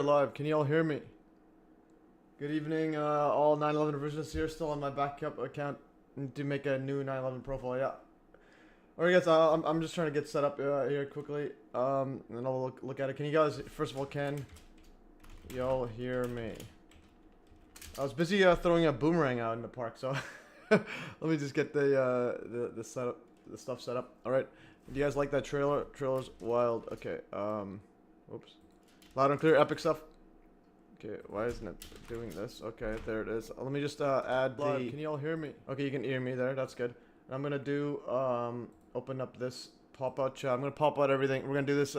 Live. Can you all hear me? Good evening, all 9/11 revisionists here, still on my backup account to make a new 9/11 profile. Yeah. Alright, guys. I'm just trying to get set up here quickly. And then I'll look at it. Can you guys, first of all, can y'all hear me? I was busy throwing a boomerang out in the park, so let me just get the setup, the stuff set up. All right. Do you guys like that trailer? Trailer's wild. Okay. Oops. Loud and clear, epic stuff. Okay, why isn't it doing this? Okay, there it is. Let me just add Live. the... Can you all hear me? Okay, you can hear me there. That's good. I'm gonna do open up this pop-out chat. I'm gonna pop out everything. We're gonna do this.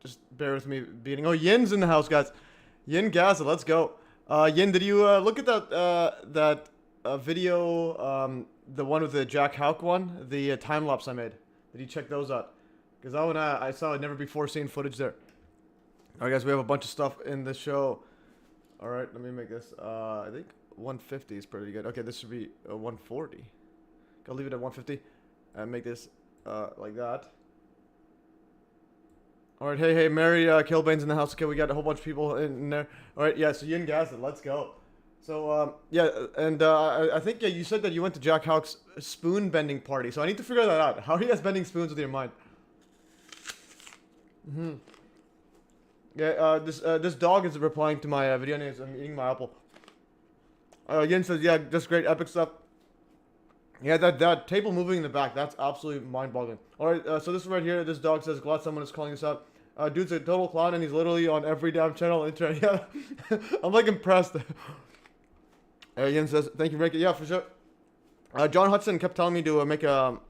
Just bear with me. Beating. Oh, Yin's in the house, guys. Yin Gaza, let's go. Yin, did you look at that video? The one with the Jack Houck one, the time lapse I made. Did you check those out? Because that one I saw never before seen footage there. Alright, guys, we have a bunch of stuff in the show. Alright, let me make this. I think 150 is pretty good. Okay, this should be 140. I'll leave it at 150 and make this like that. Alright, hey, Mary Kilbane's in the house. Okay, we got a whole bunch of people in there. Alright, yeah, so Yin Gaza, let's go. So, yeah, and I think you said that you went to Jack Houck's spoon bending party. So I need to figure that out. How are you guys bending spoons with your mind? Yeah, this dog is replying to my video names. I'm eating my apple. Yin says, yeah, just great, epic stuff. Yeah, that table moving in the back, that's absolutely mind-boggling. Alright, so this right here, this dog says, glad someone is calling this out. Dude's a total clown and he's literally on every damn channel on the internet. Yeah, I'm like impressed. Yin says, thank you, Ricky. Yeah, for sure. John Hudson kept telling me to make a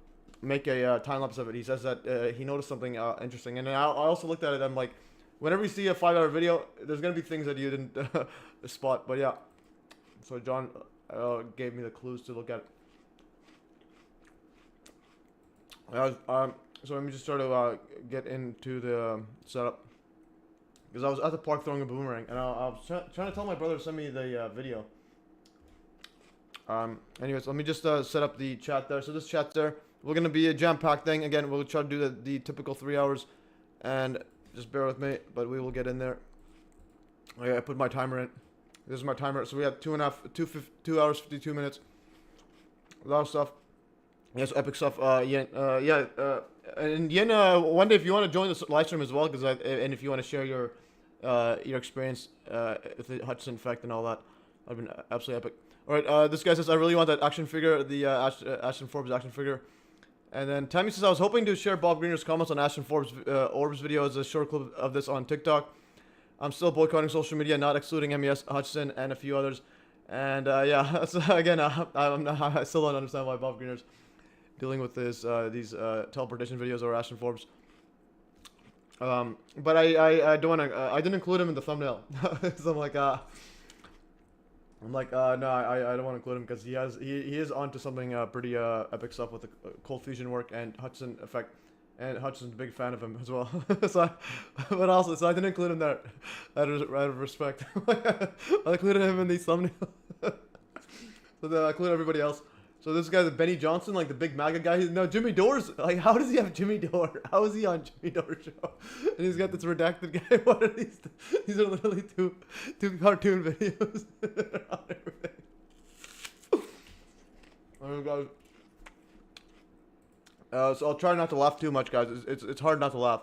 time lapse of it. He says that he noticed something interesting, and I also looked at it. I'm like, whenever you see a 5-hour video, there's gonna be things that you didn't spot. But yeah, so John gave me the clues to look at. So let me just try to get into the setup, because I was at the park throwing a boomerang, and I was trying to tell my brother to send me the video. Anyways, let me just set up the chat there. So this chat's there. We're gonna be a jam-packed thing. Again, we'll try to do the typical 3 hours, and just bear with me, but we will get in there. Okay, I put my timer in. This is my timer. So we have 2 hours, 52 minutes. A lot of stuff. Yes, epic stuff. Yin, and Yin, one day if you want to join this live stream as well, and if you want to share your experience with the HUDSON effect and all that, that'd been absolutely epic. Alright, this guy says, I really want that action figure, the Ashton Forbes action figure. And then Tammy says, I was hoping to share Bob Greener's comments on Ashton Forbes' Orbs video as a short clip of this on TikTok. I'm still boycotting social media, not excluding MES, HUDSON, and a few others. And yeah, so again, I still don't understand why Bob Greener's dealing with these teleportation videos or Ashton Forbes. But I don't want to, I didn't include him in the thumbnail. So I'm like, no, I don't want to include him because he is onto something pretty epic stuff with the cold fusion work and HUDSON effect, and HUDSON's a big fan of him as well. So I didn't include him there out of respect. I included him in these thumbnails. So then I included everybody else. So this guy's Benny Johnson, like the big MAGA guy. No, Jimmy Dore's, like, how does he have Jimmy Dore? How is he on Jimmy Dore's show? And he's got this redacted guy. What are these? These are literally two cartoon videos. Guys. So I'll try not to laugh too much, guys. It's hard not to laugh.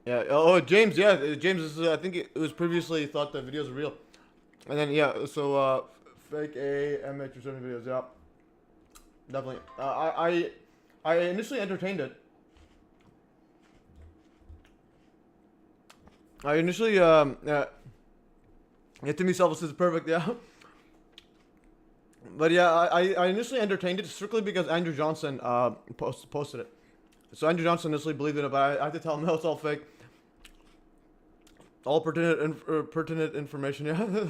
Yeah. Oh, James. Yeah, James is. I think it was previously thought that videos are real, and then yeah. So fake MH370 videos. Yeah. Definitely. I initially entertained it. I initially Timmy Selvis is perfect. Yeah. But yeah, I initially entertained it strictly because Andrew Johnson posted it. So Andrew Johnson initially believed in it, but I had to tell him no, it's all fake. All pertinent information. Yeah.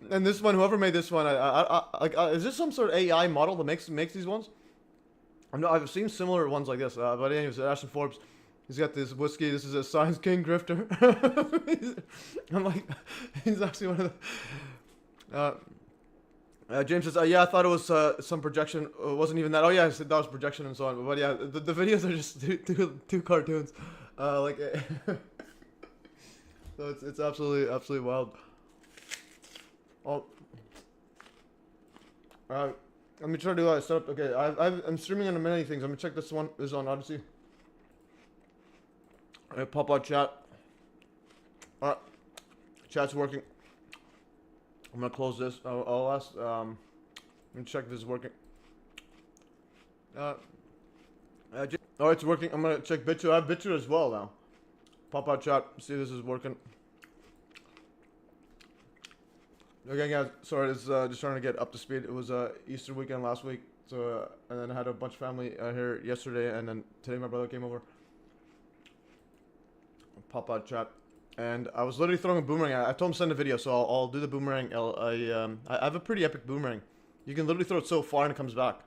And this one, whoever made this one, is this some sort of AI model that makes these ones? I've seen similar ones like this. But anyways, Ashton Forbes, he's got this whiskey. This is a science King Grifter. I'm like, he's actually one of the. James says, yeah, I thought it was some projection. It wasn't even that. Oh yeah, I said that was projection and so on. But yeah, the videos are just two cartoons. So it's absolutely wild. Oh. Let me try to set up. Okay, I'm streaming on many things. Let me check this one is on Odyssey. Alright, pop out chat. Alright, chat's working. I'm gonna close this. I'll ask. Let me check if this is working. Oh, it's working. I'm gonna check BitChute. I have BitChute as well now. Pop out chat. See if this is working. Okay, guys. Sorry, it's just trying to get up to speed. It was Easter weekend last week, so and then I had a bunch of family here yesterday, and then today my brother came over. Pop out chat, and I was literally throwing a boomerang. I told him to send a video, so I'll do the boomerang. I have a pretty epic boomerang. You can literally throw it so far and it comes back.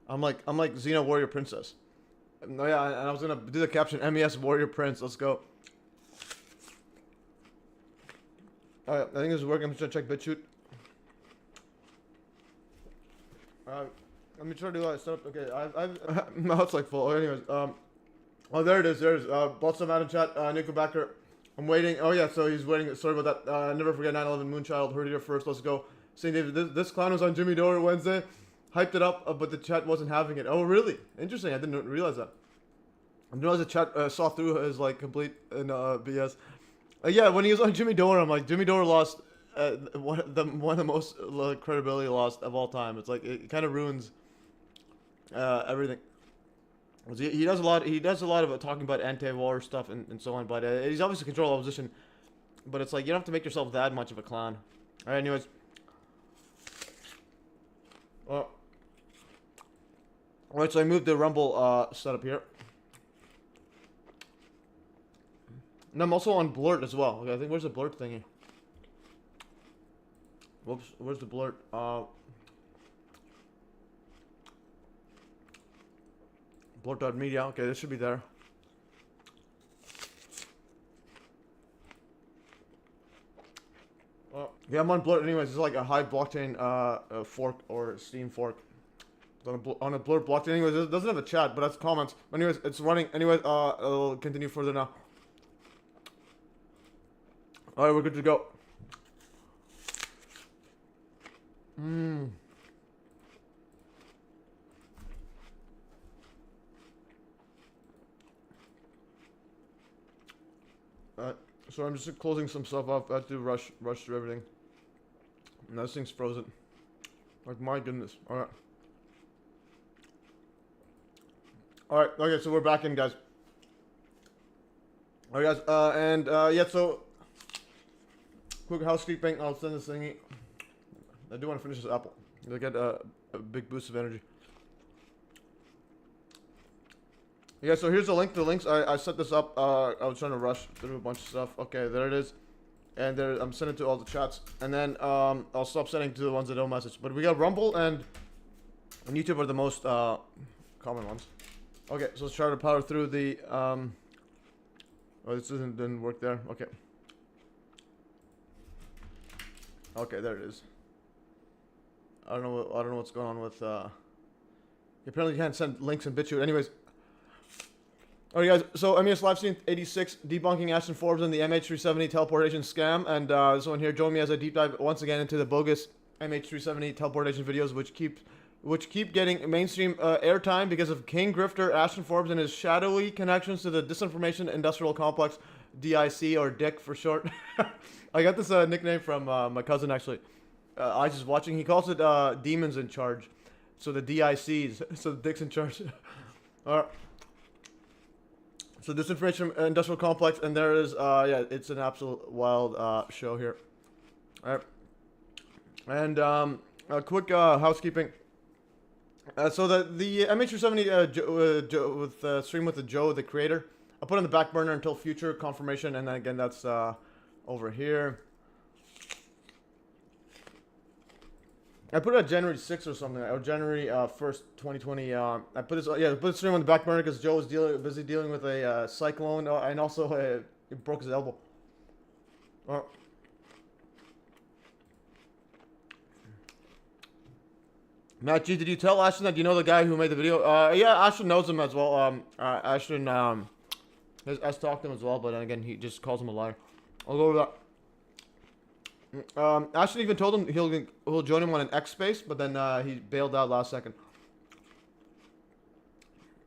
I'm like Xena Warrior Princess. No, yeah, and I was gonna do the caption MES Warrior Prince. Let's go. Alright, I think this is working. I'm just gonna check BitChute. Let me try to set up. Okay, no, it's like full. Anyways, oh, there it is. There's lots of out in chat. Nico Backer. I'm waiting. Oh yeah, so he's waiting. Sorry about that. Never forget 9/11 Moonchild. Heard it here first. Let's go. St. David. This clown was on Jimmy Dore Wednesday. Hyped it up, but the chat wasn't having it. Oh really? Interesting. I didn't realize that. I didn't realize the chat saw through his like complete BS. Yeah, when he was on Jimmy Dore, I'm like, Jimmy Dore lost one of the most credibility lost of all time. It's like it kind of ruins everything. He does a lot. He does a lot of talking about anti-war stuff and so on. But he's obviously control opposition. But it's like you don't have to make yourself that much of a clown. All right. Anyways. Alright, so I moved the Rumble setup here. And I'm also on Blurt as well. Okay, I think where's the Blurt thingy? Whoops, where's the Blurt? Blurt.media. Okay, this should be there. Yeah, I'm on Blurt anyways. It's like a high blockchain fork or Steam fork. On a Blurt blockchain. Anyways, it doesn't have a chat, but that's comments. Anyways, it's running. Anyways, I'll continue further now. Alright, we're good to go. So I'm just closing some stuff off. I have to rush through everything. And this thing's frozen. Like, my goodness. Alright. Alright, okay, so we're back in, guys. Alright, guys, yeah, so quick housekeeping. I'll send this thingy. I do want to finish this apple. I get a big boost of energy. Yeah, so here's the link to the links. I set this up. I was trying to rush through a bunch of stuff. Okay, there it is. And there, I'm sending to all the chats. And then I'll stop sending to the ones that don't message. But we got Rumble and YouTube are the most common ones. Okay, so let's try to power through the oh, this didn't work there. Okay. Okay, there it is. I don't know what's going on with apparently you can't send links in BitChute. Anyways. Alright guys, so MES Livestream 86, Debunking Ashton Forbes and the MH370 Teleportation scam. And this one here, join me as I deep dive once again into the bogus MH370 Teleportation videos, which keep getting mainstream airtime because of King Grifter Ashton Forbes and his shadowy connections to the Disinformation Industrial Complex, DIC, or DIC for short. I got this nickname from my cousin, actually. I was just watching. He calls it Demons in Charge. So the DICs, so the Dicks in Charge. Alright. So Disinformation Industrial Complex, and there is, yeah, it's an absolute wild show here. Alright. And a quick housekeeping. So the MH370 with stream with the Joe, the creator, I'll put on the back burner until future confirmation, and then again that's over here. I put it at January 6th or something, or January 1st, 2020. I put this, yeah, put the stream on the back burner because Joe was busy dealing with a cyclone, and also he broke his elbow. Matt G, did you tell Ashton that you know the guy who made the video? Yeah, Ashton knows him as well. Ashton has talked to him as well, but then again, he just calls him a liar. I'll go with that. Ashton even told him he'll join him on an X space, but then he bailed out last second.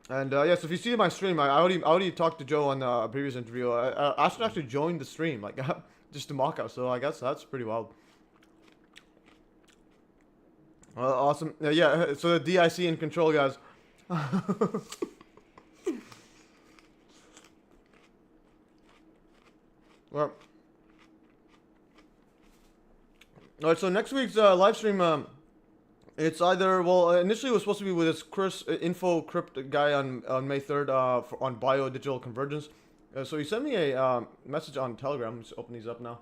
And yeah, so if you see my stream, I already talked to Joe on the previous interview. Ashton actually joined the stream, like just to mock us. So I guess that's pretty wild. Awesome. Yeah. So the DIC in control, guys. Well. Alright, so next week's live stream, it's either, well, initially it was supposed to be with this Chris Info Crypt guy on May 3rd on bio-digital convergence. So he sent me a message on Telegram. Let's open these up now.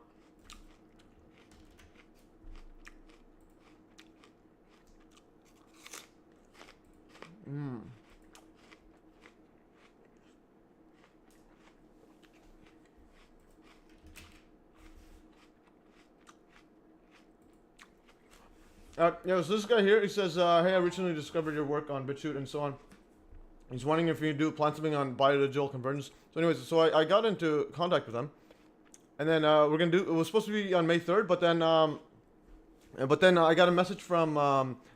Yeah, so this guy here, he says, hey, I recently discovered your work on BitChute and so on. He's wondering if you plan something on bio-digital convergence. So anyways, so I got into contact with them. And then we're going to do, it was supposed to be on May 3rd, but then I got a message from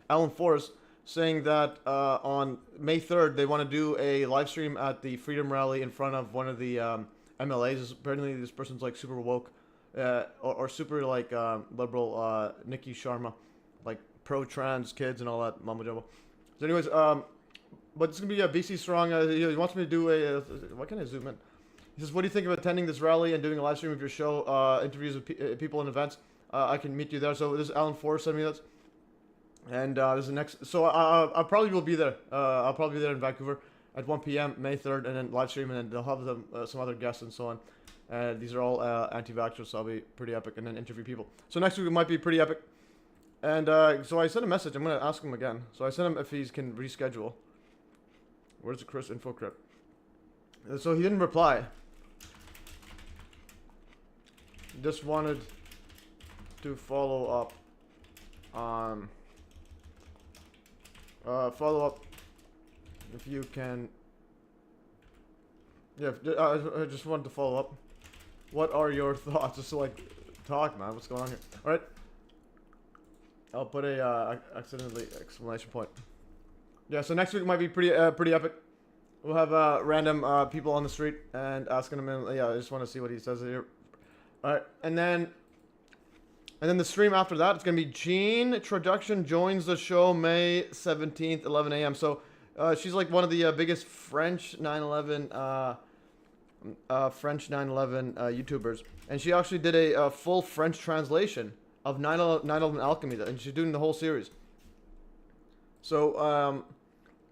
Alan Forrest saying that on May 3rd, they want to do a live stream at the Freedom Rally in front of one of the MLAs. Apparently this person's like super woke, or super like liberal, Nikki Sharma. Like pro-trans kids and all that mumbo jumbo. So anyways, but it's gonna be a BC strong. He wants me to do a. Why can't I zoom in? He says, "What do you think of attending this rally and doing a live stream of your show, interviews with people and events? I can meet you there." So this is Alan Forrest sent me this, and this is the next. So I probably will be there. I'll probably be there in Vancouver at 1 p.m. May 3rd, and then live stream, and then they'll have them, some other guests and so on. These are all anti-vaxxers, so I'll be pretty epic, and then interview people. So next week it might be pretty epic. And so I sent a message. I'm going to ask him again. So I sent him if he can reschedule. Where's the Chris Info Crypt? So he didn't reply. Just wanted to follow up on... follow up if you can... Yeah, I just wanted to follow up. What are your thoughts? Just to like talk, man. What's going on here? Alright. I'll put a accidentally exclamation point. Yeah, so next week might be pretty epic. We'll have random people on the street and asking him. Yeah, I just want to see what he says here. All right, and then the stream after that, it's gonna be Jean Traduction joins the show May 17th, 11 a.m. So she's like one of the biggest French 9/11 YouTubers, and she actually did a full French translation of 9/11 Alchemy, and she's doing the whole series. So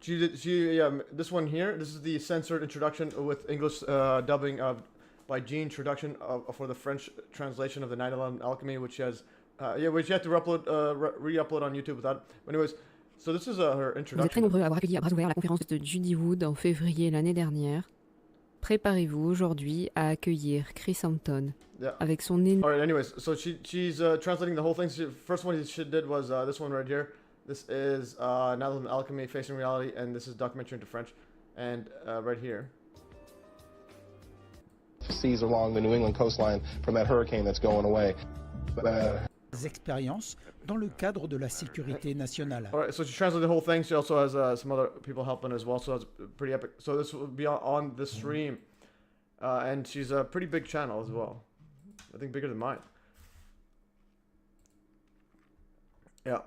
this one here, this is the censored introduction with English dubbing by Jean Traduction for the French translation of the 9/11 Alchemy, which has which you have to re-upload on YouTube without. But anyways, so this is her introduction. Vous êtes très nombreux à avoir accueilli à bras ouverts la conférence de Judy Wood en février l'année dernière. Préparez-vous aujourd'hui à accueillir Chris Hampton avec son énorme... Alright, anyways, so she's translating the whole thing. First one she did was this one right here. This is 9/11 Alchemy Facing Reality, and this is documentary into French. And right here. Seas along the New England coastline from that hurricane that's going away. Expériences dans le cadre de la sécurité nationale. Alright, so she translated the whole thing. She also has some other people helping as well, so it's pretty epic. So this will be on the stream. And she's a pretty big channel as well. I think bigger than mine. Yeah.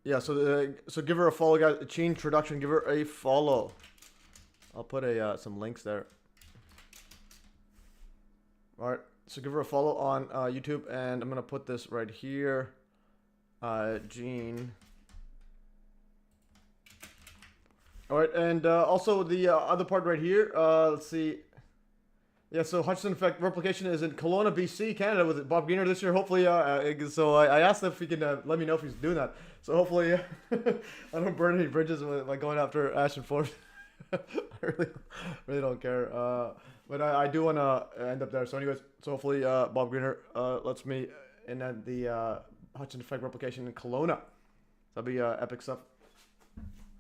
Yeah, so give her a follow, guys. Jean Traduction, give her a follow. I'll put some links there. Alright, so give her a follow on YouTube, and I'm going to put this right here. Jean. Alright, and also the other part right here, let's see. Yeah, so HUDSON effect replication is in Kelowna, BC, Canada, with Bob Greener this year. Hopefully, so I asked him if he can let me know if he's doing that. So hopefully, I don't burn any bridges by going after Ashton Forbes. I really don't care. But I do want to end up there. So anyways, so hopefully Bob Greener lets me in the HUDSON effect replication in Kelowna. That'll be epic stuff.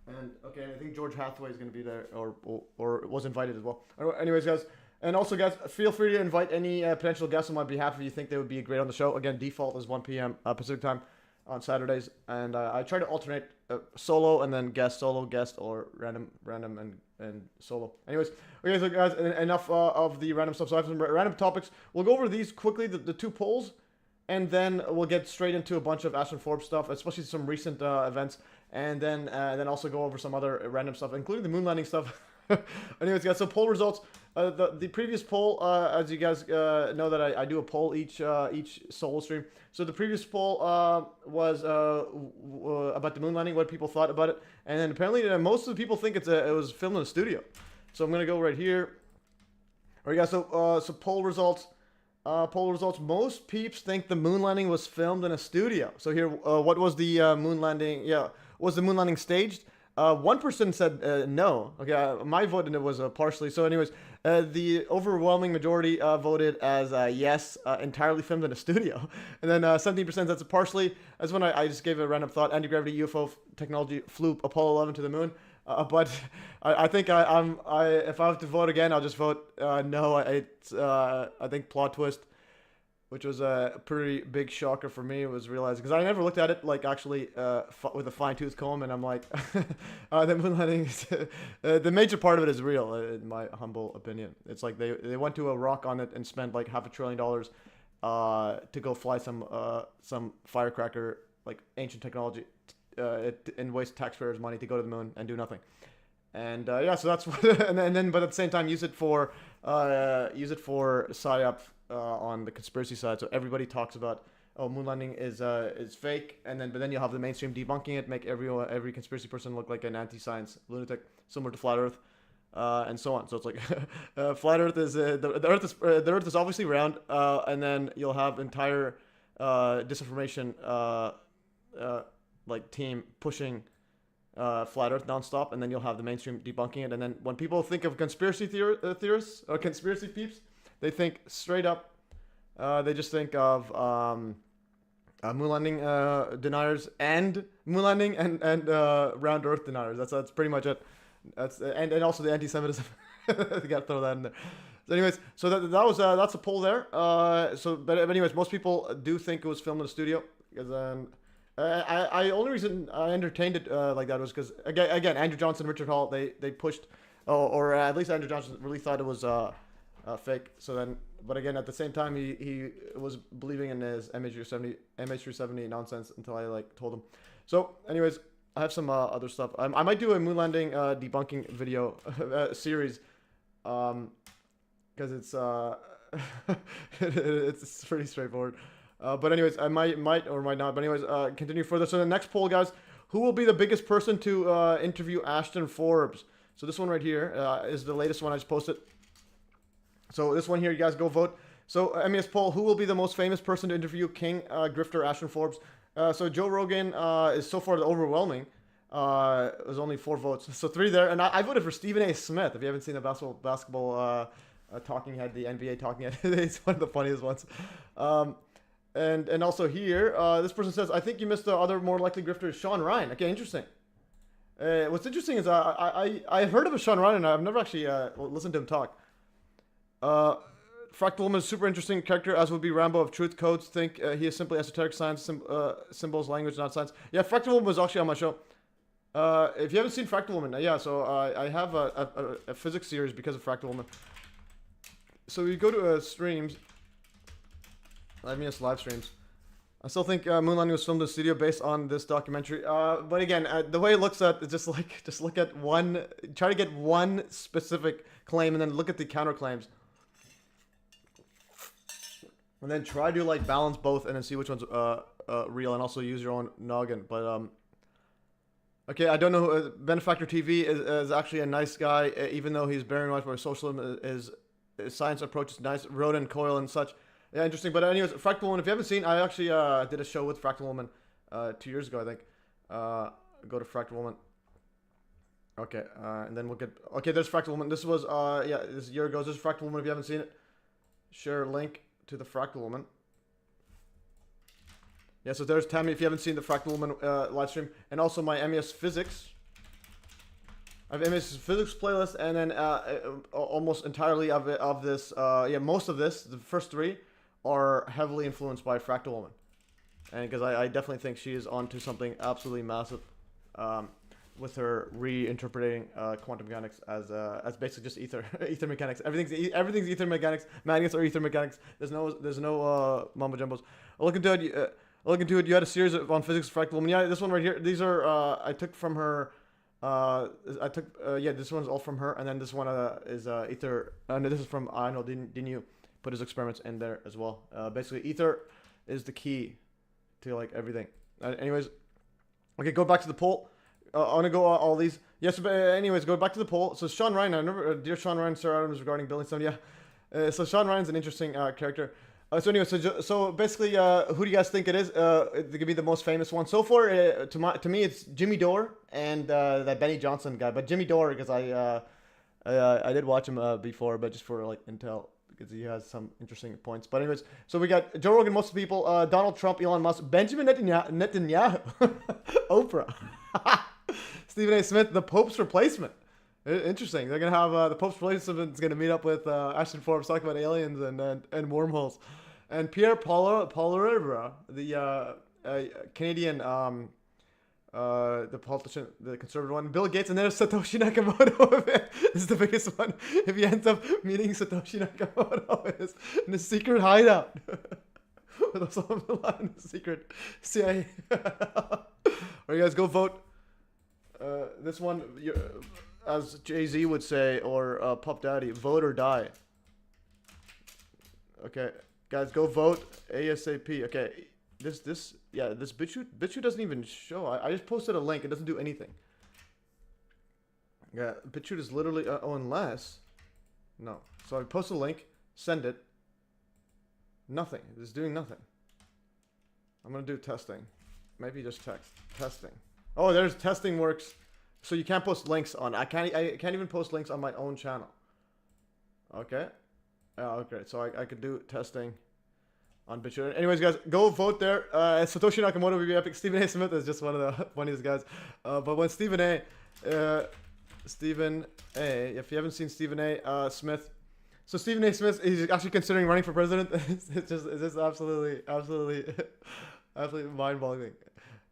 And okay, I think George Hathaway is going to be there, or was invited as well. Anyways, guys. And also, guys, feel free to invite any potential guests on my behalf if you think they would be great on the show. Again, default is 1 p.m. Pacific time on Saturdays, and I try to alternate solo and then guest, solo, guest, or random, and solo. Anyways, okay, so guys, enough of the random stuff. So I have some random topics. We'll go over these quickly, the 2 polls, and then we'll get straight into a bunch of Ashton Forbes stuff, especially some recent events, and then also go over some other random stuff, including the moon landing stuff. Anyways, guys, so poll results. The previous poll, as you guys know that I do a poll each solo stream. So the previous poll was about the moon landing, what people thought about it, and then apparently most of the people think it was filmed in a studio. So I'm gonna go right here. All right, guys. So poll results. Most peeps think the moon landing was filmed in a studio. So here, what was the moon landing? Yeah, was the moon landing staged? 1% said no. Okay, my vote in it was partially. So anyways, the overwhelming majority voted as yes, entirely filmed in a studio. And then 17% that's a partially. That's when I just gave a random thought. Anti-gravity UFO technology flew Apollo 11 to the moon. But I think if I have to vote again, I'll just vote no. I think plot twist, which was a pretty big shocker for me, was realizing, because I never looked at it like actually with a fine-tooth comb, and I'm like, the moon landing, the major part of it is real, in my humble opinion. It's like they went to a rock on it and spent like $500 billion to go fly some firecracker, like ancient technology, and waste taxpayers' money to go to the moon and do nothing. And yeah, so that's what, and then but at the same time use it for psyop on the conspiracy side. So everybody talks about, oh, moon landing is fake, but then you'll have the mainstream debunking it, make every conspiracy person look like an anti-science lunatic, similar to flat Earth, and so on. So it's like flat Earth is the Earth is obviously round, and then you'll have entire disinformation like team pushing flat Earth nonstop, and then you'll have the mainstream debunking it. And then when people think of conspiracy theorists or conspiracy peeps, they think straight up. They just think of moon landing deniers and moon landing and round Earth deniers. That's pretty much it. And also the anti-Semitism. You gotta throw that in there. So anyways, so that's a poll there. But anyways, most people do think it was filmed in a studio, because I only reason I entertained it like that was because again Andrew Johnson, Richard Hall, they pushed, or at least Andrew Johnson really thought it was fake. So then, but again at the same time he was believing in his MH370 nonsense until I like told him. So anyways, I have some other stuff. I might do a moon landing debunking video series, because it's it's pretty straightforward. But anyways, I might or might not. But anyways, continue further. So the next poll, guys, who will be the biggest person to interview Ashton Forbes? So this one right here is the latest one I just posted. So this one here, you guys go vote. So MES poll, who will be the most famous person to interview King Grifter Ashton Forbes? So Joe Rogan is so far overwhelming. It was only 4 votes, so 3 there. And I voted for Stephen A. Smith. If you haven't seen the basketball talking head, the NBA talking head, it's one of the funniest ones. And also here, this person says, I think you missed the other more likely grifter, Sean Ryan. Okay, interesting. What's interesting is I've heard of a Sean Ryan, and I've never actually listened to him talk. Fractal Woman is a super interesting character, as would be Rambo of Truth Codes. Think he is simply esoteric science, symbols, language, not science. Yeah, Fractal Woman was actually on my show. If you haven't seen Fractal Woman, yeah, so I have a physics series because of Fractal Woman. So you go to streams. MES live streams. I still think moon landing was filmed in the studio based on this documentary. But again, the way it looks at it's just look at one, try to get one specific claim and then look at the counterclaims. And then try to like balance both and then see which one's real, and also use your own noggin. But okay, I don't know. Benefactor TV is actually a nice guy, even though he's bearing much more socialism. His science approach is nice. Rodent coil and such. Yeah, interesting. But anyways, Fractal Woman, if you haven't seen, I actually did a show with Fractal Woman 2 years ago, I think. Go to Fractal Woman. Okay, and then we'll get... Okay, there's Fractal Woman. This was, yeah, this is a year ago. This is Fractal Woman if you haven't seen it. Share link to the Fractal Woman. Yeah, so there's Tammy if you haven't seen the Fractal Woman live stream. And also my MES Physics. I have image physics playlist, and then almost entirely of this, most of this, the first 3, are heavily influenced by Fractal Woman, and because I definitely think she is onto something absolutely massive, with her reinterpreting quantum mechanics as basically just ether mechanics. Everything's ether mechanics. Magnets are ether mechanics. There's no mumbo jumbos. Look into it. You had a series on physics of Fractal Woman. Yeah, this one right here. These are I took from her. This one's all from her, and then this one is ether. And this is from I know. Didn't you put his experiments in there as well? Basically, ether is the key to like everything. Anyways, okay, go back to the poll. I want to go all these. Yes, but anyways, go back to the poll. So Sean Ryan, I remember, dear Sean Ryan, Sir Adams regarding building some. Yeah. So Sean Ryan's an interesting character. So anyway, so basically, who do you guys think it is? It could be the most famous one so far. To me, it's Jimmy Dore and that Benny Johnson guy. But Jimmy Dore, because I did watch him before, but just for like intel, because he has some interesting points. But anyways, so we got Joe Rogan, most of the people, Donald Trump, Elon Musk, Benjamin Netanyahu, Oprah, Stephen A. Smith, the Pope's replacement. Interesting. They're gonna have the Pope's replacement is gonna meet up with Ashton Forbes, talk about aliens and wormholes, and Pierre Poilievre, the Canadian the politician, the conservative one, Bill Gates, and then there's Satoshi Nakamoto. This is the biggest one. If he ends up meeting Satoshi Nakamoto in a secret hideout with Osama bin Laden, secret CIA. All right, guys, go vote. This one, as Jay-Z would say, or Puff Daddy, vote or die. Okay, guys, go vote ASAP. Okay, this BitChute doesn't even show. I just posted a link. It doesn't do anything. Yeah, BitChute is literally unless no. So I post a link, send it. Nothing. It's doing nothing. I'm gonna do testing. Maybe just text testing. Oh, there's testing works. So you can't post links on. I can't even post links on my own channel. Okay. Okay. So I could do testing on BitChute. Anyways, guys, go vote there. Satoshi Nakamoto will be epic. Stephen A. Smith is just one of the funniest guys. But when Stephen A. If you haven't seen Stephen A. Smith, so Stephen A. Smith is actually considering running for president. It's just absolutely mind-boggling.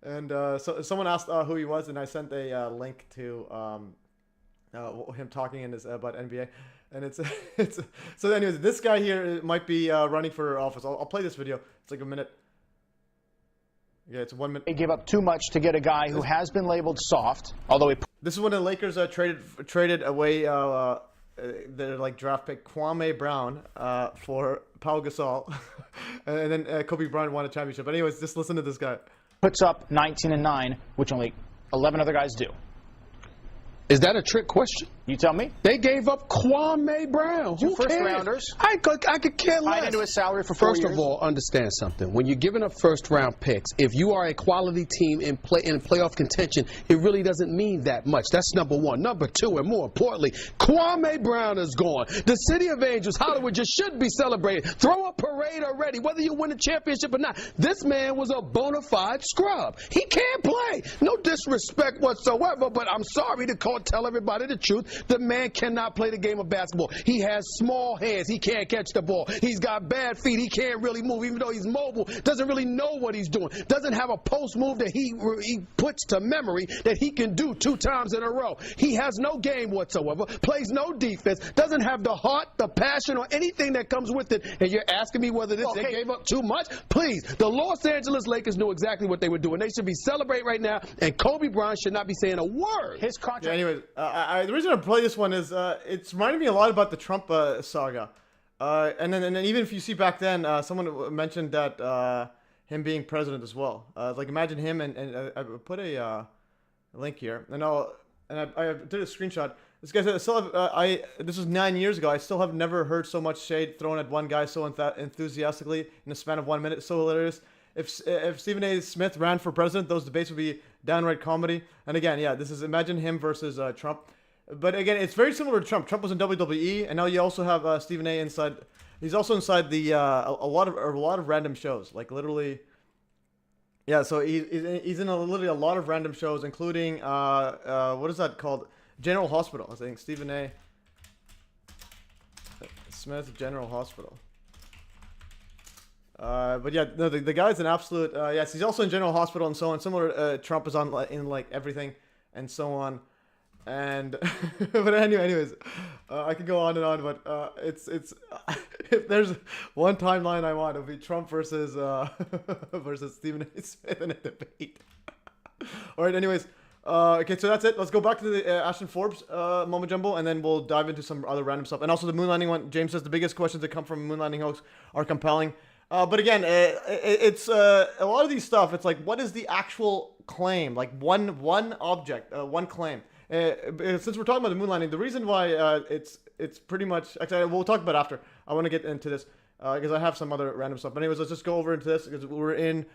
And so someone asked who he was, and I sent a link to him talking in his about NBA, and it's so. Anyways, this guy here might be running for office. I'll play this video. It's like a minute. Yeah, it's 1 minute. They gave up too much to get a guy who has been labeled soft, although he. This is when the Lakers traded away their like draft pick Kwame Brown for Pau Gasol, and then Kobe Bryant won a championship. But anyways, just listen to this guy. Puts up 19-9, which only 11 other guys do. Is that a trick question? You tell me. They gave up Kwame Brown. Two Who first cares? rounders. I could care less. Tied into his salary for 4 years. First of all, understand something. When you're giving up first round picks, if you are a quality team in playoff contention, it really doesn't mean that much. That's number one. Number two, and more importantly, Kwame Brown is gone. The City of Angels, Hollywood, just should be celebrated. Throw a parade already, whether you win the championship or not. This man was a bona fide scrub. He can't play. No disrespect whatsoever, but I'm sorry to tell everybody the truth. The man cannot play the game of basketball. He has small hands. He can't catch the ball. He's got bad feet. He can't really move, even though he's mobile. Doesn't really know what he's doing. Doesn't have a post move that he puts to memory that he can do 2 times in a row. He has no game whatsoever. Plays no defense. Doesn't have the heart, the passion, or anything that comes with it. And you're asking me whether they gave up too much? Please, the Los Angeles Lakers knew exactly what they were doing. They should be celebrating right now, and Kobe Bryant should not be saying a word. His contract. Yeah, anyways, the reason I play this one is it's reminding me a lot about the Trump saga. And then even if you see back then, someone mentioned that him being president as well. Like imagine him, and I put a link here, and I did a screenshot. This guy said, this was 9 years ago. I still have never heard so much shade thrown at one guy so enthusiastically in the span of 1 minute. So hilarious. If Stephen A. Smith ran for president, those debates would be downright comedy. And again, yeah, this is imagine him versus Trump. But again, it's very similar to Trump. Trump was in WWE, and now you also have Stephen A. inside. He's also inside the a lot of random shows, like literally. Yeah, so he's in literally a lot of random shows, including what is that called? General Hospital. I think Stephen A. Smith General Hospital. But yeah, no, the guy's an absolute. Yes, he's also in General Hospital and so on. Similar, Trump is on in like everything and so on. And but anyways, I could go on and on, but it's if there's one timeline I want, it'll be Trump versus versus Stephen A. Smith in a debate. All right, anyways, okay, so that's it. Let's go back to the Ashton Forbes mumbo jumbo, and then we'll dive into some other random stuff. And also the moon landing one. James says the biggest questions that come from moon landing hoax are compelling. But again, it's a lot of these stuff. It's like, what is the actual claim? Like one object, one claim. Since we're talking about the moon landing, the reason why it's pretty much, actually we'll talk about it after. I want to get into this because I have some other random stuff. But anyways, let's just go over into this because we're in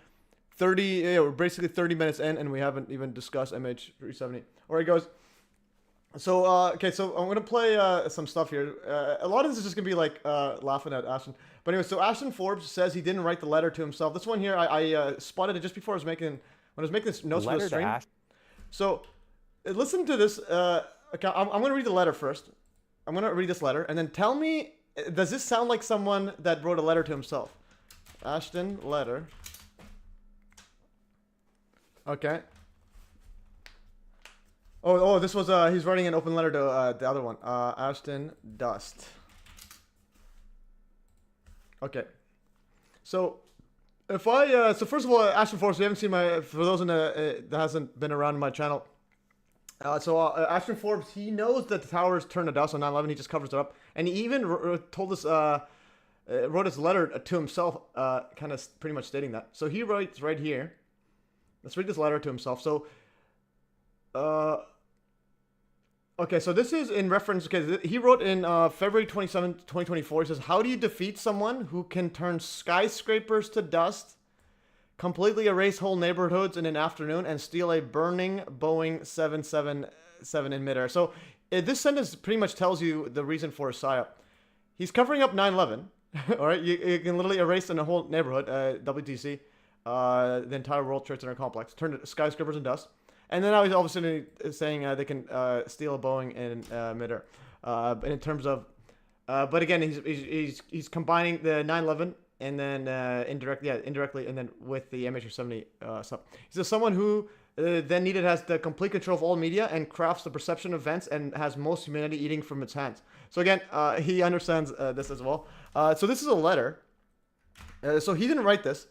30. We're basically 30 minutes in, and we haven't even discussed MH370. All right, guys. So okay, so I'm gonna play some stuff here. A lot of this is just gonna be like laughing at Ashton. But anyway, so Ashton Forbes says he didn't write the letter to himself. This one here, I spotted it just before I was making this notes for the stream. So listen to this. Okay, I'm gonna read the letter first. I'm gonna read this letter, and then tell me, does this sound like someone that wrote a letter to himself? Ashton letter. Okay. Oh, this was, he's writing an open letter to the other one. Ashton Dust. Okay. So, if I, so first of all, Ashton Forbes, you haven't seen my, for those in the, that hasn't been around my channel. Ashton Forbes, he knows that the towers turn to dust on 9/11, he just covers it up. And he even told us, wrote his letter to himself, kind of pretty much stating that. So he writes right here. Let's read this letter to himself. So, okay, so this is in reference, okay, he wrote in February 27, 2024, he says, how do you defeat someone who can turn skyscrapers to dust, completely erase whole neighborhoods in an afternoon, and steal a burning Boeing 777 in midair? So this sentence pretty much tells you the reason for a psyop. He's covering up 9/11, all right? You can literally erase in a whole neighborhood, WTC, the entire World Trade Center complex, turn skyscrapers in dust. And then now he's all of a sudden saying they can steal a Boeing in midair. In terms of, but again, he's combining the 9/11 and then indirectly, and then with the MH370 stuff. He says someone who then has the complete control of all media and crafts the perception of events and has most humanity eating from its hands. So again, he understands this as well. So this is a letter. So he didn't write this.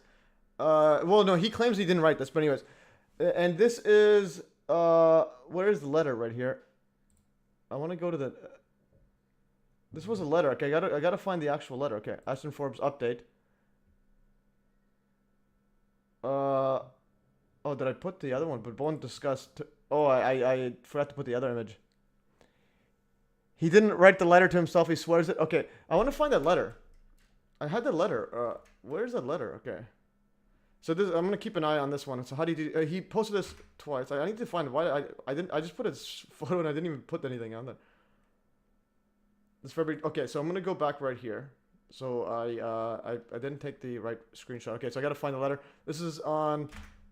Well, no, he claims he didn't write this, but anyways. And this is, where is the letter right here? I want to go to the, this was a letter. Okay, I gotta find the actual letter. Okay, Ashton Forbes update. Oh, did I put the other one? But won't discuss, I forgot to put the other image. He didn't write the letter to himself, he swears it. Okay, I want to find that letter. I had the letter. Where's that letter? Okay. So this, I'm gonna keep an eye on this one. So how do you do? He posted this twice. I need to find why I didn't. I just put his photo and I didn't even put anything on there. This February. Okay, so I'm gonna go back right here. So I didn't take the right screenshot. Okay, so I gotta find the letter. This is on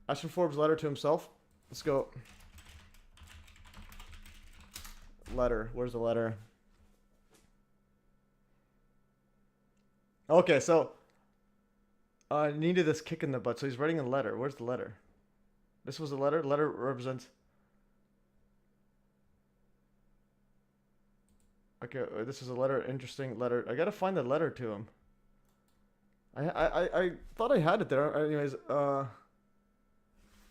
Ashton Forbes' letter to himself. Let's go. Letter. Where's the letter? Okay, so. Needed this kick in the butt, so he's writing a letter. Where's the letter? This was a letter. Letter represents. Okay, this is a letter. Interesting letter. I gotta find the letter to him. I thought I had it there. Anyways,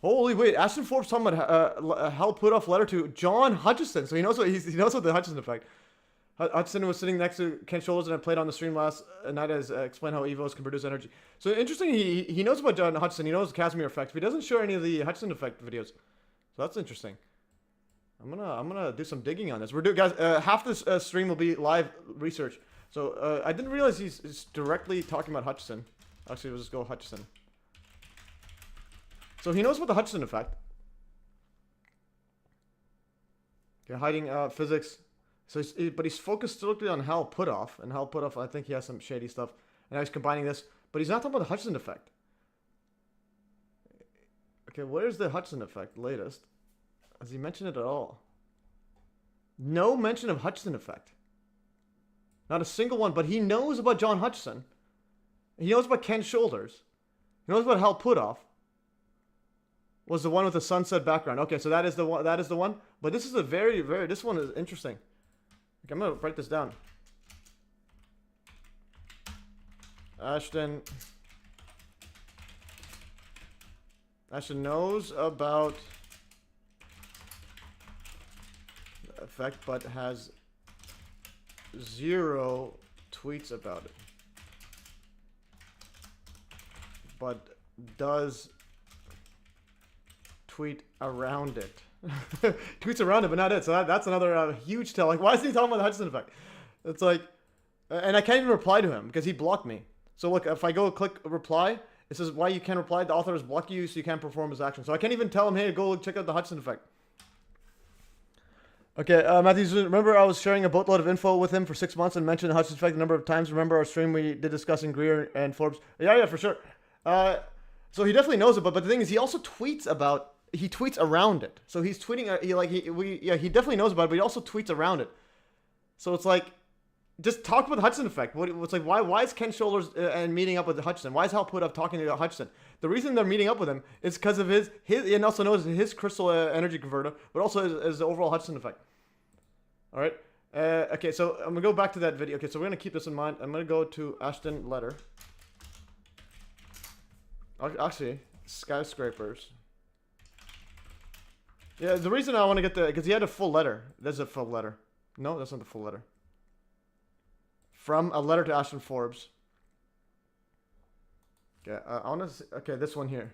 holy wait, Ashton Forbes talking about Hal put off letter to John Hutchison. So he knows what he knows what the Hutchison effect. Hudson was sitting next to Ken Shoulders and I played on the stream last night as explain how EVOs can produce energy. So interesting, he knows about John Hudson. He knows the Casimir effect, but he doesn't show any of the Hudson effect videos. So that's interesting. I'm gonna do some digging on this. We're doing, guys. Half this stream will be live research. So I didn't realize he's directly talking about Hutchison. Actually, we'll just go Hutchison. So he knows about the Hudson effect. Okay, hiding physics. So, but he's focused strictly on Hal Putoff, and Hal Putoff, I think he has some shady stuff, and now he's combining this, but he's not talking about the Hudson effect. Okay, where's the Hudson effect latest? Has he mentioned it at all? No mention of HUDSON effect. Not a single one, but he knows about John HUDSON. He knows about Ken Shoulders. He knows about Hal Puthoff. Was the one with the sunset background. Okay, so that is the one. That is the one. But this is a very, very. This one is interesting. Okay, I'm gonna write this down. Ashton knows about the effect, but has 0 tweets about it. But does tweet around it. Tweets around it, but not it. So that's another huge tell. Like, why is he talking about the HUDSON effect? It's like, and I can't even reply to him because he blocked me. So look, if I go click reply, it says why you can't reply. The author has blocked you, so you can't perform his action. So I can't even tell him, hey, go check out the HUDSON effect. Okay, Matthew, remember I was sharing a boatload of info with him for 6 months and mentioned the HUDSON effect a number of times. Remember our stream we did discussing Greer and Forbes? Yeah, for sure. So he definitely knows it, but the thing is, he also tweets about. He tweets around it. So he's tweeting. He definitely knows about it, but he also tweets around it. So it's like, just talk about the HUDSON effect. It's like, why is Ken Shoulders and meeting up with HUDSON? Why is Hal Puthoff talking to HUDSON? The reason they're meeting up with him is because of his and also knows his crystal energy converter, but also his overall HUDSON effect. All right. Okay, so I'm gonna go back to that video. Okay, so we're gonna keep this in mind. I'm gonna go to Ashton letter. Actually, skyscrapers. Yeah, the reason I want to get because he had a full letter. There's a full letter. No, that's not the full letter. From a letter to Ashton Forbes. Okay, I want to. Okay, this one here.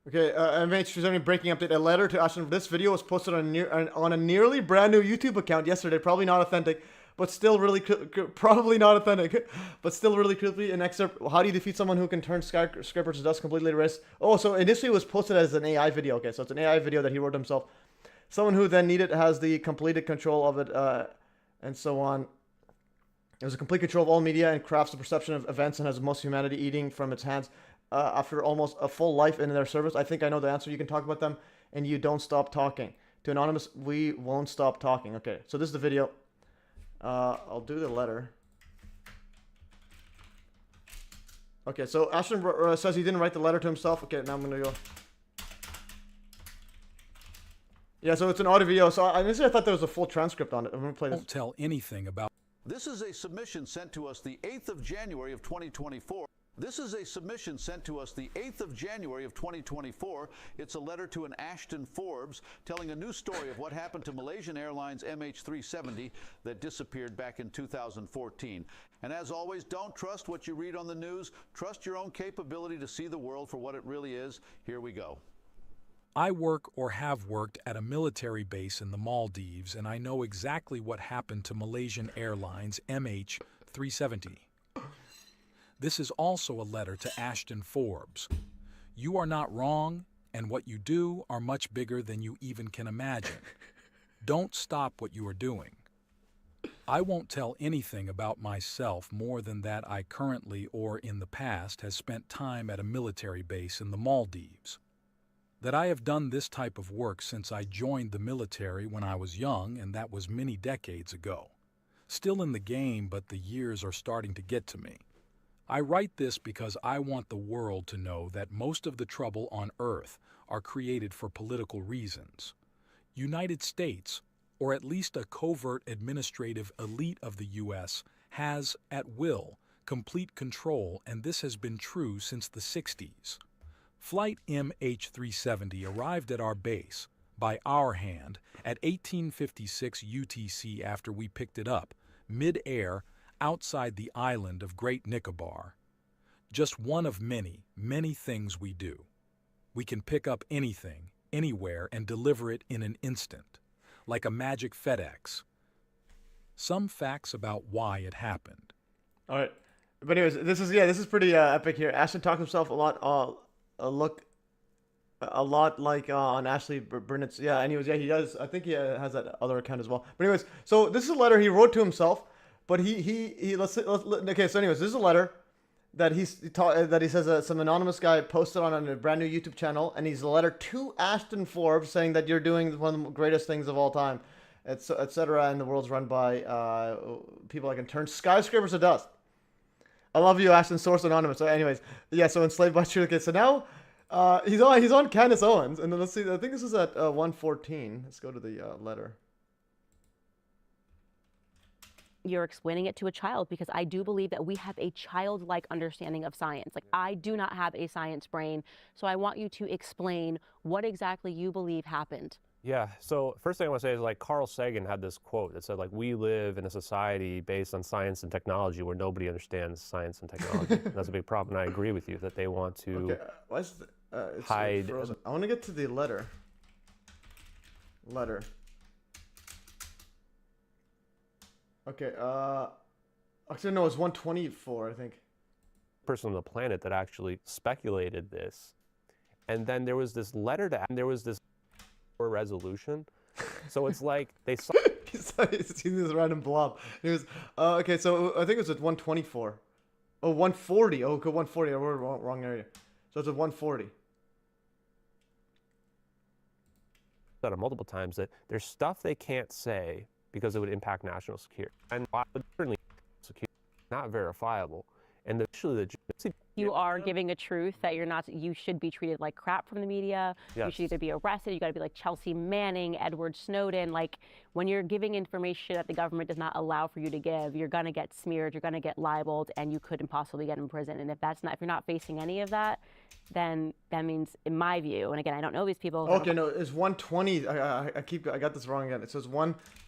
Okay, MH370 breaking update. A letter to Ashton. This video was posted on a nearly brand new YouTube account yesterday. Probably not authentic, but still really probably not authentic, but still really creepy. An excerpt. How do you defeat someone who can turn skyscrapers to dust completely erased? Oh, so initially it was posted as an AI video. Okay, so it's an AI video that he wrote himself. Someone who then has the completed control of it, and so on. It was a complete control of all media and crafts the perception of events and has most humanity eating from its hands. After almost a full life in their service, I think I know the answer. You can talk about them, and you don't stop talking. To Anonymous, we won't stop talking. Okay, so this is the video. I'll do the letter. Okay, so Ashton says he didn't write the letter to himself. Okay, now I'm gonna go. Yeah, so it's an audio video. So initially I thought there was a full transcript on it. I'm gonna play this. Don't tell anything about. This is a submission sent to us the 8th of January of 2024. This is a submission sent to us the 8th of January of 2024. It's a letter to an Ashton Forbes telling a new story of what happened to Malaysian Airlines MH370 that disappeared back in 2014. And as always, don't trust what you read on the news. Trust your own capability to see the world for what it really is. Here we go. I work or have worked at a military base in the Maldives, and I know exactly what happened to Malaysian Airlines MH370. This is also a letter to Ashton Forbes. You are not wrong, and what you do are much bigger than you even can imagine. Don't stop what you are doing. I won't tell anything about myself more than that I currently or in the past has spent time at a military base in the Maldives. That I have done this type of work since I joined the military when I was young, and that was many decades ago. Still in the game, but the years are starting to get to me. I write this because I want the world to know that most of the trouble on Earth are created for political reasons. United States, or at least a covert administrative elite of the U.S., has, at will, complete control, and this has been true since the 60s. Flight MH370 arrived at our base, by our hand, at 1856 UTC after we picked it up, mid-air, outside the island of Great Nicobar. Just one of many, many things we do. We can pick up anything, anywhere, and deliver it in an instant, like a magic FedEx. Some facts about why it happened. All right, but anyways, this is pretty epic here. Ashton talks himself a lot. A lot like on Ashley Burnett's. Yeah, anyways, yeah, he does. I think he has that other account as well. But anyways, so this is a letter he wrote to himself. But okay. So anyways, this is a letter that he says some anonymous guy posted on a brand new YouTube channel, and he's a letter to Ashton Forbes saying that you're doing one of the greatest things of all time. etc. And the world's run by people that can turn skyscrapers to dust. I love you, Ashton. Source anonymous. So, anyways, yeah. So enslaved by true. Okay, so now he's on Candace Owens, and then let's see. I think this is at 114. Let's go to the letter. You're explaining it to a child, because I do believe that we have a childlike understanding of science. Like, I do not have a science brain, so I want you to explain what exactly you believe happened. Yeah, so first thing I want to say is, like, Carl Sagan had this quote that said, like, we live in a society based on science and technology where nobody understands science and technology. That's a big problem, and I agree with you that they want to hide. Frozen. I want to get to the letter. Okay, actually no, it's 124, I think. Person on the planet that actually speculated this. And then there was this letter to, and there was this resolution. So it's like they saw he's seen this random blob. It was okay, so I think it was at 124. Oh, 140. Oh, okay, 140. We're wrong area. So it's at 140. Said it multiple times that there's stuff they can't say because it would impact national security, and certainly security not verifiable. And you are giving a truth that you're not. You should be treated like crap from the media. Yes. You should either be arrested. You got to be like Chelsea Manning, Edward Snowden. Like, when you're giving information that the government does not allow for you to give, you're gonna get smeared. You're gonna get libeled, and you could impossibly get in prison. And if you're not facing any of that, then that means, in my view, and again, I don't know these people. Okay, no, it's 120. I got this wrong again. It says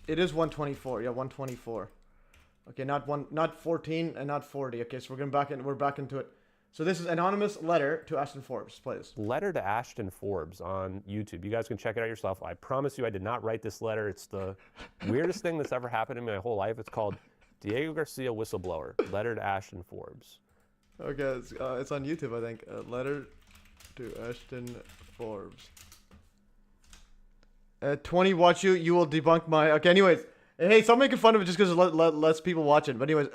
it is 124. Yeah, 124. Okay, not 14 and not 40. Okay, so we're back into it. So this is anonymous letter to Ashton Forbes, please. Letter to Ashton Forbes on YouTube. You guys can check it out yourself. I promise you I did not write this letter. It's the weirdest thing that's ever happened to me my whole life. It's called Diego Garcia Whistleblower, Letter to Ashton Forbes. Okay, it's on YouTube, I think. Letter to Ashton Forbes. 20 watch you will debunk my... Okay, anyways. Hey, stop making fun of it just because less people watch it. But anyways,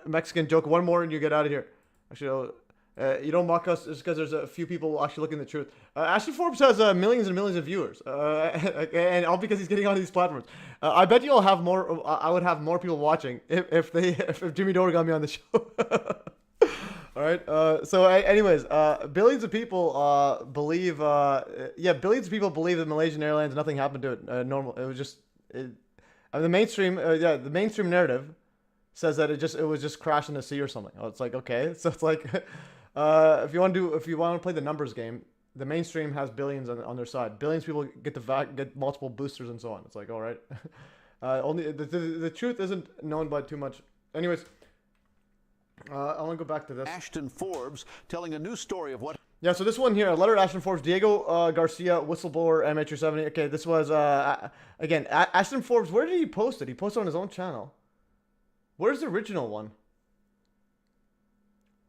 Mexican joke. One more and you get out of here. Actually, you don't mock us just because there's a few people actually looking at the truth. Ashton Forbes has millions and millions of viewers, and all because he's getting on these platforms. I bet you'll have more. I would have more people watching if Jimmy Dore got me on the show. All right. So, anyways, billions of people believe. Billions of people believe that Malaysian Airlines, nothing happened to it. Normal. It was just. The mainstream, the mainstream narrative says that it was just crashed in the sea or something. Oh, it's like, okay, so it's like, if you want to play the numbers game, the mainstream has billions on their side. Billions of people get multiple boosters and so on. It's like, all right, only the truth isn't known by too much. Anyways, I want to go back to this. Ashton Forbes telling a new story of what. Yeah, so this one here, a letter to Ashton Forbes, Diego Garcia, whistleblower, MH370. Okay, this was, again, Ashton Forbes, where did he post it? He posted on his own channel. Where's the original one?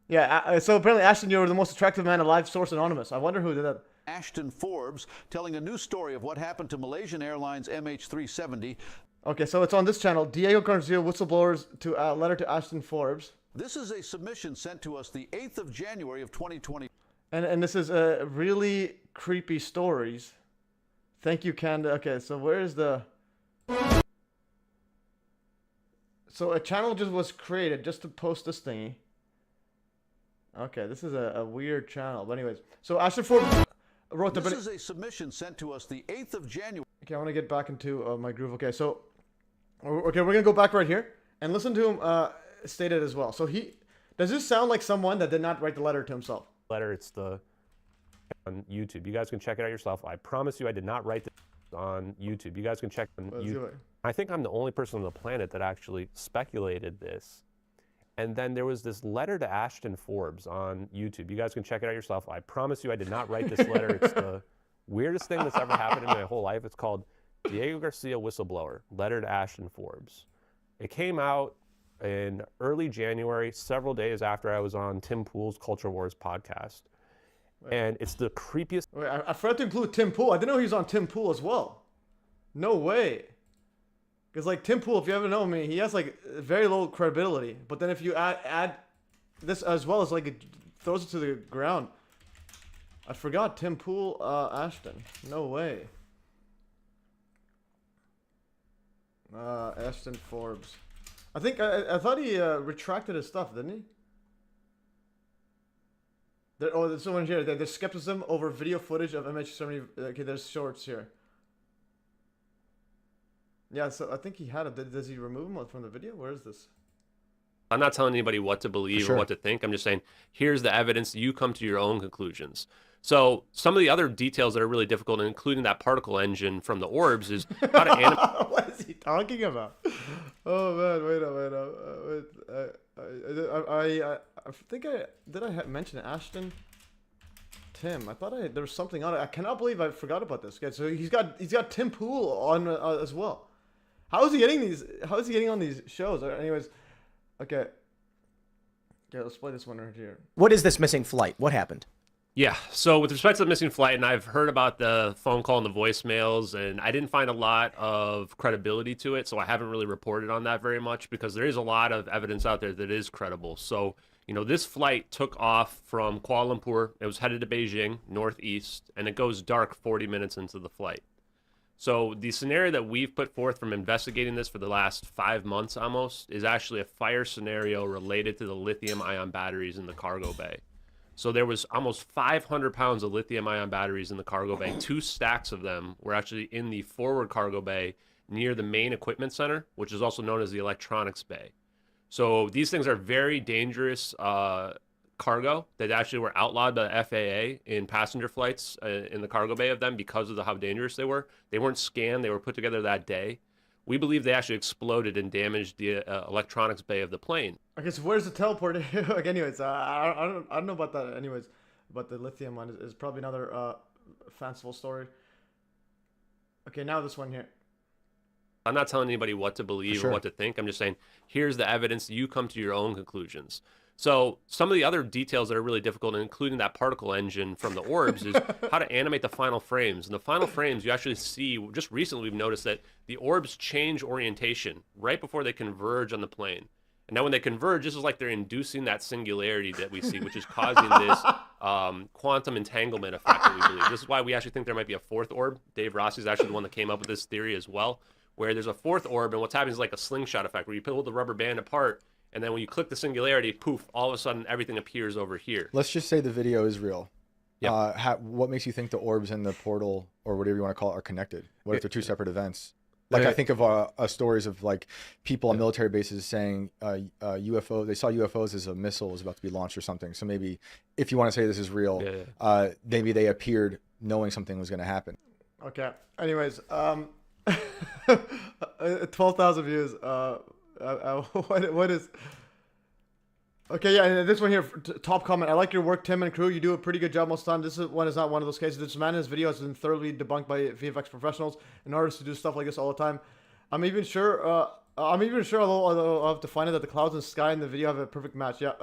Yeah, so apparently, Ashton, you're the most attractive man alive, source anonymous. I wonder who did that. Ashton Forbes telling a new story of what happened to Malaysian Airlines MH370. Okay, so it's on this channel, Diego Garcia, whistleblowers, to letter to Ashton Forbes. This is a submission sent to us the 8th of January of 2020. And this is really creepy stories. Thank you, Canada. Okay, so where's the... So a channel just was created just to post this thingy. Okay, this is a weird channel. But anyways, so Ashton Forbes wrote the... This is a submission sent to us the 8th of January. Okay, I want to get back into my groove. Okay, so... Okay, we're going to go back right here and listen to him state it as well. So he... Does this sound like someone that did not write the letter to himself? Letter, it's the on YouTube. You guys can check it out yourself. I promise you I did not write this on YouTube. You guys can check on YouTube. I think I'm the only person on the planet that actually speculated this. And then there was this letter to Ashton Forbes on YouTube. You guys can check it out yourself. I promise you I did not write this letter. It's the weirdest thing that's ever happened in my whole life. It's called Diego Garcia Whistleblower, Letter to Ashton Forbes. It came out in early January, several days after I was on Tim Pool's Culture Wars podcast. And it's the creepiest... Wait, I forgot to include Tim Pool. I didn't know he was on Tim Pool as well. No way. Because, like, Tim Pool, if you ever know me, he has, like, very low credibility. But then if you add this as well as, like, it throws it to the ground. I forgot Tim Pool, Ashton. No way. Ashton Forbes. I think I thought he retracted his stuff, didn't he? There's someone here. There's skepticism over video footage of MH370. Okay, there's shorts here. Yeah, so I think he had it. Does he remove him from the video? Where is this? I'm not telling anybody what to believe or what to think. I'm just saying, here's the evidence. You come to your own conclusions. So some of the other details that are really difficult, including that particle engine from the orbs, is how to animate. What is he talking about? Oh man, wait a I think I mention Ashton Tim. I thought there was something on it. I cannot believe I forgot about this guy. So he's got Tim Pool on as well. How is he getting these? How is he getting on these shows? Anyways, okay. Yeah, let's play this one right here. What is this missing flight? What happened? Yeah, so with respect to the missing flight, and I've heard about the phone call and the voicemails, and I didn't find a lot of credibility to it, so I haven't really reported on that very much because there is a lot of evidence out there that is credible. So, you know, this flight took off from Kuala Lumpur. It was headed to Beijing, northeast, and it goes dark 40 minutes into the flight. So the scenario that we've put forth from investigating this for the last 5 months almost is actually a fire scenario related to the lithium-ion batteries in the cargo bay. So there was almost 500 pounds of lithium-ion batteries in the cargo bay. 2 stacks of them were actually in the forward cargo bay near the main equipment center, which is also known as the electronics bay. So these things are very dangerous cargo that actually were outlawed by the FAA in passenger flights in the cargo bay of them because of how dangerous they were. They weren't scanned. They were put together that day. We believe they actually exploded and damaged the electronics bay of the plane. Okay, so where's the teleport? Like, anyways, I don't know about that. Anyways, but the lithium one is probably another fanciful story. Okay, now this one here. I'm not telling anybody what to believe or what to think. I'm just saying, here's the evidence. You come to your own conclusions. So some of the other details that are really difficult, including that particle engine from the orbs, is how to animate the final frames. And the final frames, you actually see, just recently we've noticed that the orbs change orientation right before they converge on the plane. And now when they converge, this is like they're inducing that singularity that we see, which is causing this quantum entanglement effect that we believe. This is why we actually think there might be a 4th orb. Dave Rossi is actually the one that came up with this theory as well, where there's a 4th orb, and what's happening is like a slingshot effect, where you pull the rubber band apart, and then when you click the singularity, poof, all of a sudden everything appears over here. Let's just say the video is real. Yep. What makes you think the orbs and the portal, or whatever you want to call it, are connected? What if they're 2 separate events? Like, I think of stories of like people on military bases saying UFO. They saw UFOs as a missile was about to be launched or something. So maybe, if you want to say this is real, maybe they appeared knowing something was going to happen. Okay. Anyways, 12,000 views. What is? Okay, yeah, and this one here, top comment. I like your work, Tim and crew. You do a pretty good job most of the time. This one is not one of those cases. This man in his video has been thoroughly debunked by VFX professionals and artists who do stuff like this all the time. I'm even sure, although I'll have to find it, that the clouds and sky in the video have a perfect match. Yeah.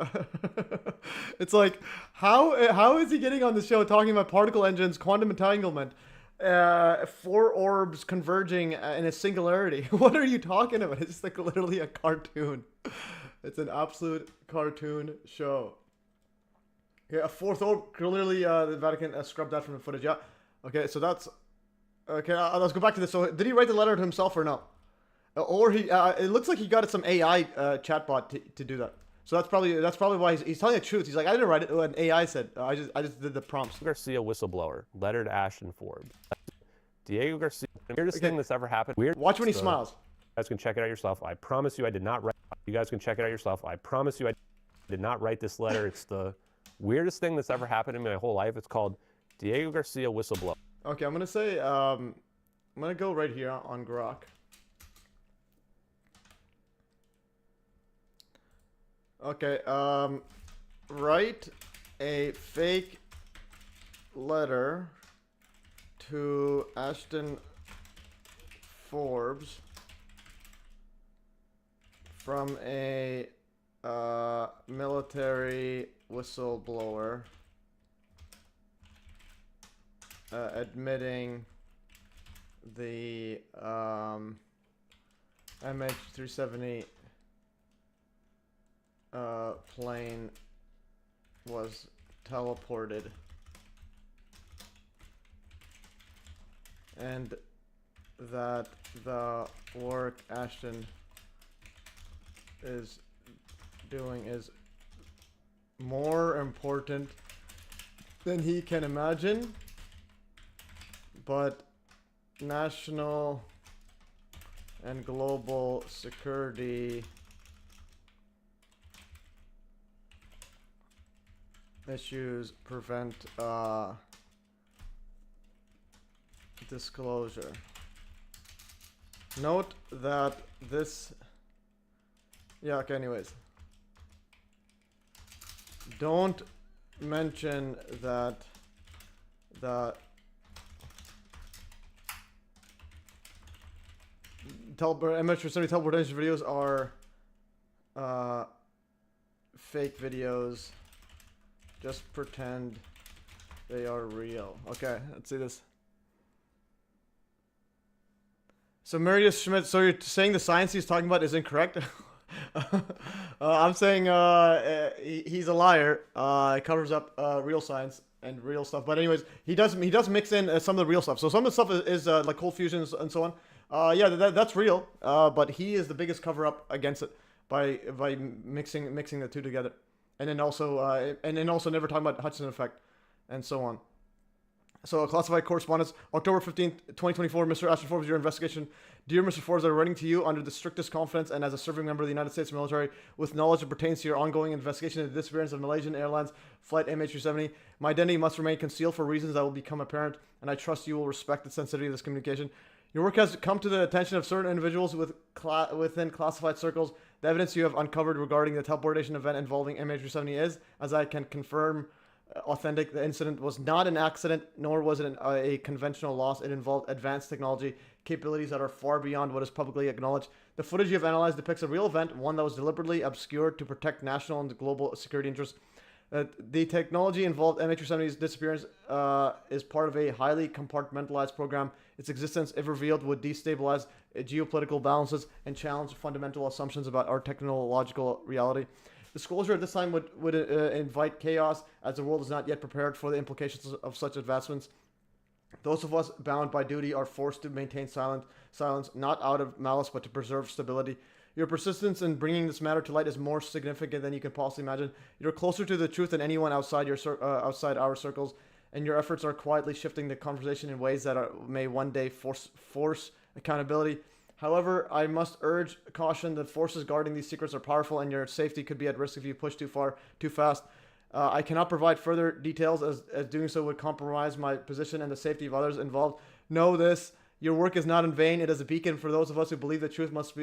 It's like, how is he getting on the show talking about particle engines, quantum entanglement, 4 orbs converging in a singularity? What are you talking about? It's like literally a cartoon. It's an absolute cartoon show. Yeah, a 4th orb. Clearly, the Vatican scrubbed that from the footage. Yeah. Okay, so that's okay. Let's go back to this. So, did he write the letter to himself or no? Or he? It looks like he got some AI chatbot to do that. So that's probably why he's telling the truth. He's like, I didn't write it. An AI said. I just did the prompts. Garcia whistleblower, letter to Ashton Forbes. Diego Garcia, weirdest thing that's ever happened. Weird. Watch when he smiles. You guys can check it out yourself. I promise you I did not write. You guys can check it out yourself. I promise you I did not write this letter. It's the weirdest thing that's ever happened in my whole life. It's called Diego Garcia whistleblower. Okay, I'm gonna say I'm gonna go right here on Grok. Okay, write a fake letter to Ashton Forbes from a military whistleblower admitting the MH370 plane was teleported and that the work Ashton is doing is more important than he can imagine, but national and global security issues prevent disclosure. Note that this... Yeah, okay, anyways. Don't mention that the MH370 teleportation videos are fake videos. Just pretend they are real. Okay, let's see this. So Marius Schmidt, so you're saying the science he's talking about is incorrect? I'm saying he's a liar. He covers up real science and real stuff. But anyways, he does mix in some of the real stuff. So some of the stuff is like cold fusions and so on. Yeah, that's real. But he is the biggest cover up against it by mixing the two together. And then also never talking about HUDSON effect and so on. So, classified correspondence, October 15th, 2024, Mr. Ashton Forbes, your investigation. Dear Mr. Forbes, I'm writing to you under the strictest confidence and as a serving member of the United States military with knowledge that pertains to your ongoing investigation into the disappearance of Malaysian Airlines Flight MH370. My identity must remain concealed for reasons that will become apparent, and I trust you will respect the sensitivity of this communication. Your work has come to the attention of certain individuals within classified circles. The evidence you have uncovered regarding the teleportation event involving MH370 is, as I can confirm, authentic. The incident was not an accident, nor was it a conventional loss. It involved advanced technology capabilities that are far beyond what is publicly acknowledged. The footage you have analyzed depicts a real event, one that was deliberately obscured to protect national and global security interests. The technology involved MH370's disappearance is part of a highly compartmentalized program. Its existence, if revealed, would destabilize geopolitical balances and challenge fundamental assumptions about our technological reality. Disclosure at this time would invite chaos, as the world is not yet prepared for the implications of such advancements. Those of us bound by duty are forced to maintain silence, not out of malice, but to preserve stability. Your persistence in bringing this matter to light is more significant than you can possibly imagine. You're closer to the truth than anyone outside outside our circles, and your efforts are quietly shifting the conversation in ways that may one day force accountability. However, I must urge caution. The forces guarding these secrets are powerful, and your safety could be at risk if you push too far, too fast. I cannot provide further details, as doing so would compromise my position and the safety of others involved. Know this: your work is not in vain. It is a beacon for those of us who believe the truth must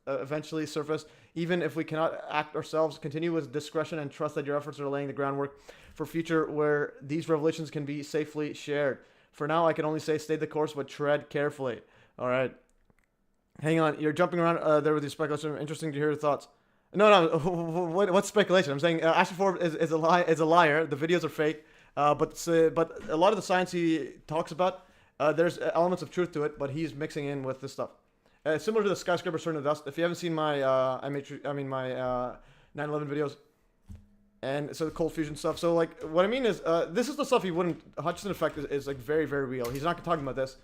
eventually surface. Even if we cannot act ourselves, continue with discretion and trust that your efforts are laying the groundwork for future where these revelations can be safely shared. For now, I can only say stay the course, but tread carefully. All right. Hang on, you're jumping around there with your speculation. Interesting to hear your thoughts. No, what's speculation? I'm saying Ashton Forbes is a liar. The videos are fake. But a lot of the science he talks about, there's elements of truth to it, but he's mixing in with this stuff. Similar to the skyscraper turn to dust. If you haven't seen my my 9/11 videos, and so the cold fusion stuff. So like, what I mean is, this is the stuff he wouldn't. HUDSON effect is like very, very real. He's not talking about this.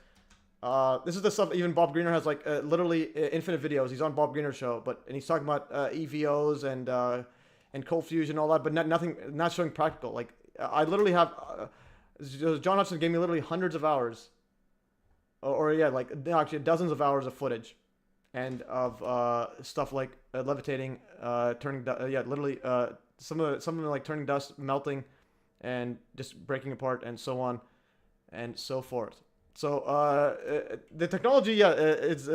This is the stuff even Bob Greener has, like literally infinite videos. He's on Bob Greener's show, and he's talking about EVOs and cold fusion and all that, but not showing practical. Like I literally have John Hudson gave me literally hundreds of hours, or yeah, like actually dozens of hours of footage, and of stuff like levitating, turning, literally some of them like turning dust, melting, and just breaking apart, and so on, and so forth. So the technology, it's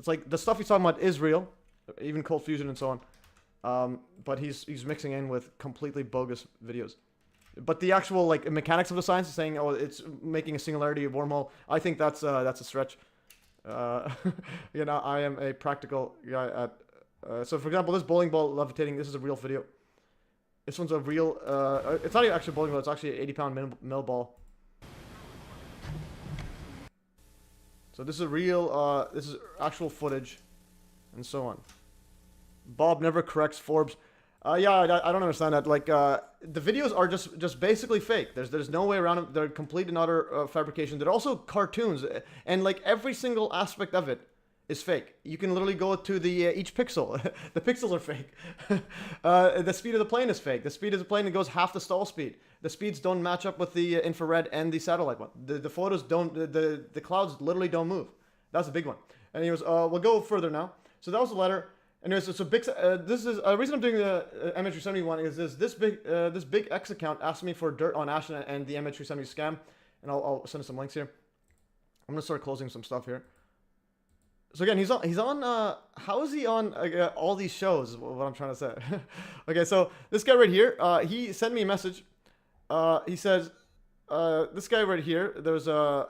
like the stuff he's talking about is real, even cold fusion and so on. But he's mixing in with completely bogus videos. But the actual like mechanics of the science is saying, oh, it's making a singularity wormhole. I think that's a stretch. You know, I am a practical guy at. So for example, this bowling ball levitating. This is a real video. This one's a real. It's not even actually a bowling ball. It's actually an 80-pound mill ball. So this is a real, this is actual footage, and so on. Bob never corrects Forbes. Yeah, I don't understand that. Like, the videos are just basically fake. There's no way around them. They're complete and utter fabrication. They're also cartoons, and like every single aspect of it is fake. You can literally go to the each pixel. The pixels are fake. The speed of the plane is fake. The speed of the plane goes half the stall speed. The speeds don't match up with the infrared and the satellite one. The photos don't. The clouds literally don't move. That's a big one. And he was. We'll go further now. So that was the letter. Anyways, it's a big. This is a reason I'm doing the MH370 one is this big X account asked me for dirt on Ashton and the MH370 scam, and I'll send some links here. I'm gonna start closing some stuff here. So again, he's on. How is he on all these shows? Is what I'm trying to say. Okay, so this guy right here, he sent me a message. He says, this guy right here. There's a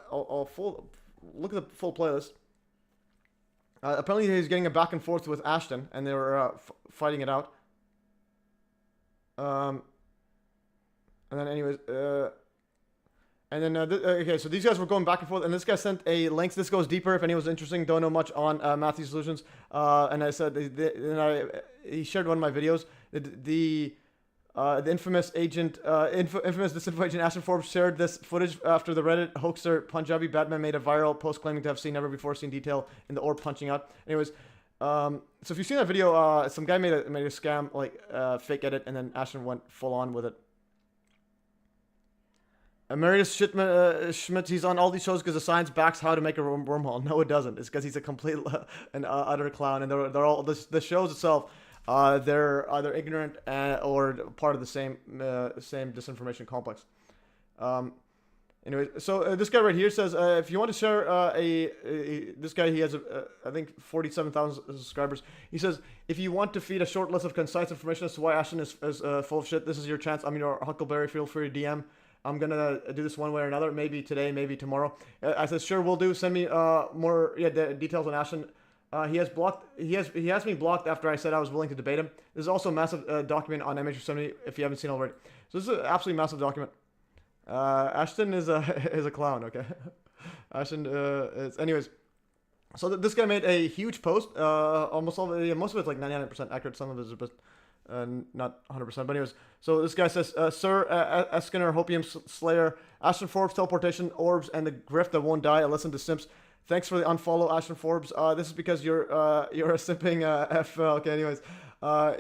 full look at the full playlist. Apparently, he's getting a back and forth with Ashton, and they were fighting it out. And then, anyways, and then okay, so these guys were going back and forth, and this guy sent a link. This goes deeper. If anyone's interested, don't know much on Matthew Solutions. And I said, he shared one of my videos. The infamous agent, infamous disinformation agent Ashton Forbes shared this footage after the Reddit hoaxer Punjabi Batman made a viral post claiming to have seen never before seen detail in the orb punching out. Anyways, so if you've seen that video, some guy made a scam, like fake edit, and then Ashton went full on with it. Emeritus Schmidt, he's on all these shows because the science backs how to make a wormhole. No, it doesn't. It's because he's a complete and utter clown, and they're all the shows itself. They're either ignorant or part of the same disinformation complex. Anyway, so this guy right here says if you want to share this guy, he has I think 47,000 subscribers. He says if you want to feed a short list of concise information as to why Ashton is full of shit, this is your chance. I'm your Huckleberry. Feel free to DM. I'm gonna do this one way or another. Maybe today, maybe tomorrow. I said sure, we'll do. Send me more details on Ashton. He has me blocked after I said I was willing to debate him. There's also a massive document on MH370 if you haven't seen already. So this is an absolutely massive document. Ashton is a clown, okay? Ashton is anyways. So this guy made a huge post. Most of it's like 99% accurate. Some of it is just not 100%. But anyways, so this guy says, Sir Eskiner, Hopium Slayer, Ashton Forbes, Teleportation, Orbs, and the Grift that won't die. I listen to Simps. Thanks for the unfollow, Ashton Forbes. This is because you're a simping F. Okay, anyways,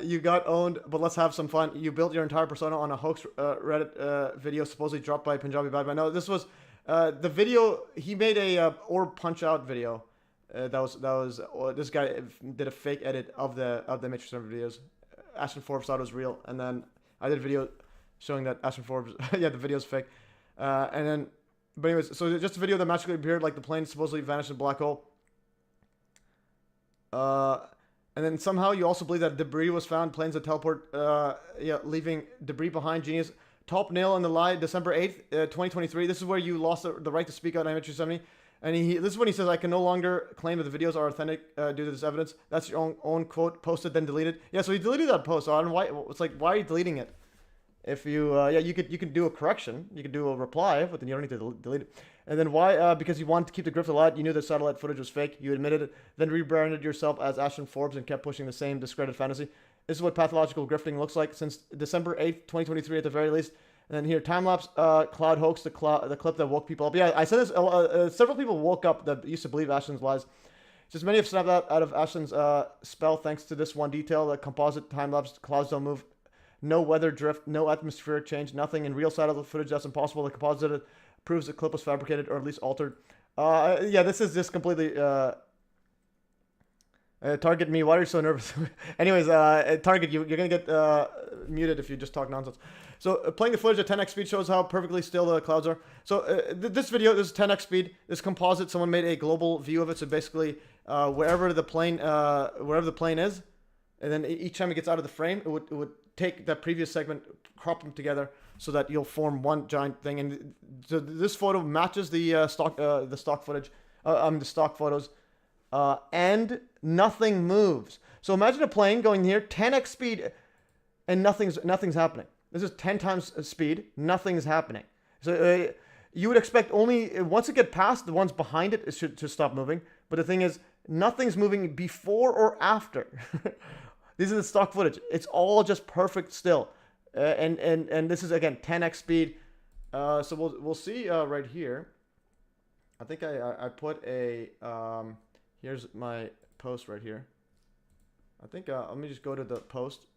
you got owned, but let's have some fun. You built your entire persona on a hoax Reddit video supposedly dropped by Punjabi Badman. No, this was the video. He made a orb punch out video. That was this guy did a fake edit of the MH370 videos. Ashton Forbes thought it was real, and then I did a video showing that Ashton Forbes, yeah, the video's fake, and then. But anyways, so just a video that magically appeared like the plane supposedly vanished in a black hole. And then somehow you also believe that debris was found, planes that teleport, leaving debris behind. Genius. Top nail in the lie, December 8th, 2023. This is where you lost the right to speak out on MH370. And this is when he says, I can no longer claim that the videos are authentic due to this evidence. That's your own quote, posted, then deleted. Yeah, so he deleted that post. So I don't know why. It's like, why are you deleting it? If you, you could do a correction, you could do a reply, but then you don't need to delete it. And then why? Because you wanted to keep the grift alive. You knew the satellite footage was fake. You admitted it, then rebranded yourself as Ashton Forbes and kept pushing the same discredited fantasy. This is what pathological grifting looks like since December 8th, 2023 at the very least. And then here, time-lapse cloud hoax, the clip that woke people up. Yeah, I said this, several people woke up that used to believe Ashton's lies. Just many have snapped out of Ashton's spell thanks to this one detail, the composite time-lapse clouds don't move. No weather drift, no atmospheric change, nothing in real satellite footage. That's impossible. The composite proves the clip was fabricated or at least altered. Yeah, this is just completely... target me. Why are you so nervous? Anyways, target you. You're going to get muted if you just talk nonsense. So playing the footage at 10x speed shows how perfectly still the clouds are. So this video, this is 10x speed. This composite, someone made a global view of it. So basically, wherever the plane is, and then each time it gets out of the frame, it would take that previous segment, crop them together so that you'll form one giant thing. And so this photo matches the stock footage, the stock photos, and nothing moves. So imagine a plane going here, 10x speed, and nothing's happening. This is 10 times speed, nothing's happening. So you would expect only once it gets past the ones behind it, it should stop moving. But the thing is, nothing's moving before or after. These are the stock footage. It's all just perfect still. And this is, again, 10x speed. So we'll see right here. I think I put a, here's my post right here. I think, let me just go to the post.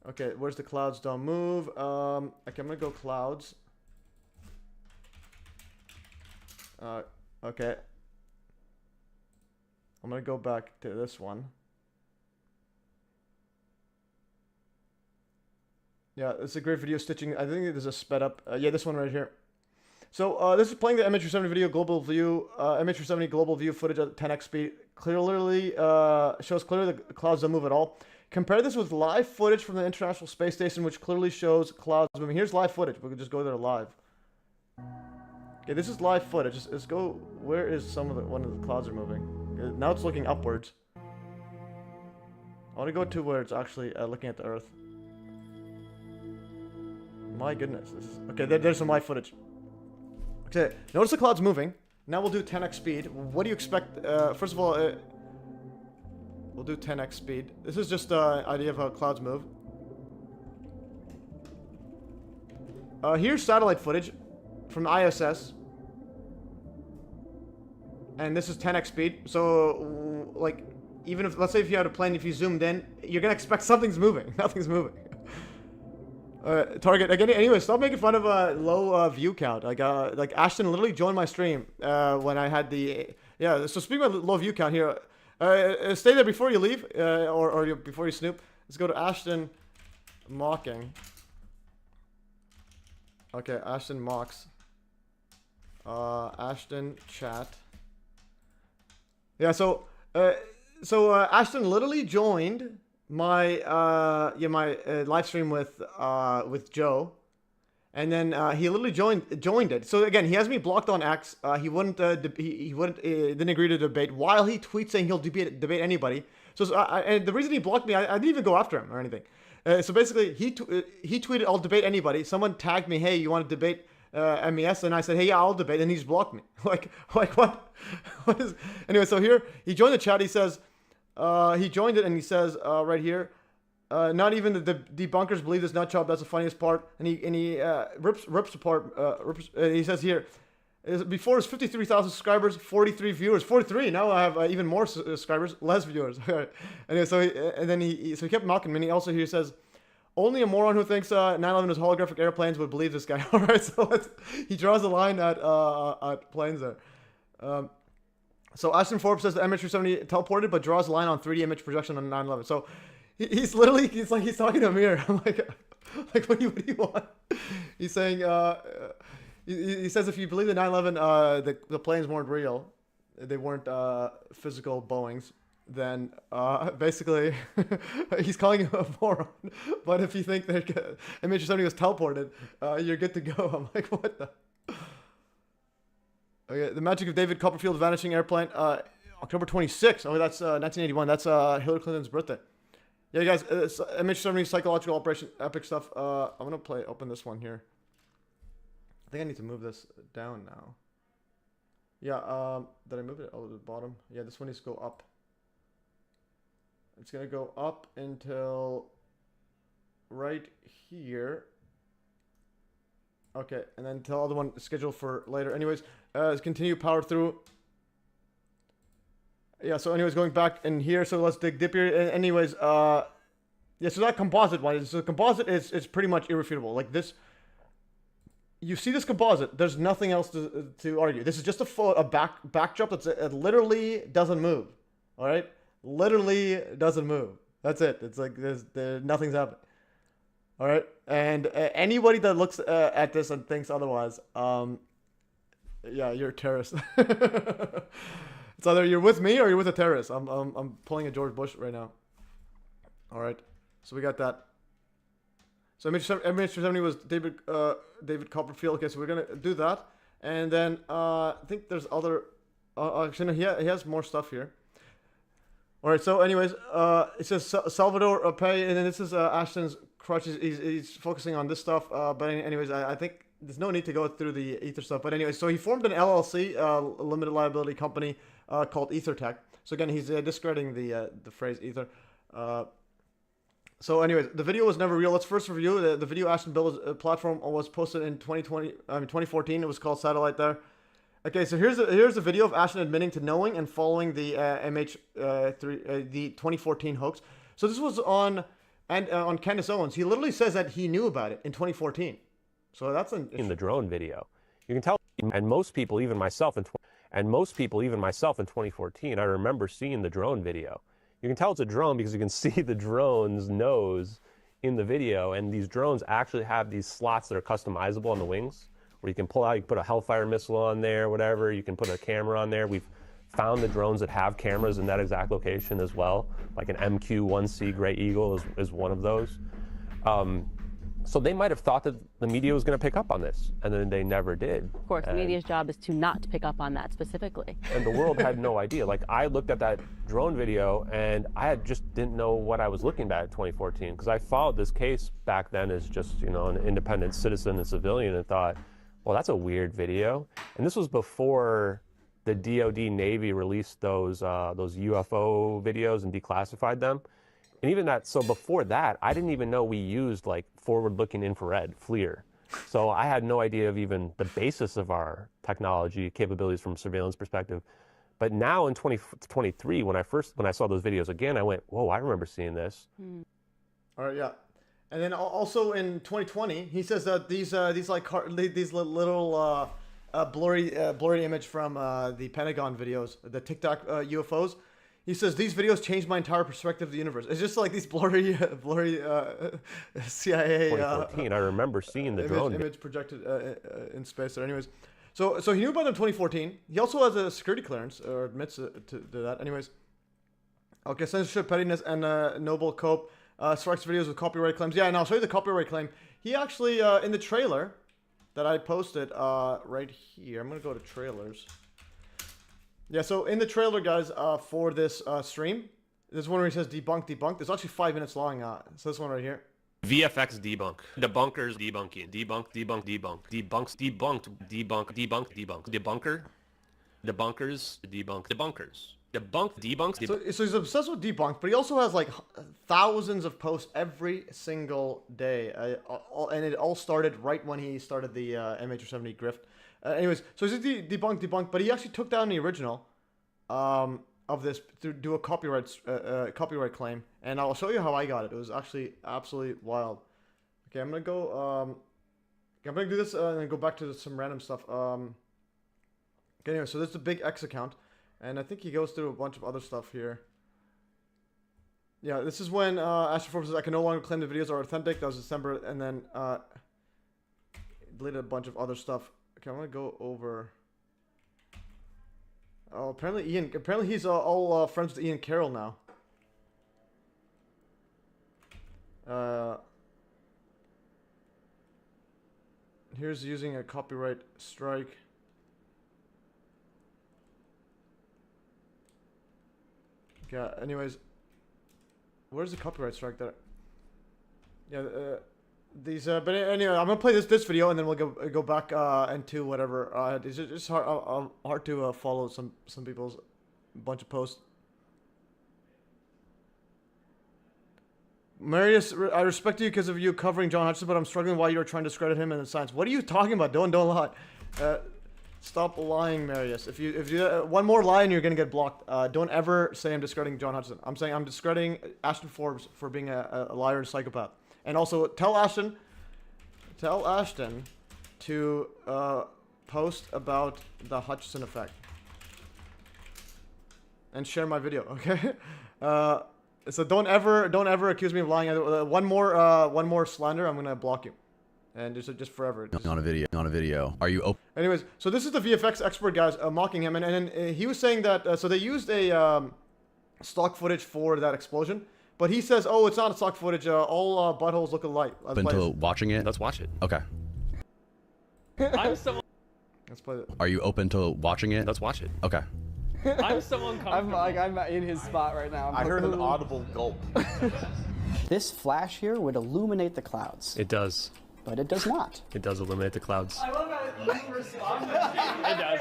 Okay, where's the clouds don't move? Okay, I'm gonna go clouds. Okay. I'm gonna go back to this one. Yeah, it's a great video stitching. I think there's a sped up. Yeah, this one right here. So this is playing the MH370 video global view. MH370 global view footage at 10x speed. Clearly shows clearly the clouds don't move at all. Compare this with live footage from the International Space Station, which clearly shows clouds moving. Here's live footage. We can just go there live. Okay, this is live footage. Let's go. Where is one of the clouds are moving? Now it's looking upwards. I want to go to where it's actually looking at the Earth. My goodness, this is okay. There's some live footage. Okay, notice the clouds moving. Now we'll do 10x speed. What do you expect? First of all, we'll do 10x speed. This is just an idea of how clouds move. Here's satellite footage from the ISS. And this is 10x speed. So, like, even if, let's say if you had a plane, if you zoomed in, you're gonna expect something's moving. Nothing's moving. Target again. Anyway, stop making fun of a low view count. Like Ashton literally joined my stream when I had the yeah. So speaking about low view count here, stay there before you leave or before you snoop. Let's go to Ashton mocking. Okay, Ashton mocks. Ashton chat. Yeah. So Ashton literally joined my live stream with Joe, and then he literally joined it. So again, he has me blocked on X. He didn't agree to debate while he tweets saying he'll debate anybody. So and the reason he blocked me, I didn't even go after him or anything. So basically, he tweeted, "I'll debate anybody." Someone tagged me, "Hey, you want to debate MES?" And I said, "Hey, yeah, I'll debate." And he just blocked me. like what? What is? Anyway, so here he joined the chat. He says. He joined it and he says right here, not even the debunkers believe this nut job. That's the funniest part. And he rips apart. He says here, before it's 53,000 subscribers, 43 viewers, 43. Now I have even more subscribers, less viewers. Anyway, so he kept mocking me. And he also here says, only a moron who thinks 9/11 is holographic airplanes would believe this guy. All right, so he draws a line at planes there. So Ashton Forbes says the MH370 teleported, but draws a line on 3D image projection on 9/11. So he's talking to a mirror. I'm like what do you want? He's saying he says if you believe the 9/11 the planes weren't real, they weren't physical Boeings, then basically he's calling him a moron. But if you think that MH370 was teleported, you're good to go. I'm like, what the? Okay, the magic of David Copperfield's vanishing airplane, October 26th. Oh, that's 1981. That's Hillary Clinton's birthday. Yeah, guys, it's MH370 psychological operation, epic stuff. I'm gonna open this one here. I think I need to move this down now. Yeah, did I move it? Oh, the bottom. Yeah, this one needs to go up. It's gonna go up until right here. Okay, and then the other one scheduled for later. Anyways, let's continue power through. Yeah, so anyways, going back in here, so let's dig deeper. Anyways, yeah, so that composite one, so the composite is pretty much irrefutable. Like this, you see this composite, there's nothing else to argue. This is just a backdrop that's it literally doesn't move. All right, literally doesn't move. That's it. It's like nothing's happening. All right, and anybody that looks at this and thinks otherwise, yeah, you're a terrorist. It's either you're with me or you're with a terrorist. I'm pulling a George Bush right now. All right, so we got that. So MH370 was David Copperfield. Okay, so we're gonna do that, and then I think there's other. Actually, no, he has more stuff here. All right, so anyways, it says Salvador Pay, and then this is Ashton's crutches. He's focusing on this stuff. But anyways, I think there's no need to go through the ether stuff. But anyway, so he formed an LLC, limited liability company, called EtherTech. So again, he's discrediting the phrase ether. So anyways, the video was never real. Let's first review the video. Ashton built platform was posted in 2014. It was called Satellite there. Okay, so here's a video of Ashton admitting to knowing and following the the 2014 hoax. So this was on Candace Owens. He literally says that he knew about it in 2014. So that's in the drone video. You can tell, and most people, even myself in 2014, I remember seeing the drone video. You can tell it's a drone because you can see the drone's nose in the video, and these drones actually have these slots that are customizable on the wings, where you can pull out, you can put a Hellfire missile on there, whatever, you can put a camera on there. We've found the drones that have cameras in that exact location as well, like an MQ-1C Gray Eagle is one of those. So they might have thought that the media was going to pick up on this, and then they never did. Of course, the media's job is to not pick up on that specifically. And the world had no idea. Like, I looked at that drone video, and I just didn't know what I was looking at in 2014, because I followed this case back then as just, you know, an independent citizen and civilian, and thought, well, that's a weird video. And this was before the DoD Navy released those UFO videos and declassified them. And even that, so before that, I didn't even know we used like forward-looking infrared, FLIR. So I had no idea of even the basis of our technology capabilities from a surveillance perspective. But now in 2023, when I saw those videos again, I went, whoa, I remember seeing this. All right, yeah. And then also in 2020, he says that these little blurry image from the Pentagon videos, the Tic Tac UFOs. He says these videos changed my entire perspective of the universe. It's just like these blurry CIA. 2014. I remember seeing the drone image projected in space. There, anyways. So he knew about them in 2014. He also has a security clearance, or admits to that. Anyways. Okay, censorship, pettiness, and noble cope. Strikes videos with copyright claims. Yeah, and I'll show you the copyright claim. He actually, in the trailer that I posted right here, I'm going to go to trailers. Yeah, so in the trailer, guys, for this stream, this one where he says debunk. It's actually 5 minutes long. So this one right here. VFX debunk. Debunkers debunking. Debunk. Debunks debunked. Debunk. Debunker. Debunkers debunk. Debunkers. Debunks. So he's obsessed with debunk, but he also has like thousands of posts every single day. And it all started right when he started the MH370 grift. Anyways, so he's debunk, but he actually took down the original of this to do a copyright claim, and I'll show you how I got it. It was actually absolutely wild. Okay, I'm gonna go. I'm gonna do this and then go back to some random stuff. Okay, anyway, so this is a big X account, and I think he goes through a bunch of other stuff here. Yeah, this is when Ashton Forbes says, "I can no longer claim the videos are authentic." That was December, and then deleted a bunch of other stuff. Okay, I'm gonna go over. Oh, apparently he's all friends with Ian Carroll now. Here's using a copyright strike. Yeah. Anyways, where's the copyright strike there? Yeah. But anyway, I'm gonna play this video and then we'll go back into whatever. It's just hard to follow some people's bunch of posts. Marius, I respect you because of you covering John Hutchison, but I'm struggling while you're trying to discredit him in the science. What are you talking about? Don't lie. Stop lying, Marius. If you one more lie and you're gonna get blocked. Don't ever say I'm discrediting John Hutchison. I'm saying I'm discrediting Ashton Forbes for being a liar and psychopath. And also tell Ashton to post about the Hutchison effect and share my video, okay? So don't ever accuse me of lying. One more slander, I'm gonna block you, and just forever. On a video. Are you open? Anyways, so this is the VFX expert, guys, mocking him, and then he was saying that so they used a stock footage for that explosion. But he says, "Oh, it's not stock footage. All buttholes look alike." Until watching it? Let's watch it. Okay. I'm so. Let's play it. Are you open to watching it? Let's watch it. Okay. I'm so uncomfortable. I'm in his spot right now. I heard an audible gulp. This flash here would illuminate the clouds. It does. But it does not. It does illuminate the clouds. I love how It does.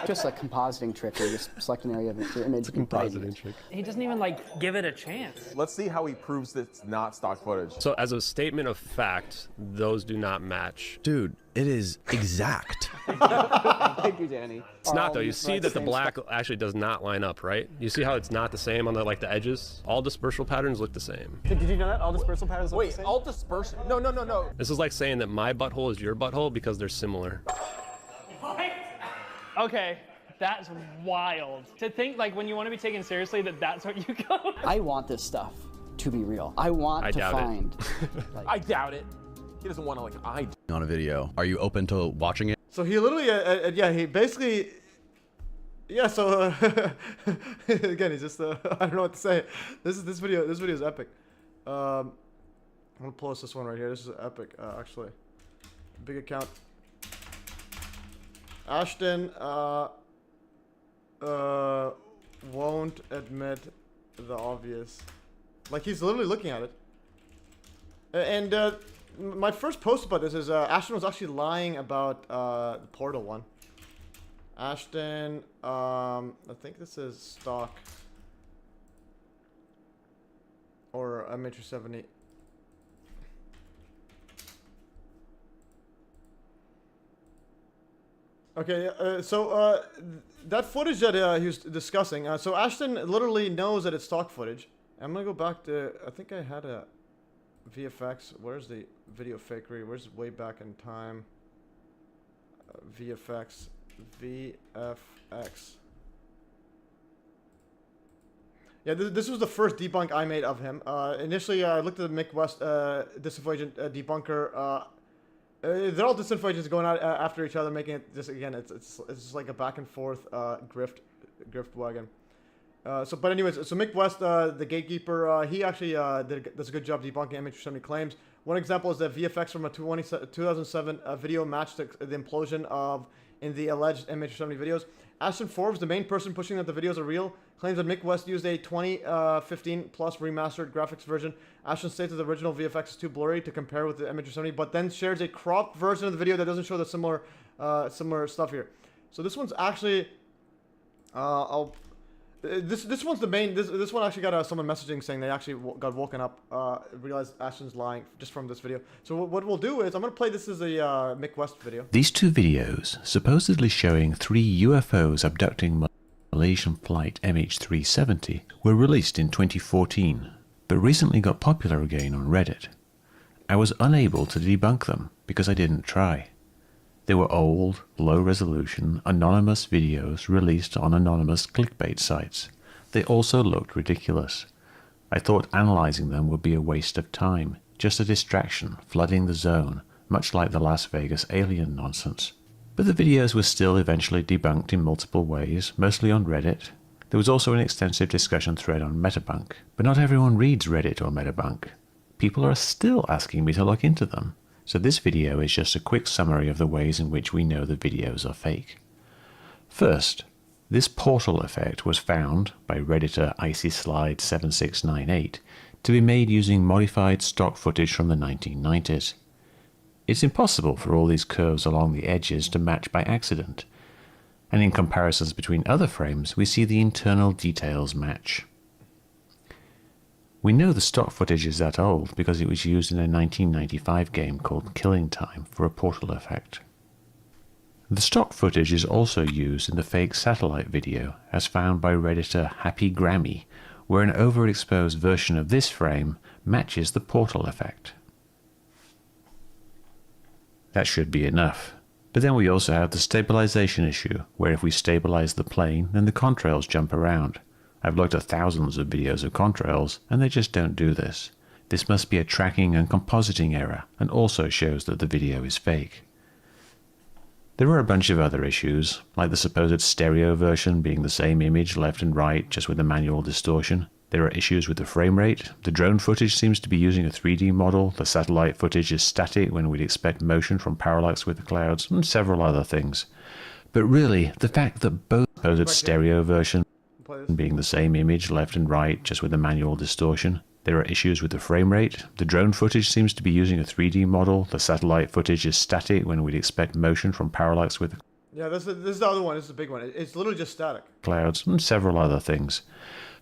Just a compositing trick where you just select an area of the image. Compositing trick. He doesn't even like give it a chance. Let's see how he proves that it's not stock footage. So as a statement of fact, those do not match. Dude, it is exact. Thank you, Danny. It's not though. You see that the black actually does not line up, right? You see how it's not the same on the the edges? All dispersal patterns look the same. Did you know that? All dispersal patterns look the same? All dispersion? No. This is like saying that my butthole is your butthole because they're similar. Okay, that's wild. To think, like, when you want to be taken seriously, that's what you go. I want this stuff to be real. I want to find. I doubt it. He doesn't want to like on a video. Are you open to watching it? So he literally, yeah, he basically, yeah. So again, he's just, I don't know what to say. This video is epic. I'm gonna post this one right here. This is epic, actually. Big account. Ashton won't admit the obvious. Like, he's literally looking at it. And my first post about this is Ashton was actually lying about the Portal one. Ashton, I think this is stock or MH370. Okay, so that footage that he was discussing, so Ashton literally knows that it's stock footage. I'm gonna go back to, I think I had a VFX. Where's the video fakery? Where's way back in time? VFX. Yeah, this was the first debunk I made of him. Initially, I looked at the Mick West disinformation debunker. They're all disinformations going out after each other, making it just, again, it's just like a back and forth grift wagon. But anyways, so Mick West, the gatekeeper, he actually does a good job debunking MH370 claims. One example is that VFX from a 2007 video matched the implosion in the alleged MH370 videos. Ashton Forbes, the main person pushing that the videos are real, claims that Mick West used a 2015 plus remastered graphics version. Ashton states that the original VFX is too blurry to compare with the MH370, but then shares a cropped version of the video that doesn't show the similar stuff here. So this one's actually, this one's the main. This one actually got someone messaging saying they actually got woken up, realized Ashton's lying just from this video. So what we'll do is I'm gonna play this as a Mick West video. These two videos, supposedly showing 3 UFOs abducting Malaysian flight MH370, were released in 2014, but recently got popular again on Reddit. I was unable to debunk them because I didn't try. They were old, low-resolution, anonymous videos released on anonymous clickbait sites. They also looked ridiculous. I thought analyzing them would be a waste of time, just a distraction, flooding the zone, much like the Las Vegas alien nonsense. But the videos were still eventually debunked in multiple ways, mostly on Reddit. There was also an extensive discussion thread on Metabunk, but not everyone reads Reddit or Metabunk. People are still asking me to look into them. So this video is just a quick summary of the ways in which we know the videos are fake. First, this portal effect was found by Redditor IcySlide7698 to be made using modified stock footage from the 1990s. It's impossible for all these curves along the edges to match by accident, and in comparisons between other frames we see the internal details match. We know the stock footage is that old because it was used in a 1995 game called Killing Time for a portal effect. The stock footage is also used in the fake satellite video as found by Redditor Happy Grammy, where an overexposed version of this frame matches the portal effect. That should be enough. But then we also have the stabilization issue, where if we stabilize the plane, then the contrails jump around. I've looked at thousands of videos of contrails, and they just don't do this. This must be a tracking and compositing error, and also shows that the video is fake. There are a bunch of other issues, like the supposed stereo version being the same image left and right, just with a manual distortion. There are issues with the frame rate. The drone footage seems to be using a 3D model. The satellite footage is static when we'd expect motion from parallax with the clouds, and several other things. But really, the fact that both supposed stereo version being the same image left and right, just with a manual distortion. There are issues with the frame rate. The drone footage seems to be using a 3D model. The satellite footage is static when we'd expect motion from parallax with Yeah, this is the other one. This is the big one. It's literally just static. clouds and several other things.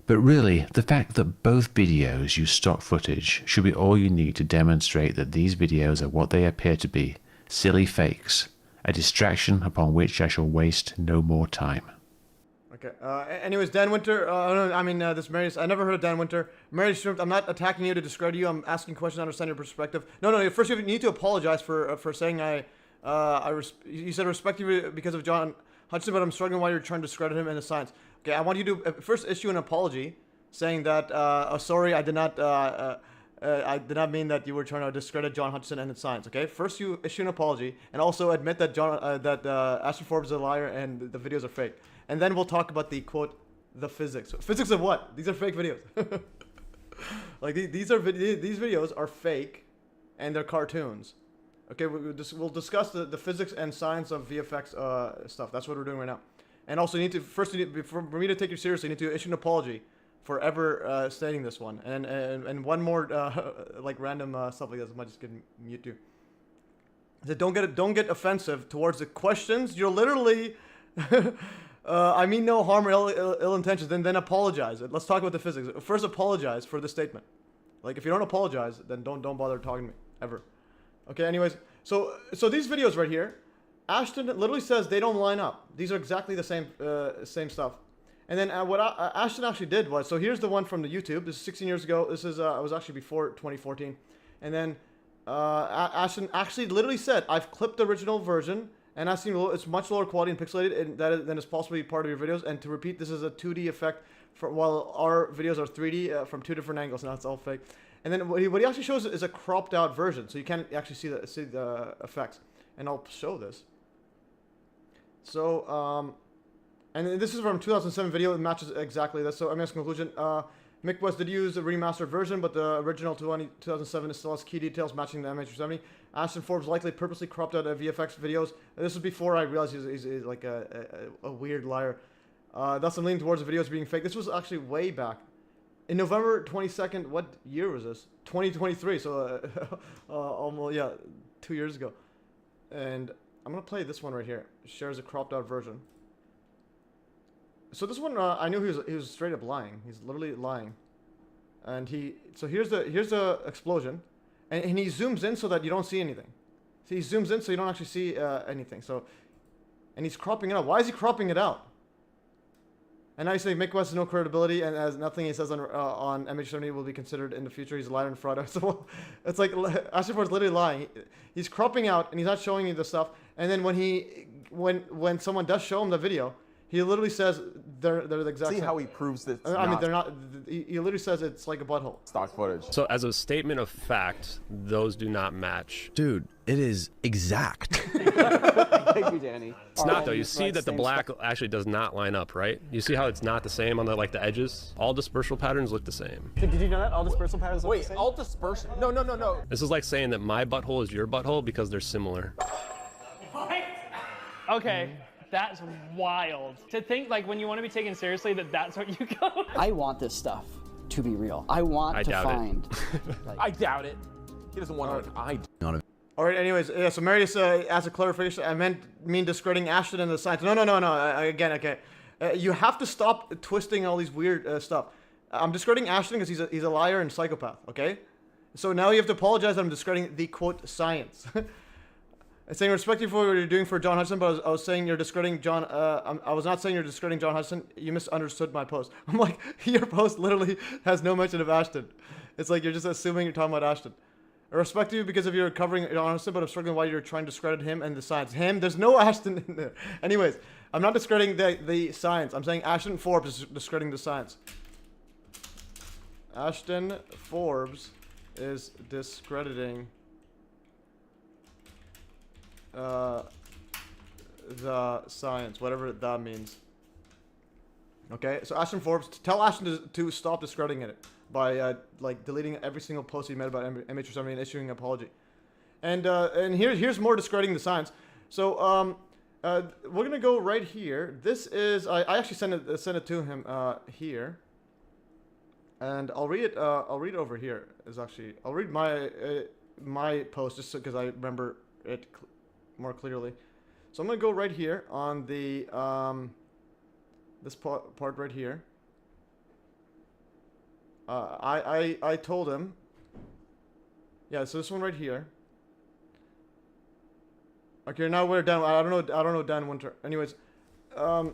But really, the fact that both videos use stock footage should be all you need to demonstrate that these videos are what they appear to be, silly fakes, a distraction upon which I shall waste no more time. Okay. Anyways, Dan Winter. This Marius. I never heard of Dan Winter. Marius, I'm not attacking you to discredit you. I'm asking questions to understand your perspective. No. First, you need to apologize for saying you said respect you because of John Hudson, but I'm struggling while you're trying to discredit him in the science. Okay, I want you to first issue an apology, saying that sorry, I did not mean that you were trying to discredit John Hudson and the science. Okay, first you issue an apology and also admit that Ashton Forbes is a liar and the videos are fake. And then we'll talk about the quote, the physics. Physics of what? These are fake videos. Like these videos are fake, and they're cartoons. Okay, we'll discuss the physics and science of VFX stuff. That's what we're doing right now. And also, for me to take you seriously, you need to issue an apology for ever stating this one. And one more like random stuff like this. I might just get mute you. Don't get offensive towards the questions. You're literally. I mean no harm or ill intentions. Then apologize. Let's talk about the physics. First, apologize for the statement. Like if you don't apologize, then don't bother talking to me ever. Okay. Anyways, so these videos right here, Ashton literally says they don't line up. These are exactly the same stuff. And then what Ashton actually did was, so here's the one from the YouTube. This is 16 years ago. This is it was actually before 2014. And then Ashton actually literally said, I've clipped the original version. And I've seen it's much lower quality and pixelated than is possibly part of your videos. And to repeat, this is a 2D effect, while our videos are 3D from two different angles. Now it's all fake. And then what he actually shows is a cropped out version, so you can't actually see the effects. And I'll show this. So and this is from 2007 video. It matches exactly this. So MES conclusion. Mick West did use a remastered version, but the original 2007 still has key details matching the MH370. Ashton Forbes likely purposely cropped out VFX videos. This was before I realized he's like a weird liar. Thus I'm leaning towards the videos being fake. This was actually way back. In November 22nd, what year was this? 2023, so almost, yeah, 2 years ago. And I'm going to play this one right here. It shares a cropped out version. So this one, I knew he was straight up lying. He's literally lying. And so here's the explosion. And he zooms in so that you don't see anything. See, he zooms in so you don't actually see anything. So, and he's cropping it out. Why is he cropping it out? And now you say Mick West has no credibility, and as nothing he says on MH370 will be considered in the future. He's a liar and fraud. So it's like Ashton Forbes literally lying. He's cropping out and he's not showing you the stuff. And then when someone does show him the video, he literally says they're the exact same. See how he proves that? They're not. He literally says it's like a butthole. Stock footage. So as a statement of fact, those do not match. Dude, it is exact. Thank you, Danny. It's not though. You see that the black actually does not line up, right? You see how it's not the same on the the edges? All dispersal patterns look the same. Did you know that all dispersal patterns look the same? Wait, all dispersion? No. This is like saying that my butthole is your butthole because they're similar. What? Okay. That's wild. To think, like, when you want to be taken seriously, that's what you go. I want this stuff to be real. I want to find. I doubt it. He doesn't want to. I do. All right. Anyways, yeah. So Marius asked a clarification. I mean discrediting Ashton and the science. No. Again, okay. You have to stop twisting all these weird stuff. I'm discrediting Ashton because he's a liar and psychopath. Okay. So now you have to apologize that I'm discrediting the quote science. I'm saying respect you for what you're doing for John Hudson, but I was saying you're discrediting John. I was not saying you're discrediting John Hudson. You misunderstood my post. I'm like, your post literally has no mention of Ashton. It's like you're just assuming you're talking about Ashton. I respect you because of your covering John Hudson, but I'm struggling why you're trying to discredit him and the science. There's no Ashton in there. Anyways, I'm not discrediting the science. I'm saying Ashton Forbes is discrediting the science. Ashton Forbes is discrediting the science, whatever that means. Okay, so Ashton Forbes, tell Ashton to stop discrediting it by like deleting every single post he made about MH370 and issuing an apology. And here's more discrediting the science. So we're gonna go right here. This is I actually sent it to him here. And I'll read it. I'll read it over here. I'll read my post just because I remember it more clearly. So I'm gonna go right here on the this part right here. I told him. Yeah, so this one right here. Okay, now we're done. I don't know Dan Winter. Anyways, and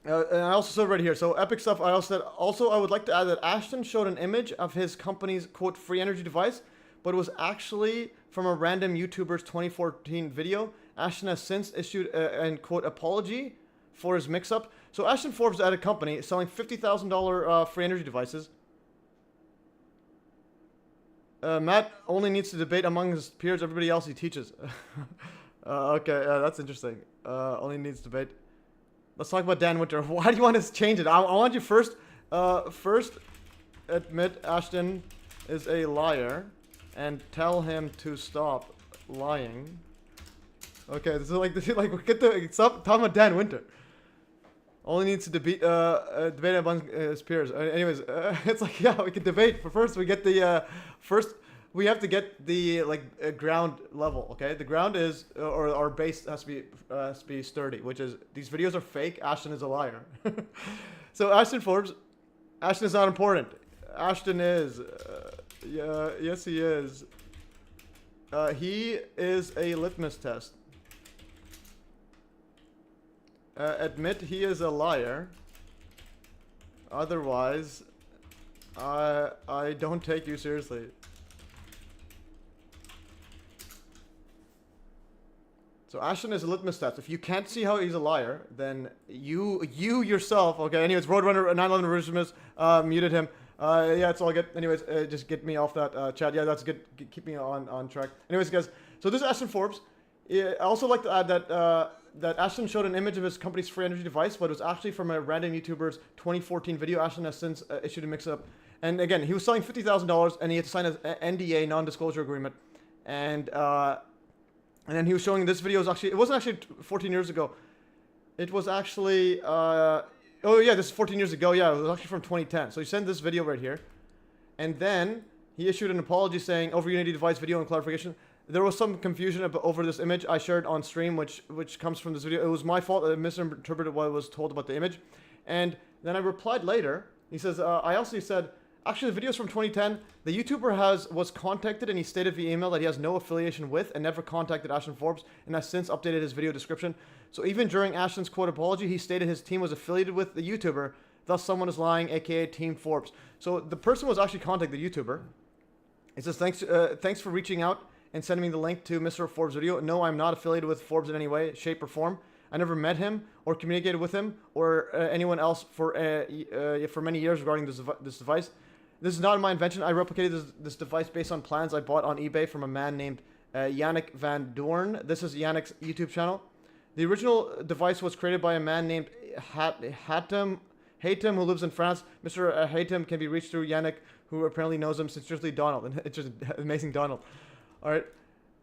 I also said right here. So epic stuff. I also said. Also, I would like to add that Ashton showed an image of his company's quote free energy device, but it was actually from a random YouTuber's 2014 video. Ashton has since issued an quote apology for his mix-up. So Ashton Forbes had a company selling $50,000 free energy devices. Matt only needs to debate among his peers. Everybody else he teaches. Okay, that's interesting. Only needs debate. Let's talk about Dan Winter. Why do you want to change it? I want you first admit Ashton is a liar and tell him to stop lying. Okay, this is like get the stop talking about Dan Winter. Only needs to debate among his peers. Anyways, it's like, yeah, we can debate, but first we get the we have to get the ground level. Okay, the ground is or our base has to be sturdy, which is these videos are fake. Ashton is a liar. So Ashton Forbes, Ashton is not important. Ashton is, yes he is. He is a litmus test. Admit he is a liar. Otherwise, I don't take you seriously. So Ashton is a litmus test. If you can't see how he's a liar, then you yourself. Okay. Anyways, Roadrunner 911 Originals muted him. Yeah, it's all good. Anyways, just get me off that chat. Yeah, that's good. Keep me on track. Anyways, guys. So this is Ashton Forbes. I also like to add that that Ashton showed an image of his company's free energy device, but it was actually from a random YouTuber's 2014 video. Ashton has since issued a mix-up. And again, he was selling $50,000, and he had to sign an NDA, non-disclosure agreement. And then he was showing this video was actually, it wasn't actually 14 years ago. It was actually, oh yeah, this is 14 years ago. Yeah, it was actually from 2010. So he sent this video right here. And then he issued an apology saying, over Unity device video and clarification. There was some confusion over this image I shared on stream, which comes from this video. It was my fault. I misinterpreted what I was told about the image. And then I replied later. He says, I also said, actually, the video's from 2010. The YouTuber was contacted, and he stated via email that he has no affiliation with and never contacted Ashton Forbes, and has since updated his video description. So even during Ashton's quote apology, he stated his team was affiliated with the YouTuber. Thus, someone is lying, aka Team Forbes. So the person was actually contacting the YouTuber. He says, thanks for reaching out and sending me the link to Mr. Forbes' video. No, I'm not affiliated with Forbes in any way, shape, or form. I never met him or communicated with him or anyone else for many years regarding this device. This is not my invention. I replicated this device based on plans I bought on eBay from a man named Yannick Van Doorn. This is Yannick's YouTube channel. The original device was created by a man named Hatem, who lives in France. Mr. Hatem can be reached through Yannick, who apparently knows him. Sincerely, Donald. It's just amazing, Donald. All right.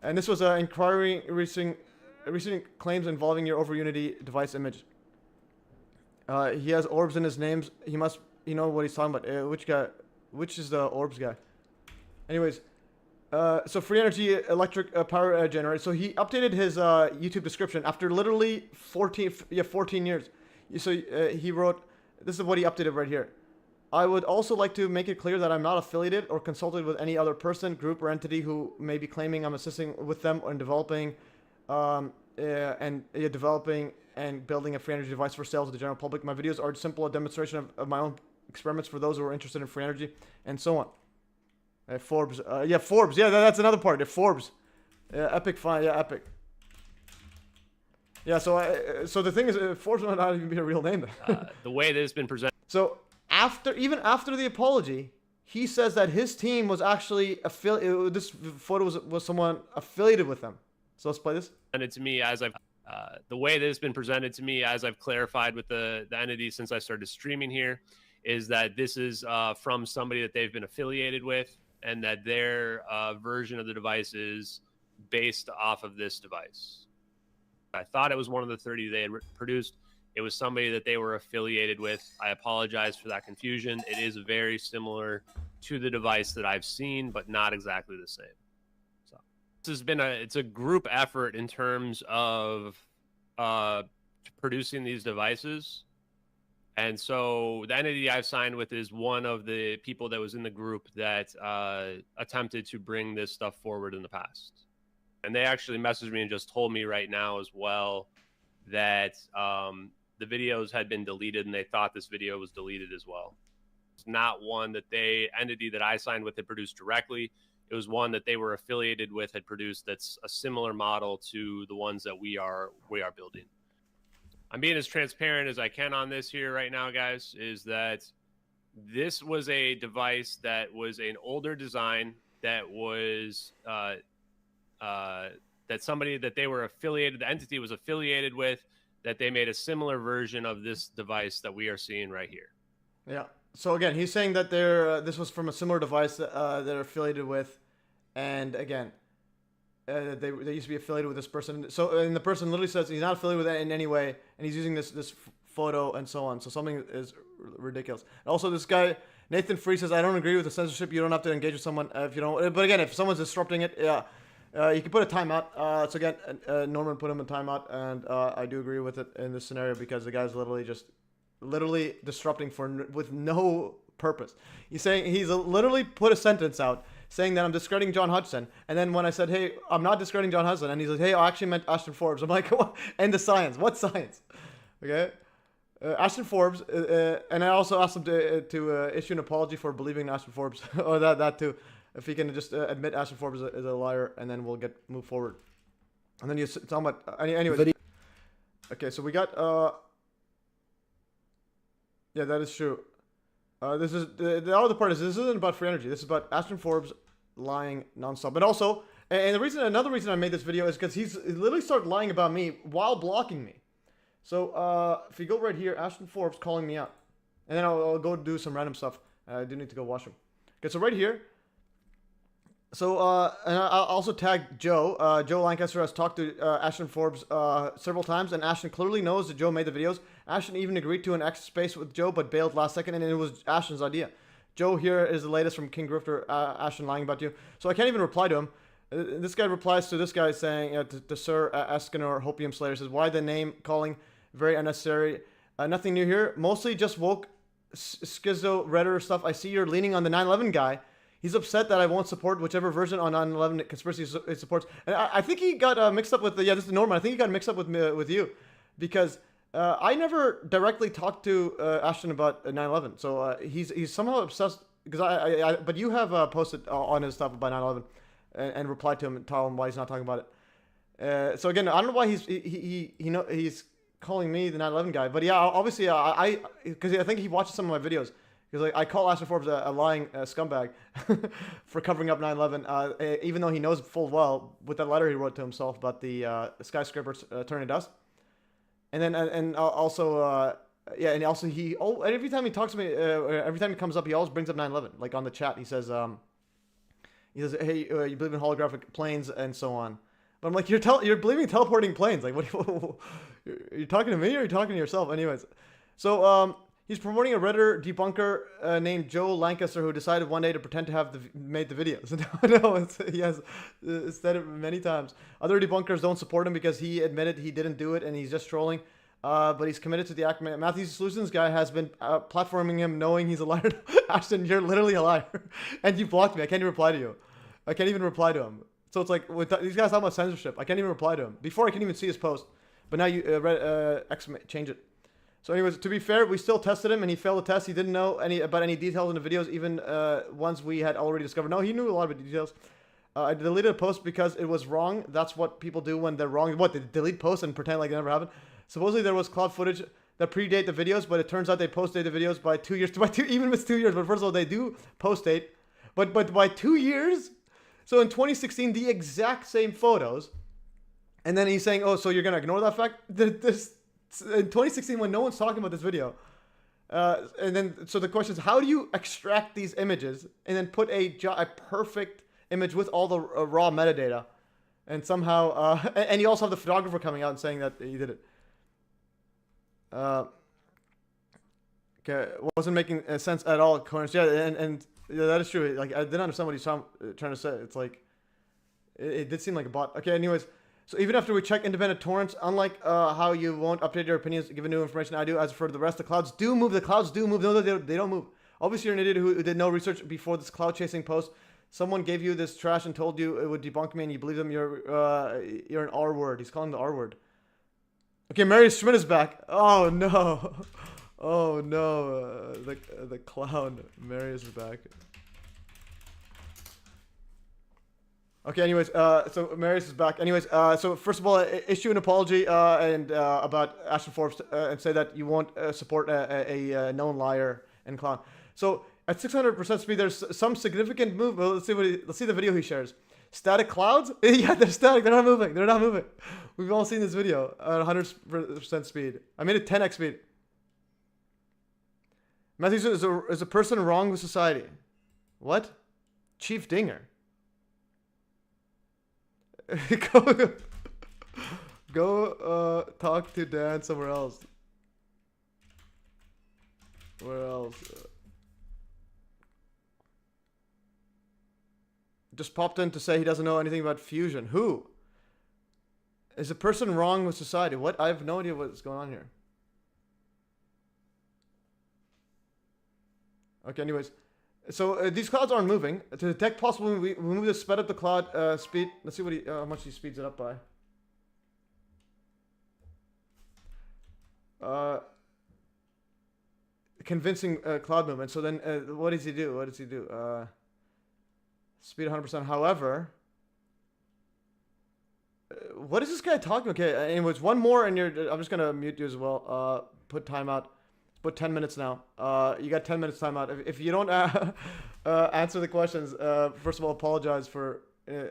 And this was an inquiry recent claims involving your over Unity device image. He has orbs in his names. He must, what he's talking about. Which guy? Which is the orbs guy? Anyways, so free energy electric power generator. So he updated his YouTube description after literally 14 years. So he wrote, this is what he updated right here. I would also like to make it clear that I'm not affiliated or consulted with any other person, group, or entity who may be claiming I'm assisting with them in developing developing and building a free energy device for sale to the general public. My videos are simple, a demonstration of my own experiments for those who are interested in free energy, and so on. Forbes, Forbes, yeah, that's another part. Forbes, epic, fine, yeah, epic. Yeah, so the thing is, Forbes might not even be a real name. The way that it's been presented. So even after the apology, he says that his team was actually affiliated. This photo was someone affiliated with them. So let's play this. And it's me as I've the way that it's been presented to me as I've clarified with the entity since I started streaming here is that this is from somebody that they've been affiliated with, and that their version of the device is based off of this device. I thought it was one of the 30 they had produced. it was somebody that they were affiliated with. I apologize for that confusion. It is very similar to the device that I've seen, but not exactly the same. So this has been it's a group effort in terms of producing these devices. And so the entity I've signed with is one of the people that was in the group that attempted to bring this stuff forward in the past. And they actually messaged me and just told me right now as well that the videos had been deleted, and they thought this video was deleted as well. It's not one that entity that I signed with had produced directly. It was one that they were affiliated with had produced that's a similar model to the ones that we are building. I'm being as transparent as I can on this here right now, guys, is that this was a device that was an older design that was that somebody that they were affiliated, the entity was affiliated with, that they made a similar version of this device that we are seeing right here. Yeah. So again, he's saying that this was from a similar device that they're affiliated with, and again, they used to be affiliated with this person. So and the person literally says he's not affiliated with it in any way, and he's using this photo and so on. So something is ridiculous. And also, this guy Nathan Free says, "I don't agree with the censorship. You don't have to engage with someone if you don't." But again, if someone's disrupting it, yeah. You can put a timeout. So again, Norman put him in timeout, and I do agree with it in this scenario because the guy's literally disrupting with no purpose. He's literally put a sentence out saying that I'm discrediting John Hudson, and then when I said, "Hey, I'm not discrediting John Hudson," and he's like, "Hey, I actually meant Ashton Forbes." I'm like, "What? And the science? What science?" Okay, Ashton Forbes, and I also asked him to issue an apology for believing Ashton Forbes, or that too. If he can just admit Ashton Forbes is a liar, and then we'll move forward. And then you're talking about anyway. Okay, so we got yeah, that is true. This is the other part is this isn't about free energy. This is about Ashton Forbes lying nonstop. But also, and another reason I made this video is because he literally started lying about me while blocking me. So if you go right here, Ashton Forbes calling me out, and then I'll go do some random stuff. I do need to go wash him. Okay, so right here. So, and I'll also tag Joe. Joe Lancaster has talked to Ashton Forbes several times, and Ashton clearly knows that Joe made the videos. Ashton even agreed to an X space with Joe, but bailed last second, and it was Ashton's idea. Joe here is the latest from King Grifter Ashton lying about you. So I can't even reply to him. This guy replies to this guy saying, to Sir Escanor Hopium Slayer, says, "Why the name calling? Very unnecessary. Nothing new here. Mostly just woke schizo redder stuff. I see you're leaning on the 9/11 guy. He's upset that I won't support whichever version on 9/11 conspiracy he supports." And I think he got mixed up with this is Norman. I think he got mixed up with you, because I never directly talked to Ashton about 9/11. So he's somehow obsessed because but you have posted on his stuff about 9/11 and replied to him and tell him why he's not talking about it. So again, I don't know why he's calling me the 9/11 guy, but yeah, obviously because I think he watches some of my videos. Because I call Ashton Forbes a lying scumbag for covering up 9/11, even though he knows full well with that letter he wrote to himself about the skyscrapers turning dust. And then and also every time he talks to me, every time he comes up, he always brings up 9/11. Like on the chat, he says, "Hey, you believe in holographic planes and so on." But I'm like, you're believing teleporting planes? Like, what? Are you talking to me or are you talking to yourself? Anyways, so he's promoting a Redditor debunker named Joe Lancaster, who decided one day to pretend to have made the videos. No, he has said it many times. Other debunkers don't support him because he admitted he didn't do it and he's just trolling. But he's committed to the act. Matthew Solutions guy has been platforming him, knowing he's a liar. Ashton, you're literally a liar, and you blocked me. I can't even reply to you. I can't even reply to him. So it's like with these guys talking about censorship. I can't even reply to him. Before I can even see his post, but now you change it. So anyways, to be fair, we still tested him, and he failed the test. He didn't know about any details in the videos, even ones we had already discovered. No, he knew a lot of the details. I deleted a post because it was wrong. That's what people do when they're wrong. What, they delete posts and pretend like it never happened? Supposedly there was cloud footage that predate the videos, but it turns out they post-date the videos by 2 years. Even if it's 2 years, but first of all, they do post-date. But by 2 years? So in 2016, the exact same photos. And then he's saying, oh, so you're going to ignore that fact? In 2016, when no one's talking about this video, and then so the question is, how do you extract these images and then put a perfect image with all the raw metadata, and somehow and you also have the photographer coming out and saying that he did it. Okay, wasn't making sense at all. Coherence, yeah, and yeah, that is true. Like I didn't understand what he's trying to say. It's like it did seem like a bot. Okay, anyways. So even after we check independent torrents, unlike how you won't update your opinions given new information, I do. As for the rest, the clouds do move. The clouds do move. No, they don't move. Obviously, you're an idiot who did no research before this cloud chasing post. Someone gave you this trash and told you it would debunk me, and you believe them. You're an R word. He's calling the R word. Okay, Mary Schmidt is back. Oh no, oh no, the clown. Marius is back. Okay, anyways, so Marius is back. Anyways, so first of all, issue an apology and about Ashton Forbes and say that you won't support a known liar and clown. So at 600% speed, there's some significant move. Well, let's see the video he shares. Static clouds? Yeah, they're static. They're not moving. They're not moving. We've all seen this video at 100% speed. I made it 10x speed. Matthews is a person wrong with society. What? Chief Dinger. Go talk to Dan somewhere else. Where else? Just popped in to say he doesn't know anything about fusion. Who? Is a person wrong with society? What? I have no idea what's going on here. Okay, anyways. So these clouds aren't moving. To detect possible movement, we move the sped up the cloud speed. Let's see what how much he speeds it up by. Convincing cloud movement. So then, what does he do? What does he do? Speed 100%. However, what is this guy talking? Okay, anyways, one more, and I'm just gonna mute you as well. Put timeout. Put 10 minutes now. You got 10 minutes timeout. If you don't answer the questions, first of all, apologize for. Okay,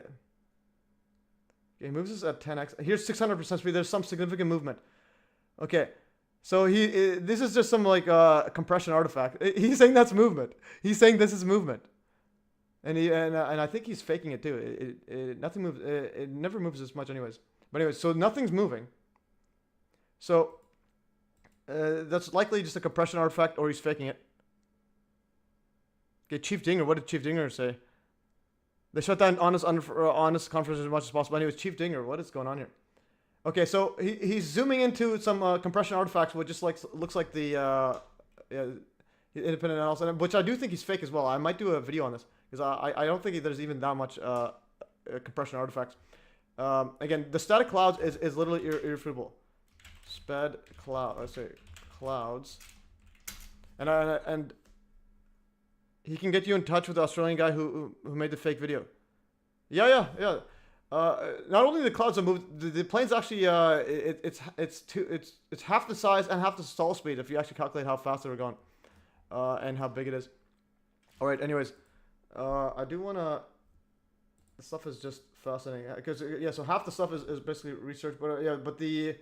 he moves us at 10x. Here's 600% speed. There's some significant movement. Okay, so this is just some like compression artifact. He's saying that's movement. He's saying this is movement, and I think he's faking it too. Nothing moves. It never moves as much, anyways. But anyways, so nothing's moving. So. That's likely just a compression artifact, or he's faking it. Okay, Chief Dinger. What did Chief Dinger say? They shut down honest conference as much as possible. Anyways, Chief Dinger, what is going on here? Okay, so he's zooming into some compression artifacts, which just looks like the independent analysis, which I do think he's fake as well. I might do a video on this because I don't think there's even that much compression artifacts. Again, the static clouds is literally irrefutable. Sped cloud. Let's say clouds, and he can get you in touch with the Australian guy who made the fake video. Yeah. Not only the clouds are moved, the plane's actually it's half the size and half the stall speed if you actually calculate how fast they were going, and how big it is. All right. Anyways, I do wanna. The stuff is just fascinating because yeah. So half the stuff is basically research, but yeah. But the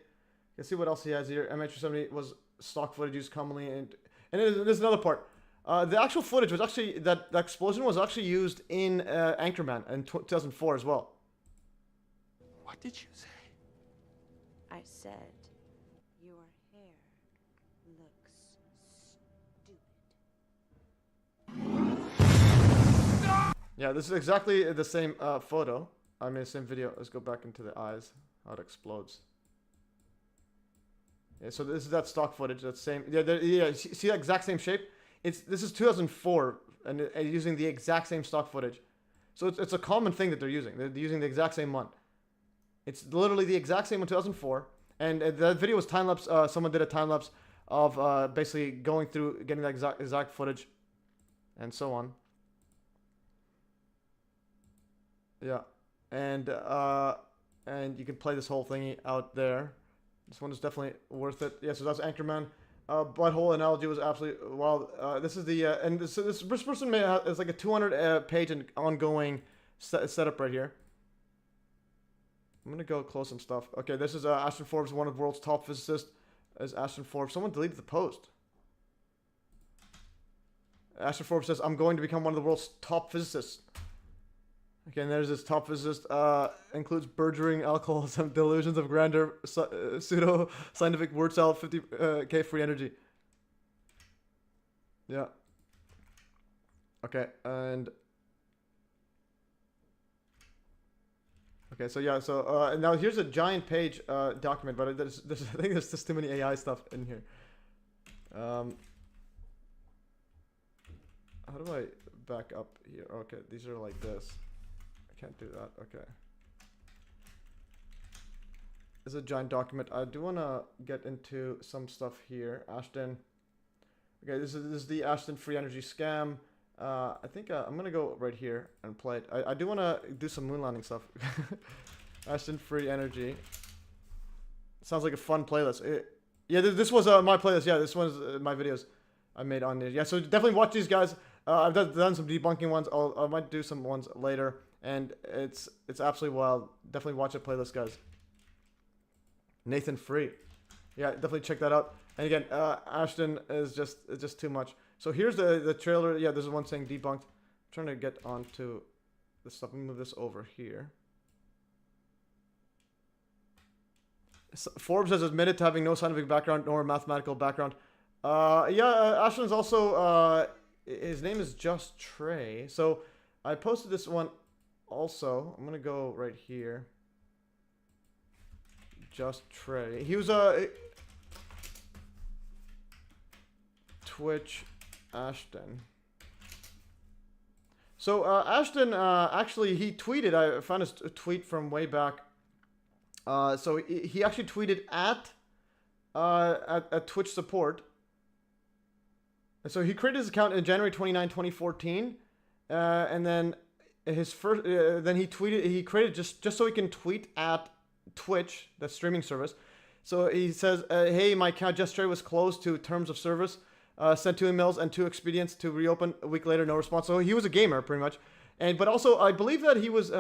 let's see what else he has here. MH370 was stock footage used commonly, and there's another part. The actual footage was actually that explosion was actually used in Anchorman in 2004 as well. What did you say? I said your hair looks stupid. Yeah, this is exactly the same photo. I mean, same video. Let's go back into the eyes. How it explodes. Yeah, so this is that stock footage. That same. Yeah. See that exact same shape? This is 2004, and using the exact same stock footage. So it's a common thing that they're using. They're using the exact same one. It's literally the exact same in 2004, and that video was time lapse. Someone did a time lapse of basically going through, getting that exact footage, and so on. Yeah, and you can play this whole thingy out there. This one is definitely worth it. Yeah, so that's Anchorman. Butthole analogy was absolutely wild. This is the and this person is like a 200 page and ongoing setup right here. I'm gonna go close some stuff. Okay, this is Ashton Forbes, one of the world's top physicists. As Ashton Forbes, someone deleted the post. Ashton Forbes says, "I'm going to become one of the world's top physicists." Okay, and there's this top physicist, includes burgeoning alcoholism, delusions of grandeur, pseudo-scientific word salad, 50k free energy. Yeah. Okay, and... Okay, so yeah, so now here's a giant page document, but I think there's just too many AI stuff in here. How do I back up here? Okay, these are like this. I can't do that. Okay. This is a giant document. I do want to get into some stuff here. Ashton. Okay, this is the Ashton free energy scam. I think I'm gonna go right here and play it. I do want to do some moon landing stuff. Ashton free energy. Sounds like a fun playlist. Yeah, this was my playlist. Yeah, this one's my videos I made on there. Yeah, so definitely watch these guys. I've done some debunking ones. I might do some ones later, and it's absolutely wild. Definitely watch the playlist, guys. Nathan Free. Yeah, definitely check that out. And again, Ashton is just too much. So here's the trailer. Yeah, this is one saying debunked. I'm trying to get onto this stuff. Let me move this over here. So Forbes has admitted to having no scientific background nor mathematical background. Yeah, Ashton's also, his name is Just Trey. So I posted this one also. I'm going to go right here. Just Trey. He was Twitch Ashton. So Ashton actually he tweeted. I found a tweet from way back. So he actually tweeted at Twitch support. And so he created his account in January 29, 2014, and then his first then he tweeted. He created just so he can tweet at Twitch, the streaming service. So he says, "Hey, my account yesterday was closed to terms of service. Sent 2 emails and 2 expedients to reopen. A week later, no response." So he was a gamer, pretty much. But also, I believe that he was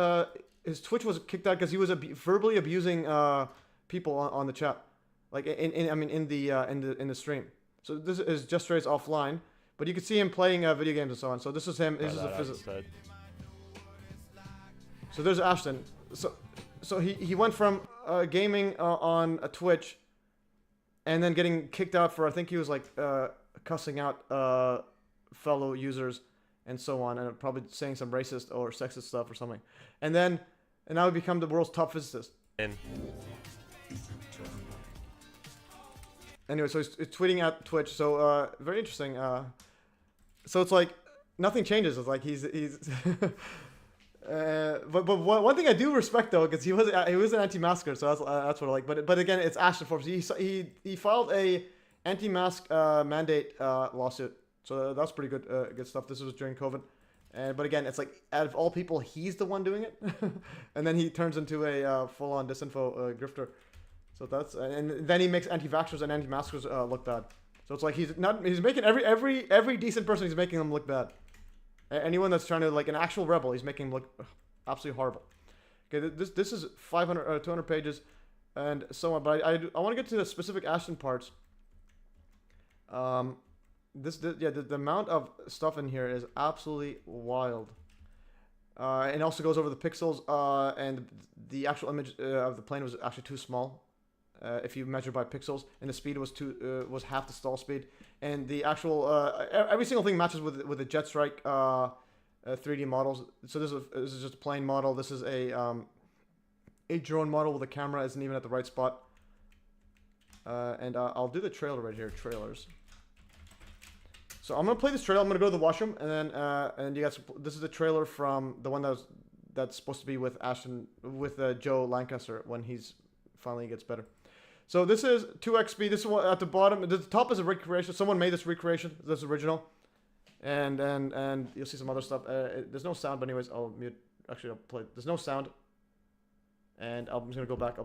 his Twitch was kicked out because he was verbally abusing people on the chat, like in the stream. So this is Just Trey's offline, but you can see him playing video games and so on. So this is him. This is a physicist. So there's Ashton. So he went from gaming on a Twitch, and then getting kicked out for, I think he was like cussing out fellow users and so on, and probably saying some racist or sexist stuff or something. And now he become the world's top physicist. Anyway, so he's tweeting at Twitch. So very interesting. So it's like nothing changes. It's like he's but one thing I do respect though, because he was an anti-masker, so that's what I like. But again, it's Ashton Forbes. He filed a anti-mask mandate lawsuit, so that's pretty good stuff. This was during COVID, but again, it's like out of all people, he's the one doing it, and then he turns into a full-on disinfo grifter. So that's and then he makes anti-vaxxers and anti-maskers look bad. So it's like he's making every decent person, he's making them look bad. Anyone that's trying to, like, an actual rebel, he's making him look absolutely horrible. Okay, this is 200 pages and so on. But I want to get to the specific Ashton parts. The amount of stuff in here is absolutely wild. It also goes over the pixels, and the actual image of the plane was actually too small. If you measure by pixels, and the speed was was half the stall speed, and the actual every single thing matches with the Jet Strike 3D models. So this is just a plane model. This is a drone model with the camera isn't even at the right spot. And I'll do the trailer right here. Trailers. So I'm gonna play this trailer. I'm gonna go to the washroom, and then and you guys. This is the trailer from the one that's supposed to be with Ashton, with Joe Lancaster when he's finally gets better. So this is 2xp. This is one at the bottom. The top is a recreation. Someone made this recreation. This is original, and you'll see some other stuff. There's no sound, but anyways, I'll mute. Actually, I'll play. There's no sound, and I'm just gonna go back.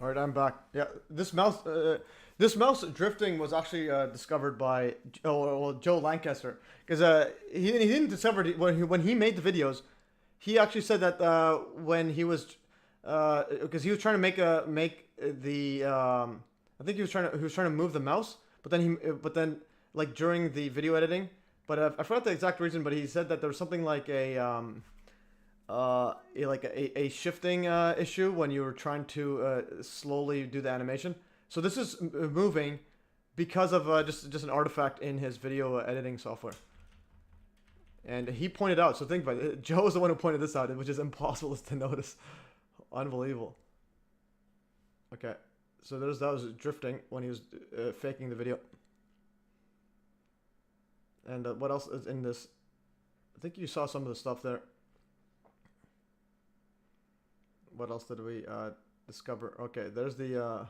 All right, I'm back. Yeah, this mouse drifting was actually discovered by Joe Lancaster, because he didn't discover it when he made the videos. He actually said that when he was because he was trying to make the I think he was trying to move the mouse, but then like during the video editing, but I forgot the exact reason, but he said that there was something like a shifting issue when you were trying to slowly do the animation. So this is moving because of just an artifact in his video editing software. And he pointed out, so think about it, Joe is the one who pointed this out, which is impossible to notice. Unbelievable. Okay, so that was drifting when he was faking the video. And what else is in this? I think you saw some of the stuff there. What else did we discover? Okay, there's the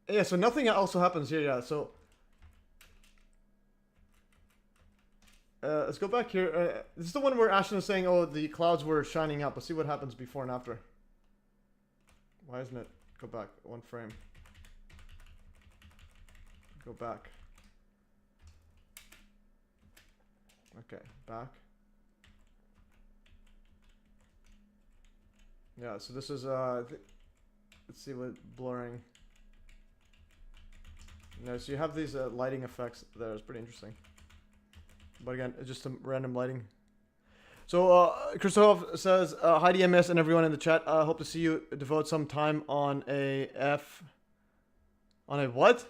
yeah, so nothing also happens here. Yeah, so let's go back here. This is the one where Ashton was saying, oh, the clouds were shining up. Let's see what happens before and after. Why isn't it? Go back one frame. Go back. Okay, back. Yeah, so this is let's see what blurring. No, so you have these lighting effects there. It's pretty interesting. But again, it's just some random lighting. So Christoph says, hi to MES and everyone in the chat. I hope to see you devote some time on a what?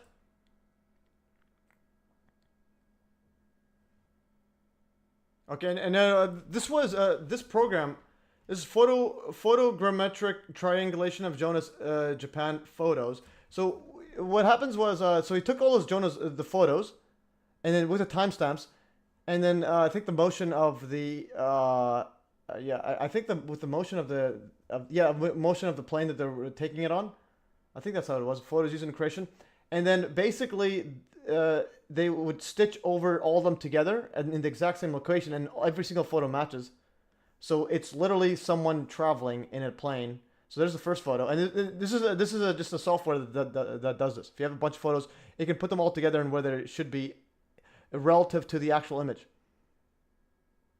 Okay, and this was this program. This is photogrammetric triangulation of Jonas Japan photos. So what happens was, so he took all those Jonas the photos, and then with the timestamps, and then I think the motion of the I think with the motion of the motion of the plane that they were taking it on. I think that's how it was. Photos using creation, and then basically they would stitch over all of them together and in the exact same location, and every single photo matches. So it's literally someone traveling in a plane. So there's the first photo, and this is just a software that does this. If you have a bunch of photos, it can put them all together and where they should be relative to the actual image.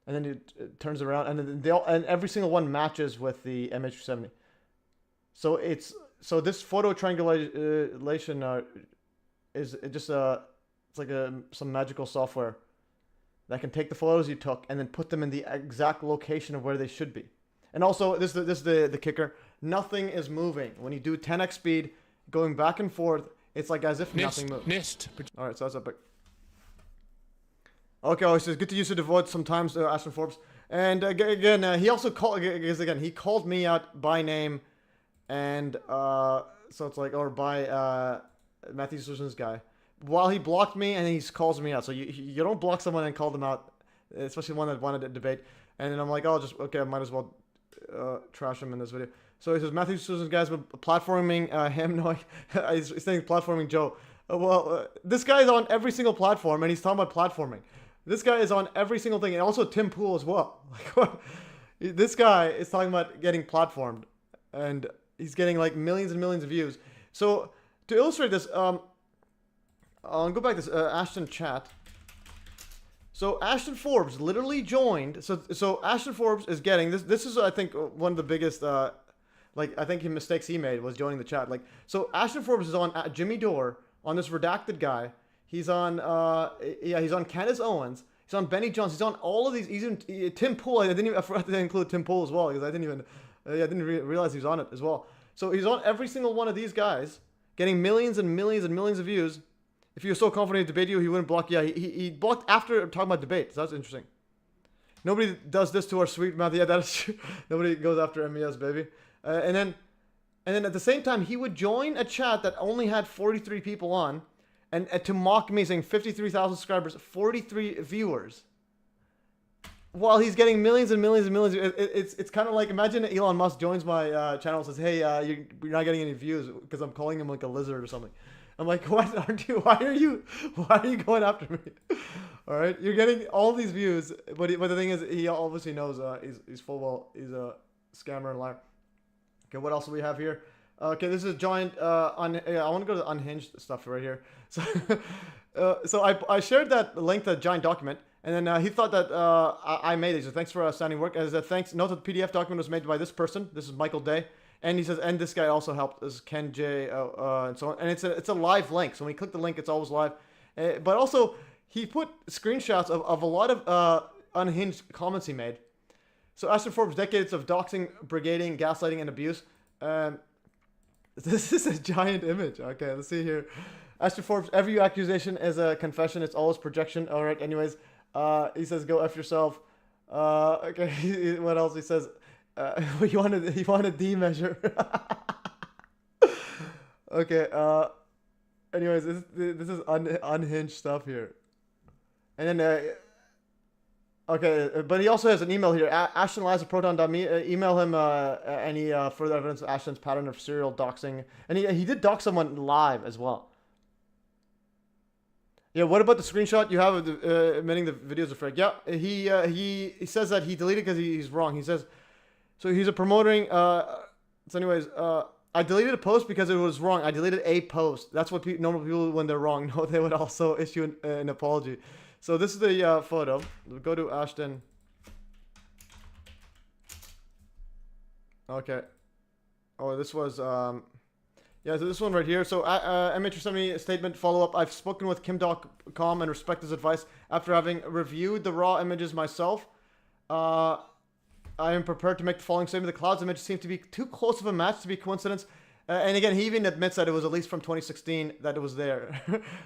And then it turns around, and then and every single one matches with the MH370. So so this photo triangulation is just it's like some magical software that can take the photos you took and then put them in the exact location of where they should be. And also, this is the kicker. Nothing is moving. When you do 10x speed, going back and forth, it's like as if nothing moves. All right, so that's epic. Okay, he says, good to use to devote some time to Ashton Forbes. And again, he also called, he called me out by name. And so it's like, or by Matthew Susan's guy. While he blocked me, and he calls me out. So you don't block someone and call them out, especially one that wanted to debate. And then I'm like, oh, okay, I might as well trash him in this video. So he says, Matthew Susan's guy's been platforming him. No, he's saying platforming Joe. This guy is on every single platform, and he's talking about platforming. This guy is on every single thing, and also Tim Pool as well. This guy is talking about getting platformed, and he's getting like millions and millions of views. So to illustrate this, I'll go back to this Ashton chat. So Ashton Forbes literally joined. So Ashton Forbes is getting this. This is, I think, one of the biggest, I think mistakes he made was joining the chat. So Ashton Forbes is on Jimmy Dore, on this redacted guy. He's on, he's on Candace Owens. He's on Benny Jones. He's on all of these. He's in Tim Pool. I forgot to include Tim Pool as well because I didn't realize he was on it as well. So he's on every single one of these guys, getting millions and millions and millions of views. If he was so confident to debate you, he wouldn't block. Yeah, he blocked after talking about debate. So that's interesting. Nobody does this to our sweet mouth. Yeah, that is true. Nobody goes after MES, baby. And then at the same time, he would join a chat that only had 43 people on, and to mock me, saying 53,000 subscribers, 43 viewers, while he's getting millions and millions and millions. It's kind of like, imagine Elon Musk joins my channel and says, hey, you're not getting any views because I'm calling him like a lizard or something. I'm like, what aren't you? Why are you going after me? All right, you're getting all these views, but the thing is, he obviously knows he's full well, he's a scammer and liar. Okay, what else do we have here? Okay, this is a giant. I want to go to the unhinged stuff right here. So, so I shared that link to the giant document, and then he thought that I made it. So thanks for outstanding work. As a thanks, note that the PDF document was made by this person. This is Michael Day, and he says, and this guy also helped. This is Ken J, and so on. And it's a live link. So when you click the link, it's always live. But also, he put screenshots of a lot of unhinged comments he made. So Ashton Forbes, decades of doxing, brigading, gaslighting, and abuse. This is a giant image. Okay, let's see here. Ashton Forbes, every accusation is a confession. It's always projection. All right, anyways. He says, go F yourself. Okay, what else? He says, you want a D measure. Okay, anyways, this is unhinged stuff here. And then, okay, but he also has an email here. Ashton lies at proton.me. Email him any further evidence of Ashton's pattern of serial doxing. And he did dox someone live as well. Yeah, what about the screenshot you have of admitting the videos are fake? Yeah, he says that he deleted because he's wrong. He says, so he's a promoting. So anyways, I deleted a post because it was wrong. I deleted a post. That's what normal people, when they're wrong, know they would also issue an apology. So this is the photo. We'll go to Ashton. Okay. Oh, this was, yeah, so this one right here. So MH370 statement follow-up. I've spoken with Kim.com and respect his advice. After having reviewed the raw images myself, I am prepared to make the following statement. The clouds image seems to be too close of a match to be coincidence. And again, he even admits that it was at least from 2016 that it was there.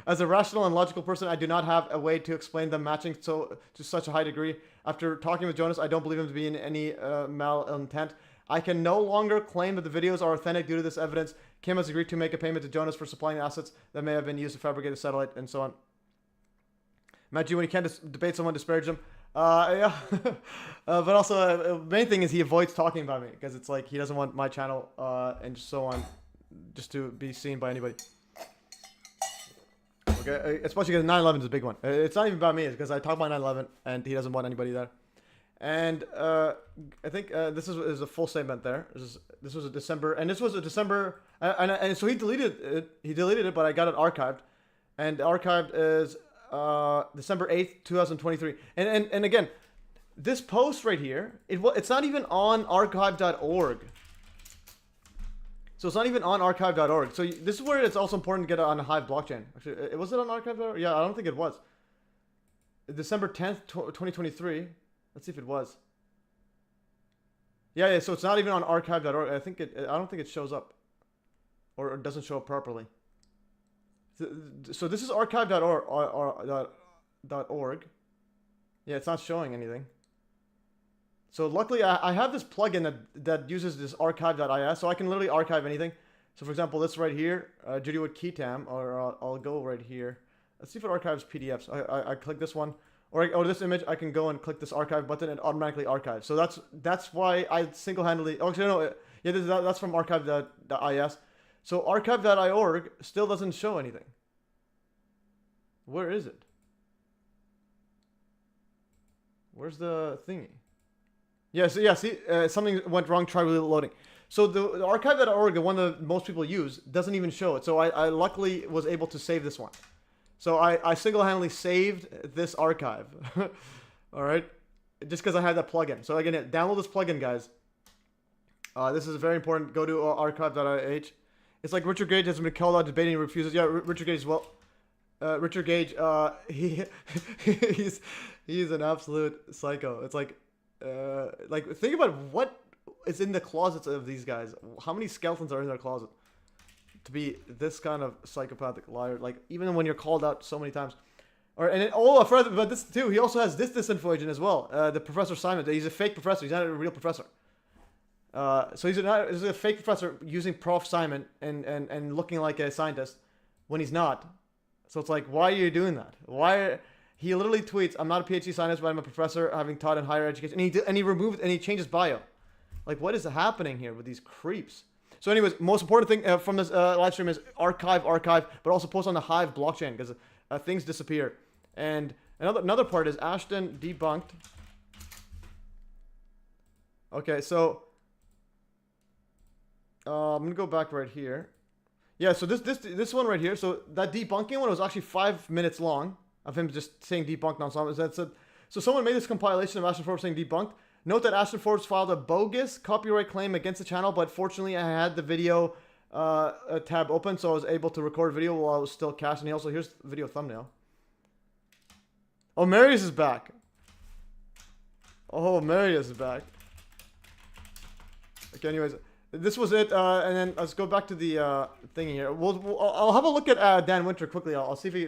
As a rational and logical person, I do not have a way to explain them matching to such a high degree. After talking with Jonas, I don't believe him to be in any malintent. I can no longer claim that the videos are authentic due to this evidence. Kim has agreed to make a payment to Jonas for supplying the assets that may have been used to fabricate a satellite and so on. Matt G, when you can't debate someone, disparage them. Yeah. But also, main thing is he avoids talking about me because it's like he doesn't want my channel and so on just to be seen by anybody. Okay, especially because 9/11 is a big one. It's not even about me. It's because I talk about 9/11 and he doesn't want anybody there. And I think this is a full statement there. This was a December, and this was a December, and so he deleted it. He deleted it, but I got it archived, and archived is December 8th, 2023. And again, this post right here, it's not even on archive.org. So it's not even on archive.org. So this is where it's also important to get it on a Hive blockchain. Actually, was it on archive.org? Yeah, I don't think it was. December 10th, 2023. Let's see if it was. Yeah, so it's not even on archive.org. I don't think it shows up, or it doesn't show up properly. So this is archive.org. Yeah, it's not showing anything. So luckily, I have this plugin that uses this archive.is, so I can literally archive anything. So for example, this right here, Judy Wood Keytam, or I'll go right here. Let's see if it archives PDFs. I click this one. Or this image, I can go and click this archive button and automatically archive. So that's why I single-handedly. Oh, actually, no, yeah, that's from archive.is. So archive.org still doesn't show anything. Where is it? Where's the thingy? Yeah, so yeah, see, something went wrong. Try reloading. So the archive.org, the one that most people use, doesn't even show it. So I luckily was able to save this one. So I single-handedly saved this archive, all right, just because I had that plugin. So again, download this plugin, guys. This is very important. Go to archive.ih. It's like Richard Gage has been called out debating and refuses. Yeah, Richard Gage as well. Richard Gage, he's an absolute psycho. It's like think about what is in the closets of these guys. How many skeletons are in their closet? To be this kind of psychopathic liar, like even when you're called out so many times, but this too, he also has this disinfo agent as well. The Professor Simon, he's a fake professor. He's not a real professor. So he's a fake professor using Prof Simon and looking like a scientist when he's not. So it's like, why are you doing that? He literally tweets, "I'm not a PhD scientist, but I'm a professor, having taught in higher education." And he changed his bio. Like, what is happening here with these creeps? So anyways, most important thing from this live stream is archive, but also post on the Hive blockchain because things disappear. And another part is Ashton debunked. Okay, so I'm gonna go back right here. Yeah, so this one right here. So that debunking one was actually 5 minutes long of him just saying debunked nonstop. So someone made this compilation of Ashton Forbes saying debunked. Note that Ashton Forbes filed a bogus copyright claim against the channel, but fortunately I had the video tab open, so I was able to record video while I was still cached. And he also, here's the video thumbnail. Oh, Marius is back. Oh, Marius is back. Okay, anyways, this was it, and then let's go back to the thing here. I'll have a look at Dan Winter quickly. I'll see if he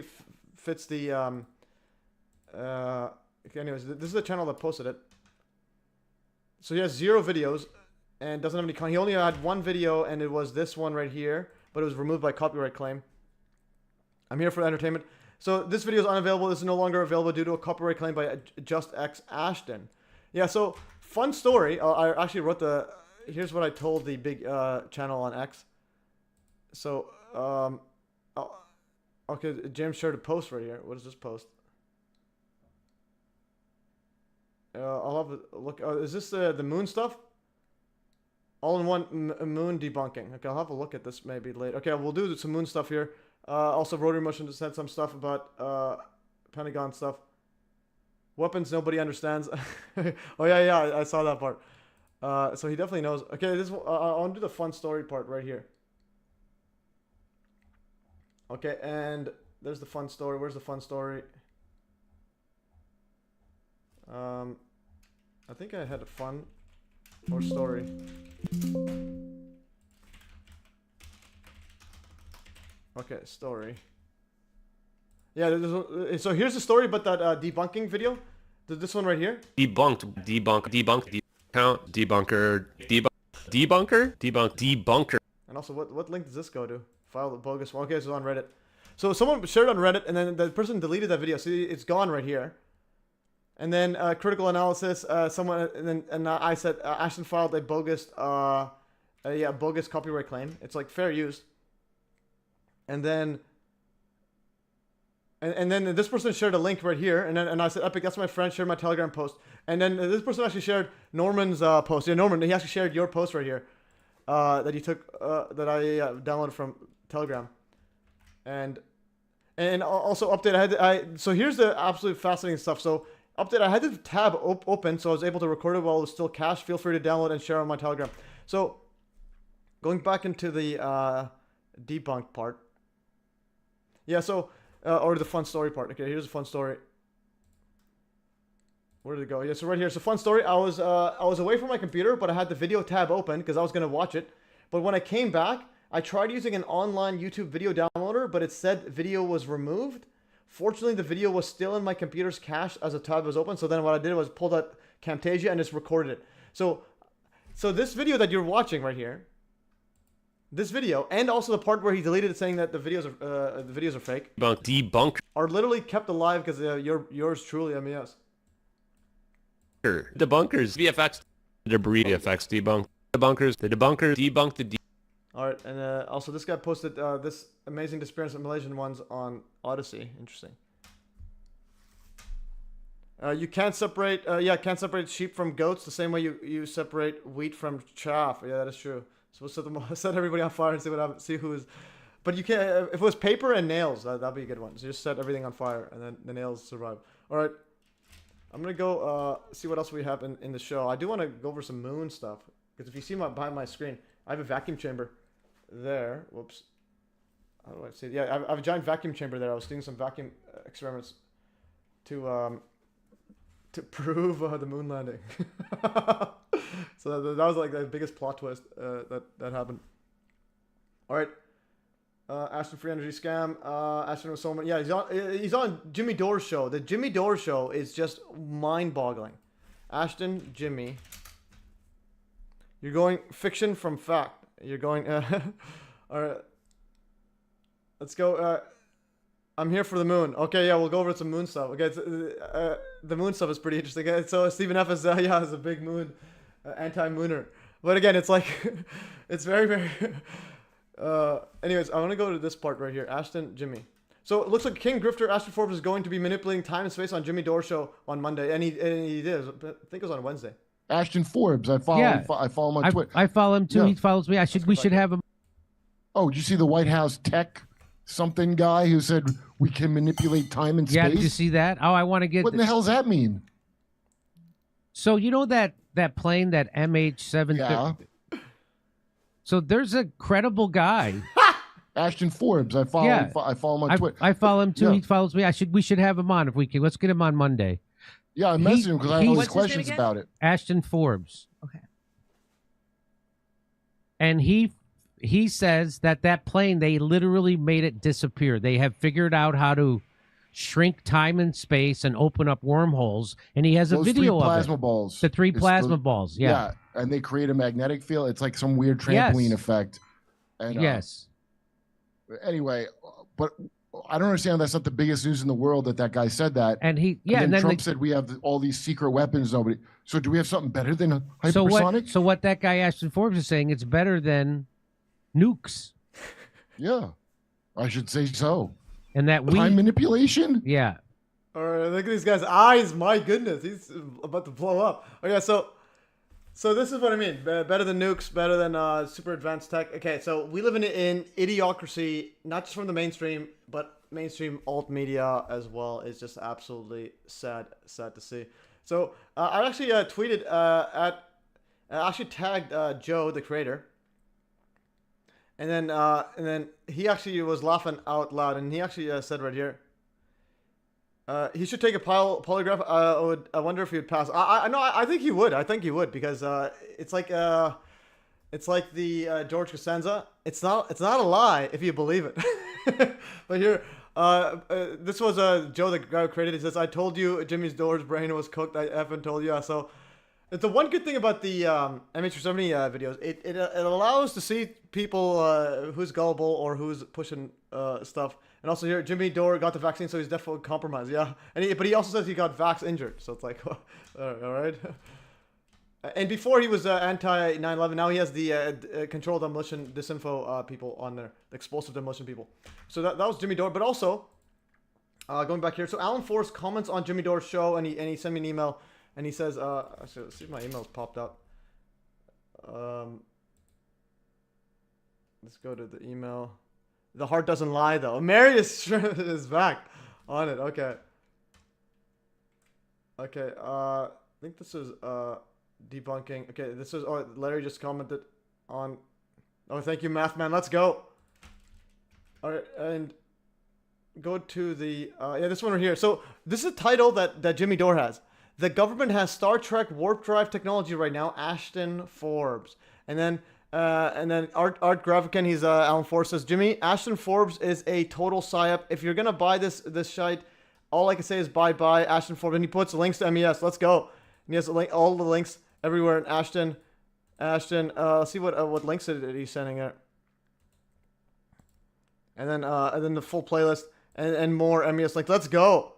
fits the. Okay, anyways, this is the channel that posted it. So he has 0 videos and doesn't have any content. He only had 1 video, and it was this one right here, but it was removed by copyright claim. I'm here for entertainment. So this video is unavailable. This is no longer available due to a copyright claim by Just X Ashton. Yeah, so fun story. I actually wrote the. Here's what I told the big channel on X. So, okay, James shared a post right here. What is this post? I'll have a look. Is this the moon stuff? All-in-one moon debunking. Okay, I'll have a look at this maybe later. Okay, we'll do some moon stuff here. Also, Rotary Motion just said some stuff about Pentagon stuff. Weapons nobody understands. Oh yeah, I saw that part. So he definitely knows. Okay, this I want to do the fun story part right here. Okay, and there's the fun story. Where's the fun story? I think I had a fun or story. Okay, story. Yeah, so here's the story about that debunking video. This one right here. Debunker, debunker. And also, what link does this go to? File the bogus one. Okay, it's on Reddit. So someone shared on Reddit, and then the person deleted that video. See, it's gone right here. And then critical analysis. Someone and I said Ashton filed a bogus, bogus copyright claim. It's like fair use. And then. And then this person shared a link right here, and I said, Epic, that's my friend, shared my Telegram post. And then this person actually shared Norman's post. Yeah, Norman, he actually shared your post right here that he took, that I downloaded from Telegram. And also update, so here's the absolute fascinating stuff. So update, I had the tab open, so I was able to record it while it was still cached. Feel free to download and share on my Telegram. So going back into the debunk part. Yeah, so... or the fun story part. Okay, here's a fun story. Where did it go? Yeah, so right here. So fun story. I was away from my computer, but I had the video tab open because I was gonna watch it. But when I came back, I tried using an online YouTube video downloader, but it said video was removed. Fortunately, the video was still in my computer's cache as the tab was open. So then what I did was pull out Camtasia and just recorded it. So this video that you're watching right here. This video, and also the part where he deleted it saying that the videos are fake. Debunk. Are literally kept alive because yours truly MES. Debunkers. VFX. Debris VFX debunk. Debunkers. The debunker debunk the. All right, and also this guy posted this amazing disappearance of Malaysian ones on Odyssey. Interesting. You can't separate. Can't separate sheep from goats the same way you separate wheat from chaff. Yeah, that is true. So we'll set everybody on fire and see what happens. See who is, but you can't. If it was paper and nails, that'd be a good one. So just set everything on fire, and then the nails survive. All right, I'm gonna go see what else we have in the show. I do want to go over some moon stuff because if you see behind my screen, I have a vacuum chamber there. Whoops. How do I say it? Yeah, I have a giant vacuum chamber there. I was doing some vacuum experiments to prove the moon landing. So that was like the biggest plot twist that happened. All right, Ashton free energy scam. Ashton was so many. Yeah, he's on Jimmy Dore's show. The Jimmy Dore show is just mind-boggling. Ashton, Jimmy. You're going fiction from fact. You're going. All right. Let's go. I'm here for the moon. Okay, yeah, we'll go over some moon stuff. Okay, the moon stuff is pretty interesting. So Stephen F is has a big moon, anti-mooner. But again, it's like, it's very, very. Anyways, I want to go to this part right here. Ashton, Jimmy. So it looks like King Grifter Ashton Forbes is going to be manipulating time and space on Jimmy Dore's show on Monday, and he did. I think it was on Wednesday. Ashton Forbes. I follow. Yeah. I follow him on Twitter. I follow him too. Yeah. He follows me. We should have him. Oh, did you see the White House tech something guy who said we can manipulate time and space? Yeah, did you see that? Oh, I want to get. What in the hell does that mean? So you know that plane, that MH370. Yeah. So there's a credible guy. Ashton Forbes. I follow. Yeah. I follow him on Twitter. I follow him too. Yeah. He follows me. We should have him on if we can. Let's get him on Monday. Yeah, I messaged him because I have all these questions about it. Ashton Forbes. Okay. And he says that plane, they literally made it disappear. They have figured out how to shrink time and space and open up wormholes. And he has Those a video three of plasma it. balls. The three It's plasma balls. Yeah. And they create a magnetic field. It's like some weird trampoline effect. And, yes. Anyway, but I don't understand. That's not the biggest news in the world that guy said that. And he, and then Trump said we have all these secret weapons. Nobody. So do we have something better than hypersonic? So what that guy Ashton Forbes is saying, it's better than nukes. Yeah, I should say so. And that time manipulation. Yeah. All right, look at these guys' eyes. My goodness, he's about to blow up. Okay, so this is what I mean. Better than nukes, better than super advanced tech. Okay, so we live in idiocracy, not just from the mainstream, but mainstream alt media as well. It's just absolutely sad to see. So I actually tweeted I actually tagged Joe, the creator, and then he actually was laughing out loud, and he actually said right here, he should take a polygraph. I wonder if he would pass. I think he would. I think he would, because it's like the George Costanza. It's not a lie if you believe it. But here, this was Joe, the guy who created it. He says, "I told you Jimmy's Dore's brain was cooked. I effing told you." So it's the one good thing about the MH370 videos. It allows to see people who's gullible or who's pushing stuff. And also here, Jimmy Dore got the vaccine, so he's definitely compromised. Yeah, but he also says he got vax injured. So it's like, all right. And before he was anti 9/11, now he has the controlled demolition disinfo people on there, the explosive demolition people. So that was Jimmy Dore. But also, going back here, so Alan Force comments on Jimmy Dore's show, and he sent me an email, and he says, actually, let's see if my email's popped out. Let's go to the email. The heart doesn't lie, though. Marius is back on it. Okay. I think this is debunking. Okay, this is. Oh, Larry just commented on. Oh, thank you, Math Man. Let's go. All right, and go to the. Yeah, this one right here. So this is a title that Jimmy Dore has. The government has Star Trek warp drive technology right now. Ashton Forbes, and then Art Grafican, he's Alan Force, says, Jimmy, Ashton Forbes is a total psyop. If you're gonna buy this shite, all I can say is bye Ashton Forbes. And he puts links to MES. Let's go. And he has all the links everywhere in Ashton. Let's see what links he's sending there. And then the full playlist and more MES links. Let's go.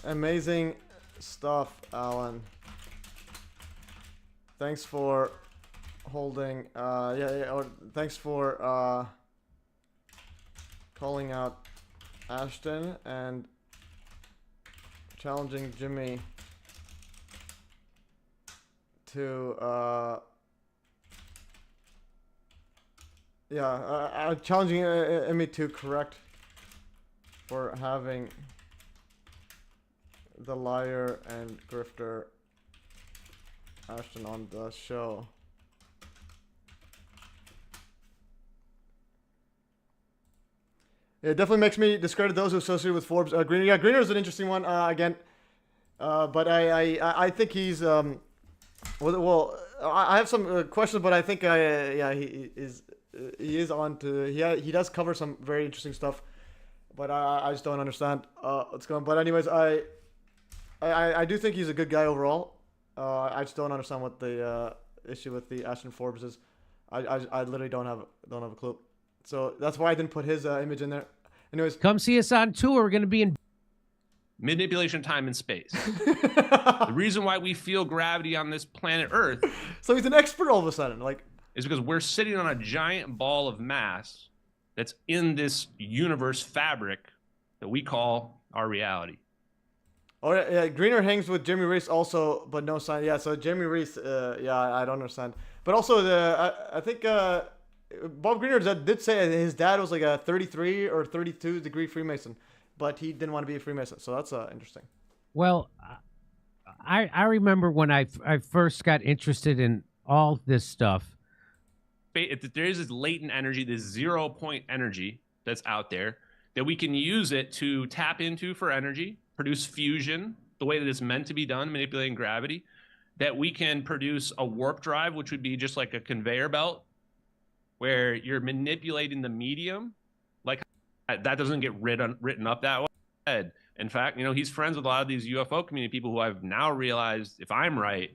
Amazing stuff, Alan. Thanks for holding. Thanks for calling out Ashton and challenging Jimmy to challenging Emmy to correct for having the liar and grifter Ashton on the show. It definitely makes me discredit those who associate with Forbes. Greener, yeah, Greener is an interesting one again, but I think he's well. I have some questions, but I think he is on to he does cover some very interesting stuff, but I just don't understand what's going on. But anyways, I do think he's a good guy overall. I just don't understand what the issue with the Ashton Forbes is. I literally don't have a clue. So that's why I didn't put his image in there. Anyways, come see us on tour. We're going to be in manipulation of time and space. The reason why we feel gravity on this planet Earth. So he's an expert all of a sudden, like. Is because we're sitting on a giant ball of mass that's in this universe fabric that we call our reality. Oh yeah, Greener hangs with Jeremy Reese also, but no sign. Yeah, so Jeremy Reese, yeah, I don't understand. But also I think Bob Greener did say his dad was like a 33 or 32 degree Freemason, but he didn't want to be a Freemason. So that's interesting. Well, I remember when I first got interested in all this stuff. There is this latent energy, this 0 point energy that's out there that we can use it to tap into for energy, produce fusion the way that it's meant to be done, manipulating gravity, that we can produce a warp drive, which would be just like a conveyor belt where you're manipulating the medium. Like that doesn't get written up that way. In fact, you know, he's friends with a lot of these UFO community people who I've now realized, if I'm right,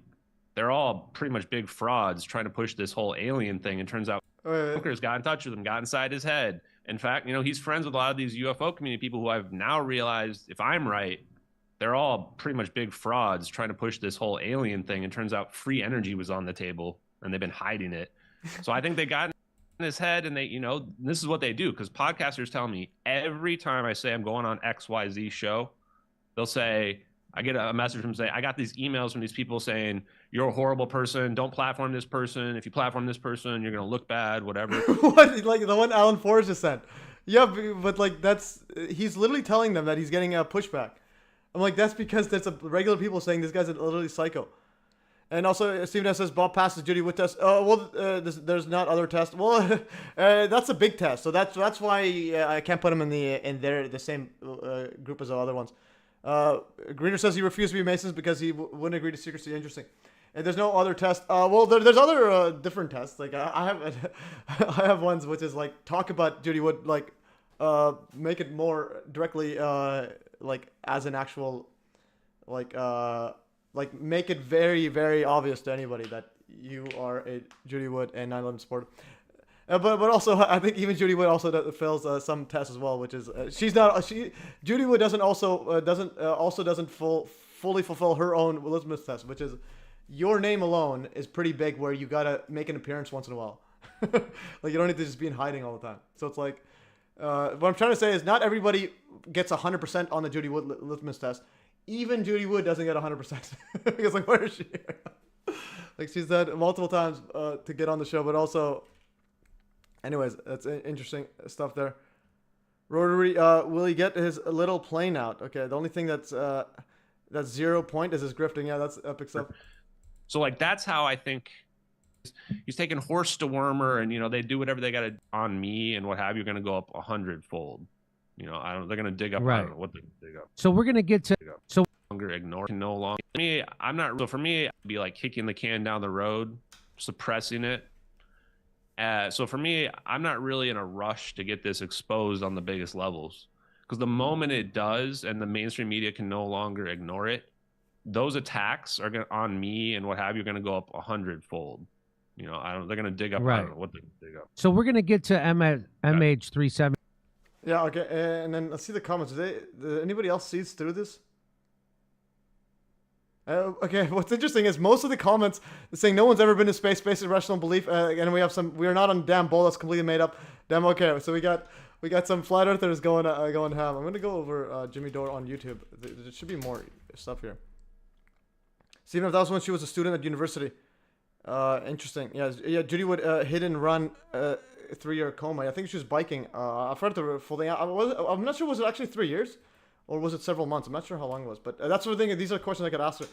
they're all pretty much big frauds trying to push this whole alien thing. And turns out Booker's got in touch with him, got inside his head. In fact, you know, he's friends with a lot of these UFO community people who I've now realized, if I'm right, they're all pretty much big frauds trying to push this whole alien thing. And turns out free energy was on the table and they've been hiding it. So I think they got in his head and they, you know, this is what they do. Because podcasters tell me every time I say I'm going on XYZ show, they'll say, I get a message from saying, I got these emails from these people saying, you're a horrible person. Don't platform this person. If you platform this person, you're going to look bad, whatever. What? Like the one Alan Forrest just sent. Yeah, but like he's literally telling them that he's getting a pushback. I'm like, that's because there's regular people saying this guy's literally psycho. And also, Steven S says, Bob passes Judy Wood test. There's not other tests. Well, that's a big test. So that's why I can't put him in the same group as the other ones. Greener says he refused to be Masons because he wouldn't agree to secrecy. Interesting. And there's no other test. Well, there's other different tests. Like I have ones which is like talk about Judy Wood, like make it more directly like as an actual like make it very, very obvious to anybody that you are a Judy Wood and 9/11 supporter. But also I think even Judy Wood also fails some tests as well, which is Judy Wood doesn't fully fulfill her own litmus test, which is your name alone is pretty big where you gotta make an appearance once in a while. Like you don't need to just be in hiding all the time. So it's like what I'm trying to say is not everybody gets 100% on the Judy Wood litmus test. Even Judy Wood doesn't get 100%. Because like where is she? Like she's said multiple times to get on the show, but also. Anyways, that's interesting stuff there. Rotary, will he get his little plane out? Okay, the only thing that's 0 point is his grifting. Yeah, that's epic stuff. So like that's how I think he's taking horse dewormer, and you know they do whatever they got to on me and what have you. Going to go up 100-fold. You know, they're going to dig up. Right. I don't know what they dig up. So we're going to get to so longer ignore no longer. For me, I'm not. So for me, it'd be like kicking the can down the road, suppressing it. So for me, I'm not really in a rush to get this exposed on the biggest levels, because the moment it does and the mainstream media can no longer ignore it, those attacks are on me and what have you are going to go up 100-fold. You know, they're going to dig up. Right. I don't know what they dig up. So we're going to get to MH370. Yeah. Okay. And then let's see the comments. Did anybody else sees through this? Okay, what's interesting is most of the comments saying no one's ever been to space. Space is rational belief, and we are not on damn bull that's completely made up. Damn. Okay, so we got some flat earthers going ham. I'm gonna go over Jimmy Dore on YouTube. There should be more stuff here. Steven, if that was when she was a student at university. Interesting. Yeah. Judy Wood hit and run 3-year coma. I think she was biking. I've heard the full thing. I'm not sure. Was it actually 3 years? Or was it several months? I'm not sure how long it was, but that's the thing. These are questions I could ask her.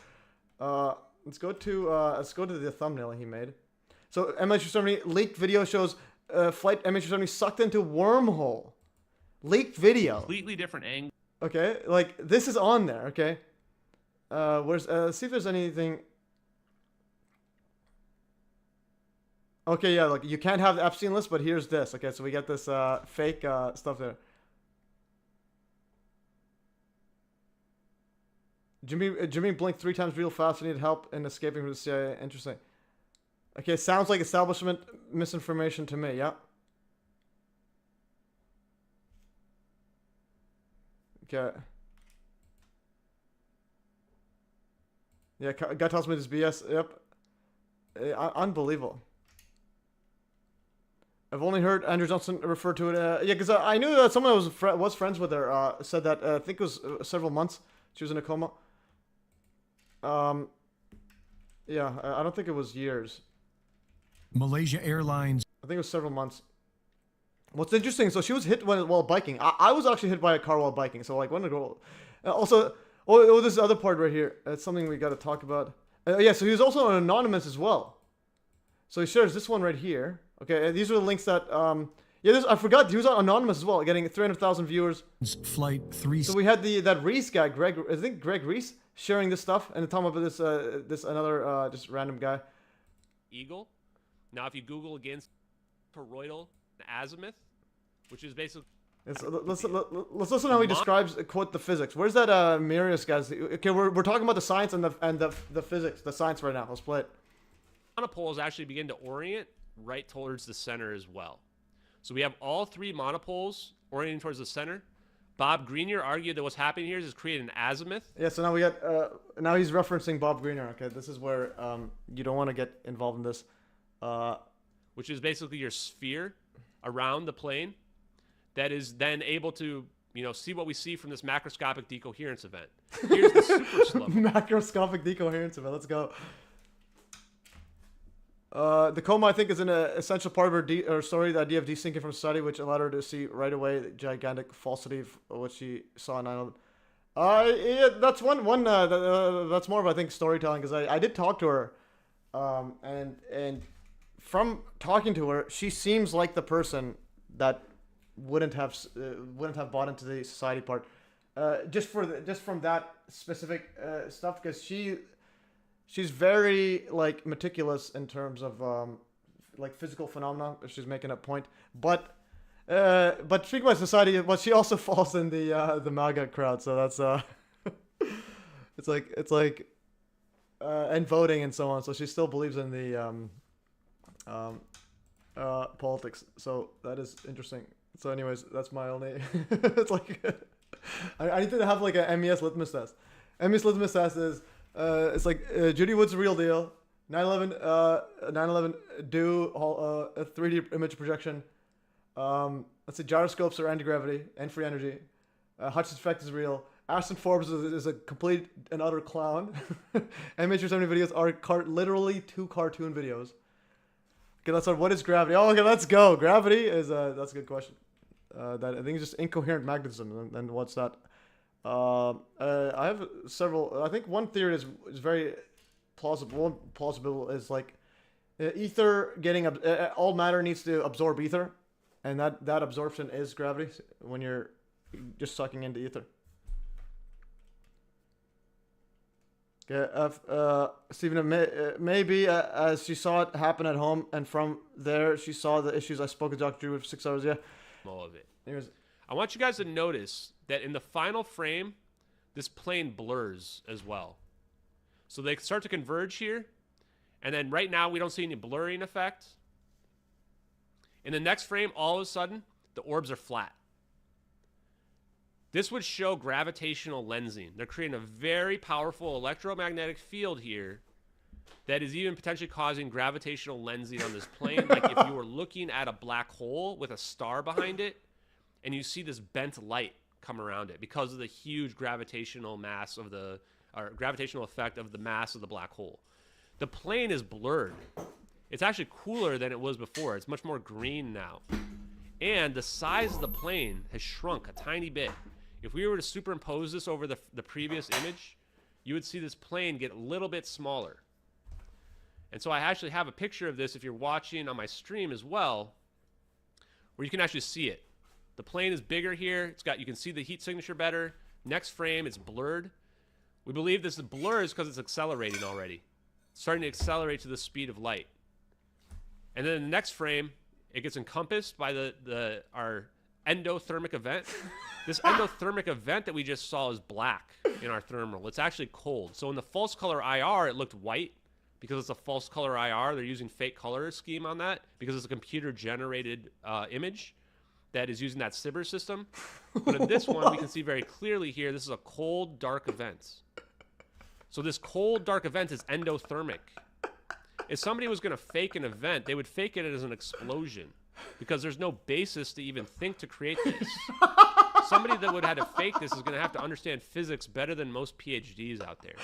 Let's go to the thumbnail he made. So MH370 leaked video shows flight MH370 sucked into wormhole. Leaked video. Completely different angle. Okay, like this is on there. Okay. Let's see if there's anything. Okay, yeah, like you can't have the Epstein list, but here's this. Okay, so we got this fake stuff there. Jimmy blinked 3 times real fast. Needed help in escaping from the CIA. Interesting. Okay, sounds like establishment misinformation to me. Yeah. Okay. Yeah, guy tells me this BS. Yep. Unbelievable. I've only heard Andrew Johnson refer to it. Yeah, because I knew that someone was friends with her said that I think it was several months she was in a coma. Yeah, I don't think it was years. Malaysia Airlines. I think it was several months. What's interesting, so she was hit while biking. I was actually hit by a car while biking. So like, when to go? Also, this other part right here. It's something we got to talk about. Yeah, so he was also an anonymous as well. So he shares this one right here. Okay, these are the links that. Yeah, I forgot he was anonymous as well, getting 300,000 viewers. Flight 3. So we had that Reese guy, Greg. I think Greg Reese, sharing this stuff and talking about this another just random guy. Eagle. Now, if you Google against toroidal azimuth, which is basically. Let's listen how he describes quote the physics. Where's that Marius guys? Okay, we're talking about the science and the physics, the science right now. Let's play it. Monopoles actually begin to orient right towards the center as well. So we have all three monopoles orienting towards the center. Bob Grenier argued that what's happening here is creating an azimuth. Yeah, so now we got now he's referencing Bob Grenier. Okay, this is where you don't want to get involved in this. Which is basically your sphere around the plane that is then able to, see what we see from this macroscopic decoherence event. Here's the super slow. Macroscopic decoherence event. Let's go. The coma, I think, is an essential part of her story, the idea of desyncing from society, which allowed her to see right away the gigantic falsity of what she saw in 9/11. Yeah, that's that's more of, I think, storytelling, because I did talk to her, and from talking to her, she seems like the person that wouldn't have bought into the society part, just from that specific stuff, because she's very like meticulous in terms of like physical phenomena. If she's making a point, but speaking about society, but she also falls in the MAGA crowd. So that's it's like and voting and so on. So she still believes in the politics. So that is interesting. So anyways, that's my only. It's like I need to have like a MES litmus test. MES litmus test is. It's like Judy Wood's a real deal. 9/11 do a 3D image projection. Let's say gyroscopes are anti-gravity and free energy. HUDSON effect is real. Ashton Forbes is a complete and utter clown. MH370 videos are literally 2 cartoon videos. Okay, let's start. What is gravity? Oh, okay, let's go. Gravity is that's a good question. That I think is just incoherent magnetism. And what's that? I have several. I think one theory is very plausible. One plausible is like ether getting all matter needs to absorb ether, and that absorption is gravity when you're just sucking into ether. Okay, Stephen, maybe as she saw it happen at home, and from there she saw the issues. I spoke to Dr. Drew for 6 hours. Yeah, all of it. I want you guys to notice that in the final frame, this plane blurs as well. So they start to converge here. And then right now, we don't see any blurring effect. In the next frame, all of a sudden, the orbs are flat. This would show gravitational lensing. They're creating a very powerful electromagnetic field here that is even potentially causing gravitational lensing on this plane. Like if you were looking at a black hole with a star behind it, and you see this bent light come around it because of the huge gravitational mass of gravitational effect of the mass of the black hole. The plane is blurred. It's actually cooler than it was before. It's much more green now. And the size of the plane has shrunk a tiny bit. If we were to superimpose this over the previous image, you would see this plane get a little bit smaller. And so I actually have a picture of this if you're watching on my stream as well, where you can actually see it. The plane is bigger here. You can see the heat signature better. Next frame, it's blurred. We believe this blur is because it's accelerating already. It's starting to accelerate to the speed of light. And then in the next frame, it gets encompassed by our endothermic event. This endothermic event that we just saw is black in our thermal. It's actually cold. So in the false color IR, it looked white because it's a false color IR. They're using fake color scheme on that because it's a computer-generated image that is using that Sibber system. But in this one, we can see very clearly here, this is a cold, dark event. So this cold, dark event is endothermic. If somebody was going to fake an event, they would fake it as an explosion because there's no basis to even think to create this. Somebody that would have to fake this is going to have to understand physics better than most PhDs out there.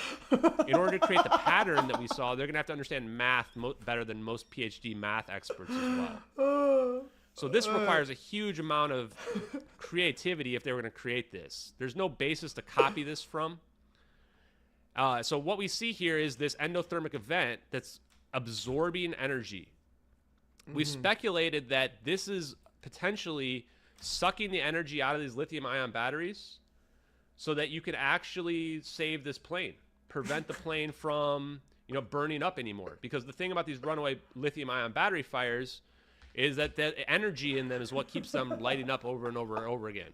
In order to create the pattern that we saw, they're going to have to understand math better than most PhD math experts as well. So this requires a huge amount of creativity if they were going to create this. There's no basis to copy this from. So what we see here is this endothermic event that's absorbing energy. We speculated that this is potentially sucking the energy out of these lithium-ion batteries so that you can actually save this plane, prevent the plane from, you know, burning up anymore. Because the thing about these runaway lithium-ion battery fires is that the energy in them is what keeps them lighting up over and over and over again.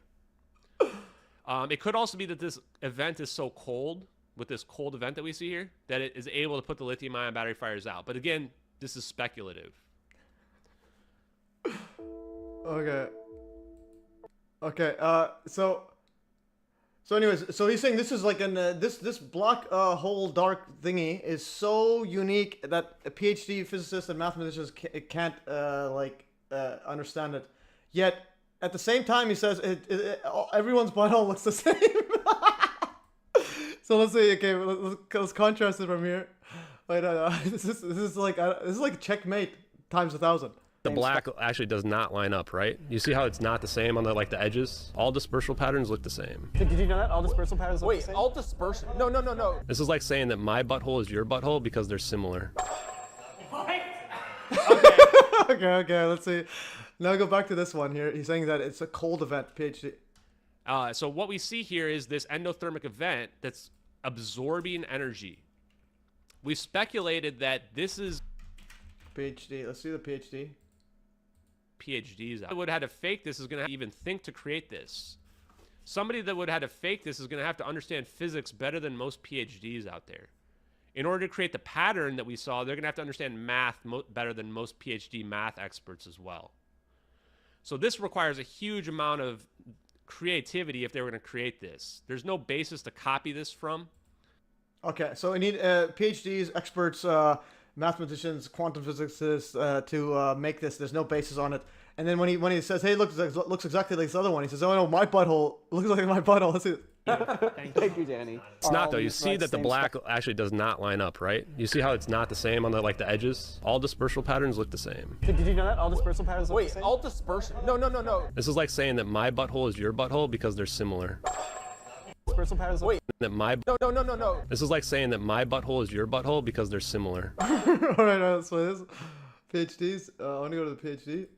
It could also be that this event is so cold, with this cold event that we see here, that it is able to put the lithium-ion battery fires out. But again, this is speculative. Okay. Okay. So anyways, so he's saying this is like an this black hole dark thingy is so unique that a PhD physicist and mathematicians can't understand it. Yet at the same time, he says everyone's butthole looks the same. So let's see. Okay, let's contrast it from here. Wait, this is like checkmate times 1,000. The black actually does not line up, right? You see how it's not the same on the the edges? All dispersal patterns look the same. Did you know that? All dispersal patterns look the same? Wait, all dispersion? No. This is like saying that my butthole is your butthole because they're similar. Okay, let's see. Now go back to this one here. He's saying that it's a cold event, PhD. So what we see here is this endothermic event that's absorbing energy. We speculated that this is PhD. Let's see the PhD. PhDs. That would have to fake this is going to even think to create this. Somebody that would have to fake this is going to have to understand physics better than most PhDs out there. In order to create the pattern that we saw, they're going to have to understand math better than most PhD math experts as well. So this requires a huge amount of creativity if they were going to create this. There's no basis to copy this from. Okay, so we need PhDs, experts, mathematicians, quantum physicists to make this. There's no basis on it. And then when he says, "Hey, looks exactly like this other one," he says, "Oh no, my butthole looks like my butthole." Let's see. Thank you, Danny. It's not though. You see that the black actually does not line up, right? You see how it's not the same on the the edges? All dispersal patterns look the same. Did you know that? All dispersal patterns look the same? Wait, all dispersion? No. This is like saying that my butthole is your butthole because they're similar. Dispersal patterns look That my No. This is like saying that my butthole is your butthole because they're similar. All right, so this PhDs. I want to go to the PhD.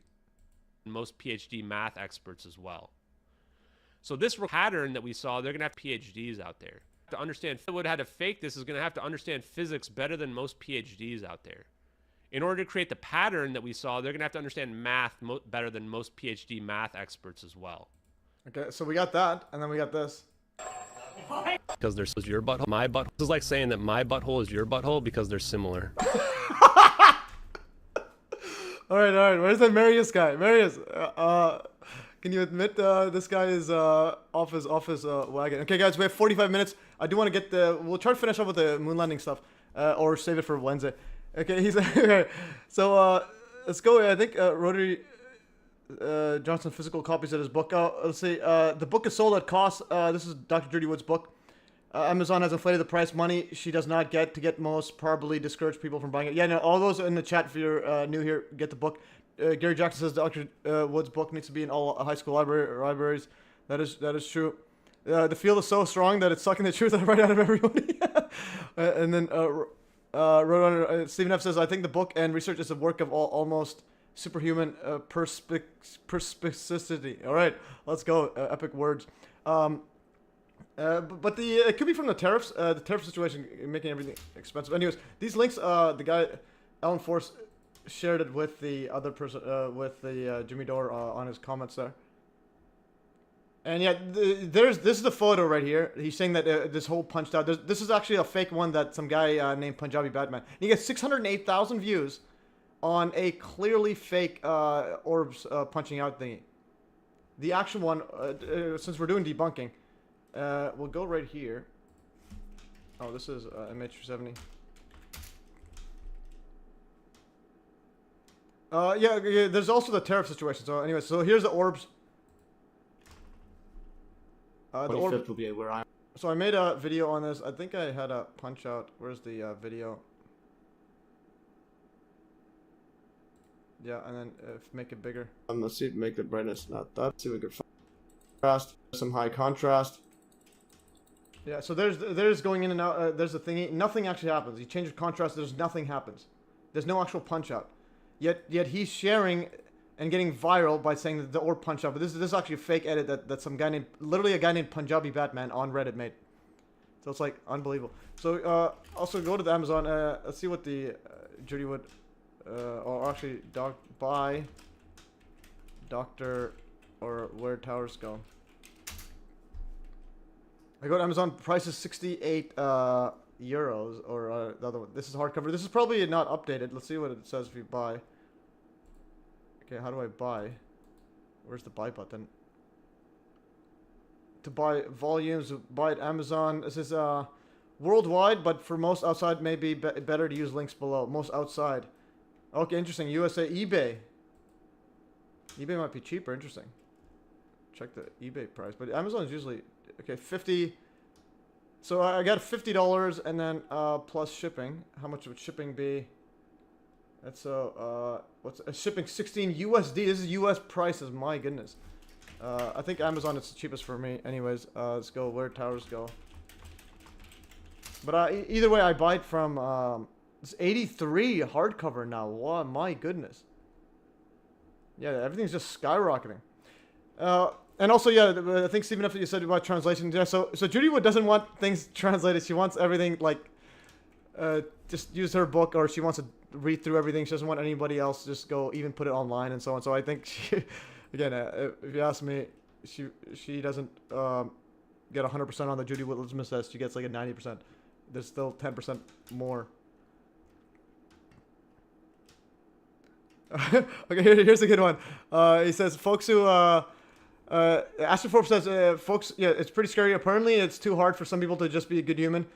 Most PhD math experts as well. So this pattern that we saw, they're going to have PhDs out there to understand. Would have to fake this is going to have to understand physics better than most PhDs out there. In order to create the pattern that we saw, they're going to have to understand math better than most PhD math experts as well. Okay, so we got that, and then we got this. Because there's your butthole, my butthole. This is like saying that my butthole is your butthole because they're similar. All right. Where's that Marius guy? Marius, can you admit this guy is off his wagon? Okay, guys, we have 45 minutes. I do want to get we'll try to finish up with the moon landing stuff, or save it for Wednesday. Okay, he's okay. So let's go. I think Rotary Johnson physical copies of his book. Let's see. The book is sold at cost. This is Dr. Judy Wood's book. Amazon has inflated the price. Money she does not get to get most probably discourage people from buying it. Yeah, no, all those in the chat if you're new here, get the book. Gary Jackson says Dr. Wood's book needs to be in all high school libraries. That is true. The field is so strong that it's sucking the truth right out of everybody. And then Stephen F. says, I think the book and research is a work of almost superhuman perspicacity. All right, let's go. Epic words. But it could be from the tariffs. The tariff situation making everything expensive. Anyways, these links, the guy, Alan Force, shared it with the other person, with the Jimmy Dore on his comments there. And yeah, this is the photo right here. He's saying that this whole punched out. This is actually a fake one that some guy named Punjabi Batman. And he gets 608,000 views on a clearly fake orbs punching out thingy. The actual one, since we're doing debunking, we'll go right here. Oh, this is MH370. Yeah, there's also the tariff situation. So anyway, so here's the orbs. The orb will be where I. So I made a video on this. I think I had a punch out. Where's the video? Yeah, and then make it bigger. Let's see, make the brightness not that. Let's see if we can contrast, some high contrast. Yeah, so there's going in and out. There's a thingy. Nothing actually happens. You change the contrast. There's nothing happens. There's no actual punch out. Yet he's sharing and getting viral by saying that the orb punch out. But this is actually a fake edit that some guy named, literally a guy named Punjabi Batman on Reddit made. So it's like unbelievable. So also go to the Amazon. Let's see what the Judy would, or actually buy Doctor or where towers go. I go to Amazon. Price is 68 euros, or the other one. This is hardcover. This is probably not updated. Let's see what it says if you buy. Okay, how do I buy? Where's the buy button? To buy volumes, buy at Amazon. This is worldwide, but for most outside, maybe better to use links below. Most outside. Okay, interesting. USA, eBay. eBay might be cheaper. Interesting. Check the eBay price, but Amazon is usually okay. 50. So I got $50 and then plus shipping. How much would shipping be? That's what's shipping 16 USD. This is US prices. My goodness. I think Amazon is the cheapest for me. Anyways, let's go where towers go. But either way, I buy it from it's 83 hardcover now. Wow, my goodness. Yeah, everything's just skyrocketing. And also, yeah, I think Stephen, if you said about translation, yeah. So Judy Wood doesn't want things translated. She wants everything like, just use her book, or she wants to read through everything. She doesn't want anybody else to just go even put it online and so on. So I think she, again, if you ask me, she doesn't get 100% on the Judy Wood litmus test. She gets like a 90%. There's still 10% more. Okay, here's a good one. He says, folks who Ashton Forbes says, folks, yeah, it's pretty scary. Apparently, it's too hard for some people to just be a good human.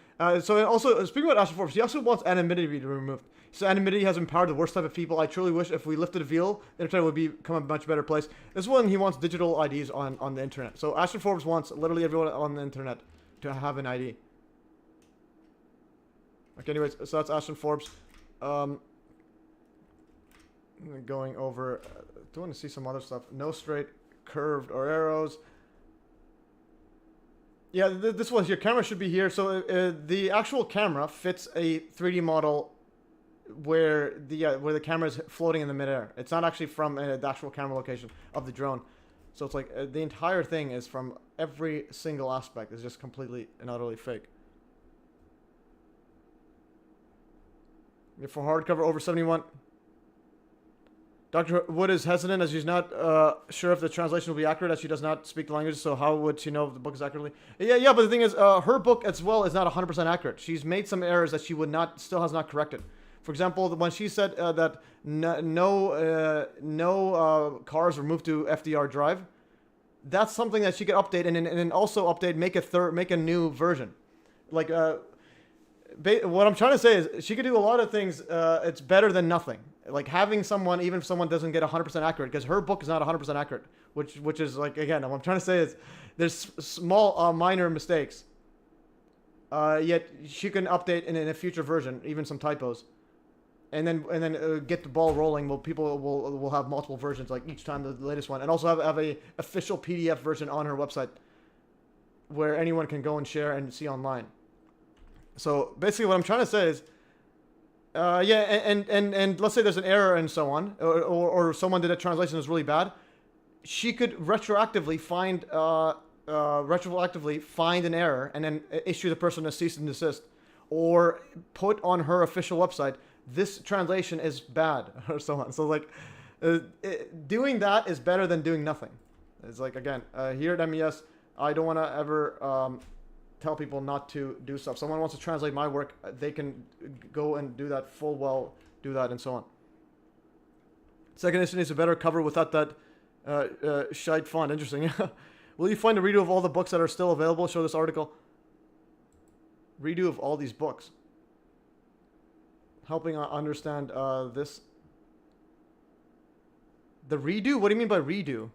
So also, speaking about Ashton Forbes, he also wants anonymity to be removed. So anonymity has empowered the worst type of people. I truly wish if we lifted a veil, the internet would become a much better place. This one, he wants digital IDs on the internet. So Ashton Forbes wants literally everyone on the internet to have an ID. Okay, anyways, so that's Ashton Forbes. Going over, do want to see some other stuff. No straight, curved, or arrows. Yeah, this one, your camera should be here. So the actual camera fits a 3D model where the camera is floating in the midair. It's not actually from the actual camera location of the drone. So it's like the entire thing is from every single aspect is just completely and utterly fake. For hardcover over 71. Dr. Wood is hesitant as she's not sure if the translation will be accurate, as she does not speak the language. So how would she know if the book is accurately? Yeah, but the thing is, her book as well is not 100% accurate. She's made some errors that she still has not corrected. For example, when she said that no cars were moved to FDR Drive, that's something that she could update and then also update, make a new version. Like what I'm trying to say is she could do a lot of things. It's better than nothing. Like having someone, even if someone doesn't get 100% accurate, because her book is not 100% accurate, which is like, again, what I'm trying to say is there's small minor mistakes. Yet she can update in a future version, even some typos, and then get the ball rolling. Well, people will have multiple versions, like each time the latest one, and also have a official PDF version on her website where anyone can go and share and see online. So basically, what I'm trying to say is, yeah, and let's say there's an error and so on, or someone did a translation that's really bad. She could retroactively find an error and then issue the person a cease and desist, or put on her official website, this translation is bad, or so on. So like, doing that is better than doing nothing. It's like, again, here at MES, I don't want to ever tell people not to do stuff. Someone wants to translate my work, they can go and do that do that and so on. Second edition is a better cover without that shite font. Interesting. Will you find a redo of all the books that are still available? Show this article. redo of all these books. Helping understand this. The redo? What do you mean by redo?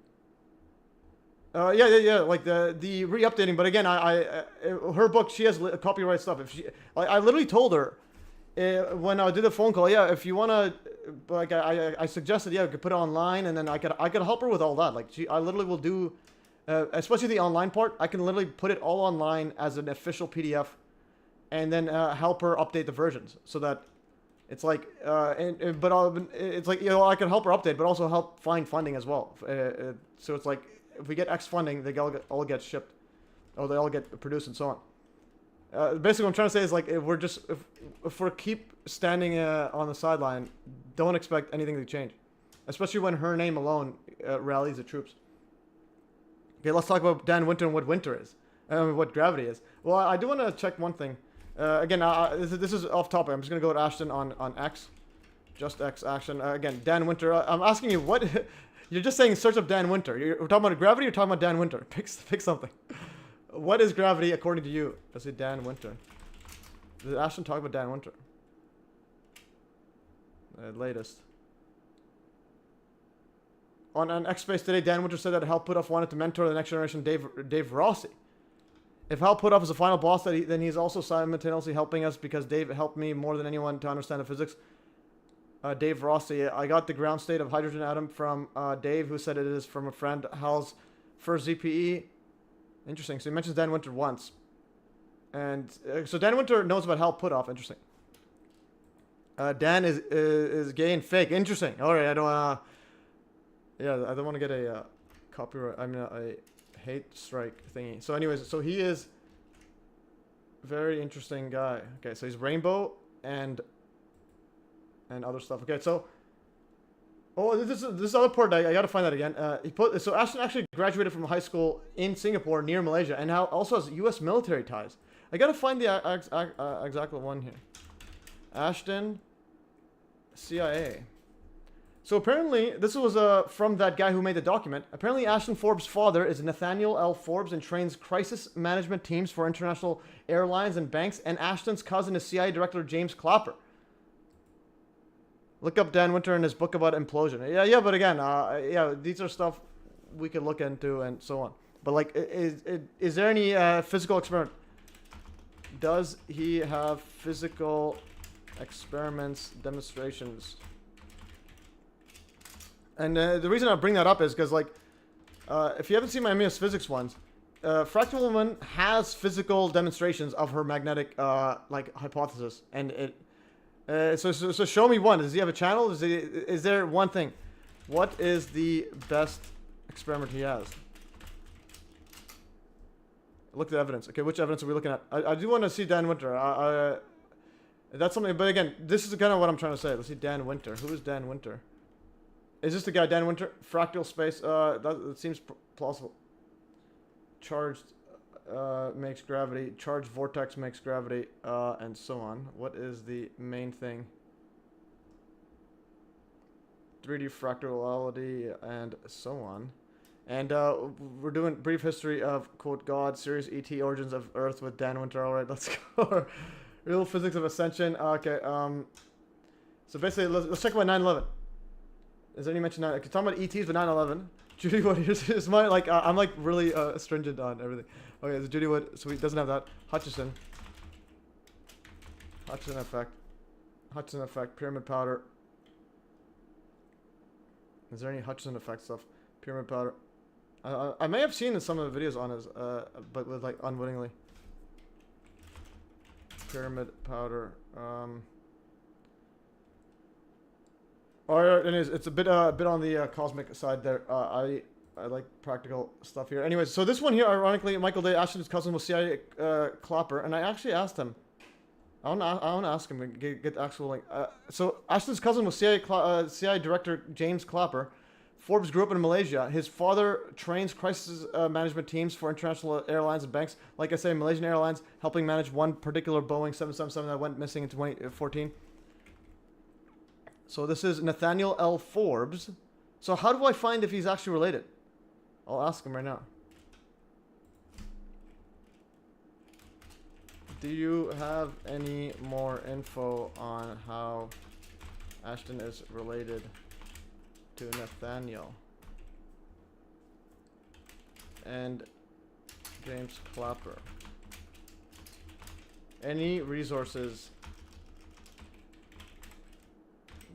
Yeah. Like the re-updating. But again, her book, she has copyright stuff. If she, I literally told her when I did the phone call, yeah, if you wanna, like, I suggested, yeah, I could put it online, and then I could help her with all that. Like, I literally will do, especially the online part. I can literally put it all online as an official PDF, and then help her update the versions so that. It's like, it's like, you know, I can help her update, but also help find funding as well. So it's like, if we get X funding, they all get shipped, or they all get produced and so on. Basically, what I'm trying to say is, like, if we keep standing on the sideline, don't expect anything to change, especially when her name alone rallies the troops. Okay, let's talk about Dan Winter and what winter is, what gravity is. Well, I do want to check one thing. Again, this is off topic. I'm just going to go with Ashton on X. Just X action. Again, Dan Winter. I'm asking you, what... You're just saying search up Dan Winter. We're talking about gravity or talking about Dan Winter? Pick something. What is gravity according to you? Let's say Dan Winter. Did Ashton talk about Dan Winter? Latest. On X Space today, Dan Winter said that Hal Puthoff wanted to mentor the next generation Dave Rossi. If Hal Puthoff is the final boss, then he's also simultaneously helping us because Dave helped me more than anyone to understand the physics. Dave Rossi, I got the ground state of hydrogen atom from Dave, who said it is from a friend. Hal's first ZPE. Interesting. So he mentions Dan Winter once. And so Dan Winter knows about Hal Puthoff. Interesting. Dan is gay and fake. Interesting. All right, I don't want to get a copyright. I mean, a hate strike thingy. So anyways, so he is very interesting guy. Okay, so he's rainbow and other stuff. Okay, so this other part, I gotta find that again. So Ashton actually graduated from high school in Singapore near Malaysia, and now also has U.S. military ties. I gotta find the exact one here. Ashton, CIA. So apparently, this was from that guy who made the document. Apparently, Ashton Forbes' father is Nathaniel L. Forbes and trains crisis management teams for international airlines and banks. And Ashton's cousin is CIA Director James Clapper. Look up Dan Winter in his book about implosion. Yeah, but again, these are stuff we could look into and so on. But like, is there any physical experiment? Does he have physical experiments, demonstrations? And the reason I bring that up is because, like, if you haven't seen my MES physics ones, Fractal Woman has physical demonstrations of her magnetic, like, hypothesis. And so show me one. Does he have a channel? Is there one thing? What is the best experiment he has? Look at the evidence. Okay, which evidence are we looking at? I do want to see Dan Winter. That's something, but again, this is kind of what I'm trying to say. Let's see Dan Winter. Who is Dan Winter? Is this the guy, Dan Winter? Fractal space. That seems plausible. Charged makes gravity. Charged vortex makes gravity, and so on. What is the main thing? 3D fractality and so on. And we're doing brief history of, quote, God, Sirius ET, origins of Earth with Dan Winter. All right, let's go. Real physics of ascension. Okay. So basically, let's check about 9/11. Is there any mention that? Okay, talking about ETs, but 9/11. Judy Wood, here's my, like, I'm like really stringent on everything. Okay, so Judy Wood, so he doesn't have that. Hutchison effect, pyramid powder. Is there any Hutchison effect stuff? Pyramid powder. I may have seen in some of the videos on his, but with, like, unwittingly. Pyramid powder. Or it's a bit on the cosmic side there. I like practical stuff here. Anyways, so this one here, ironically, Michael Day, Ashton's cousin, was CIA Clapper, and I actually asked him. I want to ask him and get the actual link. So Ashton's cousin was CIA Director James Clapper. Forbes grew up in Malaysia. His father trains crisis management teams for international airlines and banks. Like I say, Malaysian Airlines helping manage one particular Boeing 777 that went missing in 2014. So this is Nathaniel L. Forbes. So how do I find if he's actually related? I'll ask him right now. Do you have any more info on how Ashton is related to Nathaniel and James Clapper? Any resources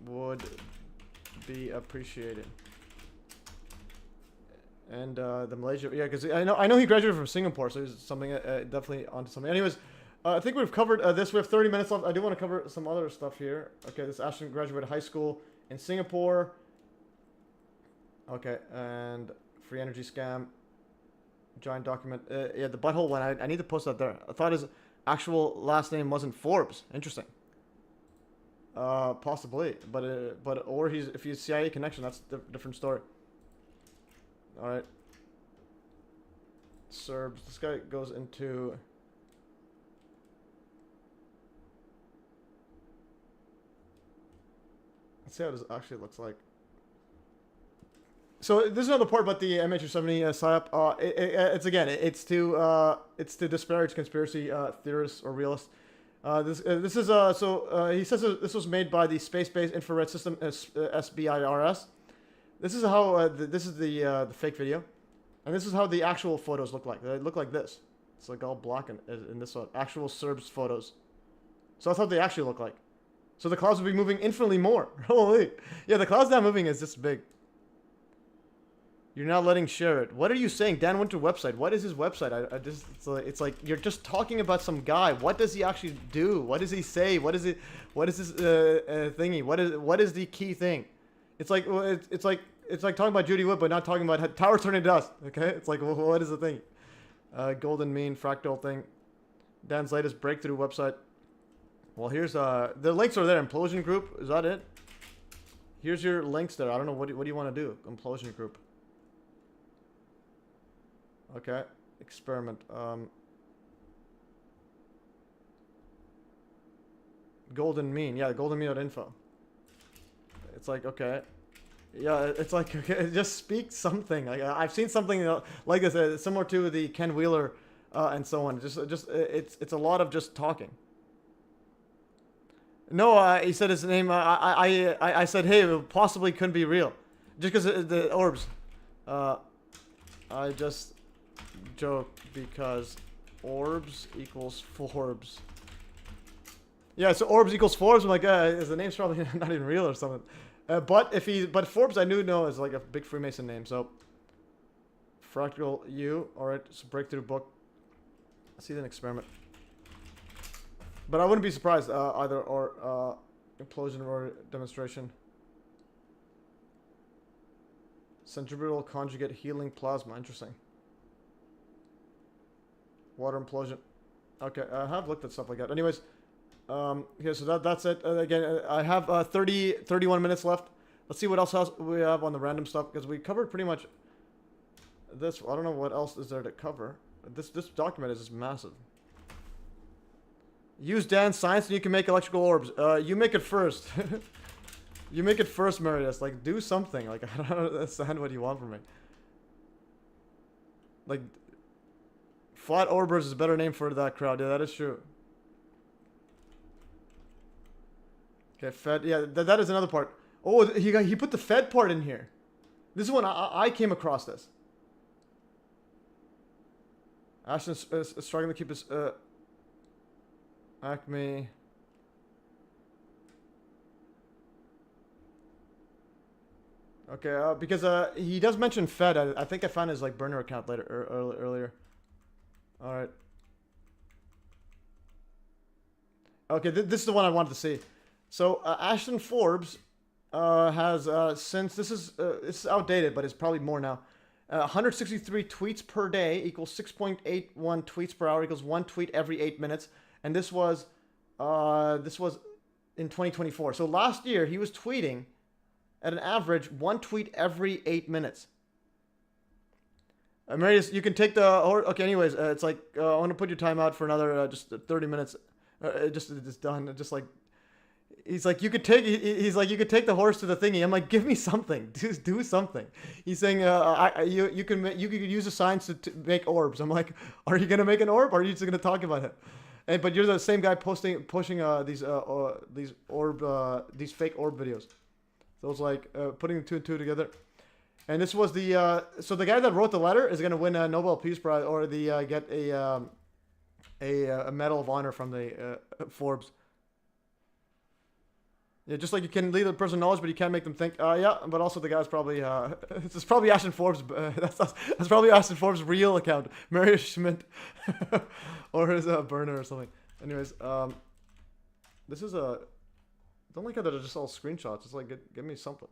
would be appreciated. And the Malaysia, yeah, because I know he graduated from Singapore, so he's something definitely onto something. Anyways, I think we've covered this. We have 30 minutes left. I do want to cover some other stuff here. Okay, this Ashton graduated high school in Singapore. Okay, and free energy scam, giant document. Yeah, the butthole one. I need to post that there. I thought his actual last name wasn't Forbes. Interesting. Possibly, but or if he's CIA connection, that's a different story. All right. Serbs. This guy goes into. Let's see how this actually looks like. So this is another part about the MH370 psyop. It's to disparage conspiracy theorists or realists. This is he says this was made by the Space-Based Infrared System SBIRS. This is how this is the fake video, and this is how the actual photos look like. They look like this. It's like all black in this one. Actual Serbs photos. So that's how they actually look like. So the clouds will be moving infinitely more. Holy, yeah, the cloud's not moving. It's just big. You're not letting share it. What are you saying? Dan went to website. What is his website? It's like you're just talking about some guy. What does he actually do? What does he say? What is it? What is his thingy? What is the key thing? It's like talking about Judy Wood, but not talking about towers turning to dust. Okay, it's like what is the thing? Golden mean fractal thing. Dan's latest breakthrough website. Well, here's the links are there. Implosion group. Is that it? Here's your links there. I don't know what do you want to do? Implosion group. Okay, experiment. Golden mean, yeah, goldenmean.info. It's like, okay, yeah, it's like, okay, just speak something. Like I've seen something like this, similar to the Ken Wheeler and so on. It's a lot of just talking. No, he said his name. I said, hey, it possibly couldn't be real, just because the orbs. I just joke because orbs equals Forbes. Yeah, so orbs equals Forbes. I'm like, the name's probably not even real or something. But Forbes I know is like a big Freemason name. So Fractal U. All right, it's a breakthrough book. Let's see an experiment. But I wouldn't be surprised either or implosion or demonstration. Centripetal conjugate healing plasma. Interesting. Water implosion. Okay, I have looked at stuff like that. Anyways, yeah, so that's it. Again, I have 31 minutes left. Let's see what else we have on the random stuff, because we covered pretty much this. I don't know what else is there to cover. This document is just massive. Use Dan's science and you can make electrical orbs. You make it first. You make it first, Marius. Like, do something. Like, I don't understand what you want from me. Like, Flat Orbers is a better name for that crowd. Yeah, that is true. Okay, Fed. Yeah, that is another part. Oh, he put the Fed part in here. This is when I came across this. Ashton's struggling to keep his Acme. Okay, because he does mention Fed. I think I found his like burner account earlier. All right. Okay, this is the one I wanted to see. So Ashton Forbes has since this is outdated, but it's probably more now. 163 tweets per day equals 6.81 tweets per hour equals 1 tweet every 8 minutes, and this was in 2024. So last year he was tweeting at an average 1 tweet every 8 minutes. Marius, you can take the okay. Anyways, it's like I want to put your time out for another just 30 minutes. Just done. Just like he's like you could take. He's like you could take the horse to the thingy. I'm like, give me something. Do something. He's saying you could use the science to make orbs. I'm like, are you gonna make an orb? Or are you just gonna talk about it? but you're the same guy pushing these fake orb videos. Those like putting two and two together. And this was the so the guy that wrote the letter is gonna win a Nobel Peace Prize or the get a Medal of Honor from the Forbes. Yeah, just like you can lead a person knowledge, but you can't make them think. Yeah, but also the guy's probably it's probably Ashton Forbes. That's probably Ashton Forbes' real account, Mario Schmidt, or his burner or something. Anyways, this is a. Don't like how they're just all screenshots. It's like give me something.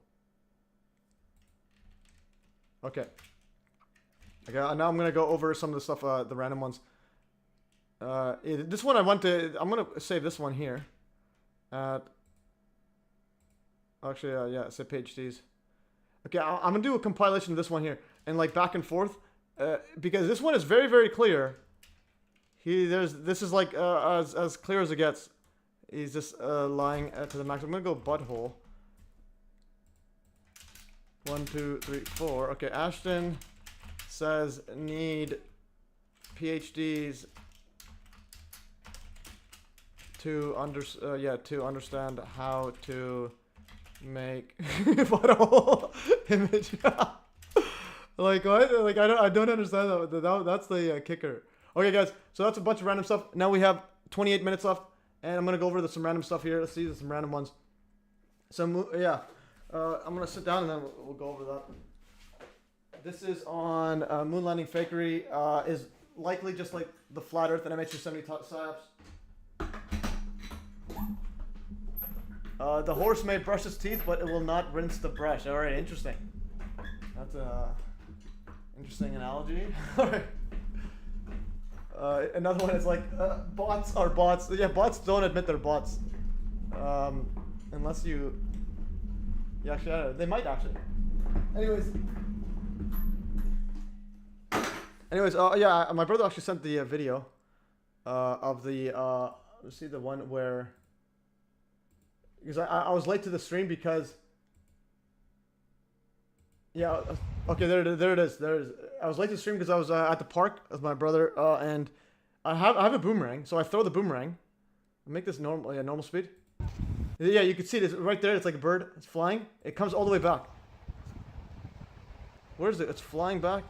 Okay. Okay. Now I'm gonna go over some of the stuff, the random ones. This one I'm gonna save this one here. Actually, yeah, say PhDs. Okay, I'm gonna do a compilation of this one here and like back and forth, because this one is very, very clear. This is like as clear as it gets. He's just lying to the max. I'm gonna go butthole. 1, 2, 3, 4. Okay, Ashton says need PhDs to understand how to make butthole image. Like what? Like I don't understand that. That's the kicker. Okay, guys. So that's a bunch of random stuff. Now we have 28 minutes left, and I'm gonna go over some random stuff here. Let's see, there's some random ones. So yeah, I'm gonna sit down and then we'll go over that. This is on moon landing fakery. Is likely just like the flat Earth and MH370 psyops. The horse may brush its teeth, but it will not rinse the brush. All right, interesting. That's a interesting analogy. All right. Another one is like bots are bots. Yeah, bots don't admit they're bots, unless you actually they might actually. Anyways, yeah, my brother actually sent the video of the let's see the one where. Because I was late to the stream because yeah, okay, there it is. I was late to the stream because I was at the park with my brother, and I have a boomerang, so I throw the boomerang. I make this normal speed. Yeah, you can see this right there. It's like a bird. It's flying. It comes all the way back. Where is it? It's flying back.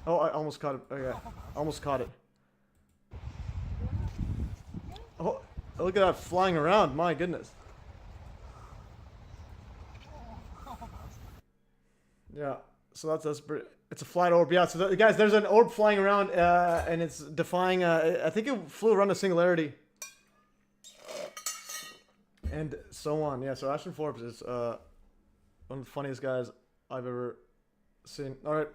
Oh, I almost caught it. Okay, almost caught it. Oh. Look at that flying around, my goodness. Yeah, so that's pretty, it's a flat orb. Yeah, so guys, there's an orb flying around, and it's defying, I think it flew around a singularity. And so on. Yeah, so Ashton Forbes is one of the funniest guys I've ever seen. All right.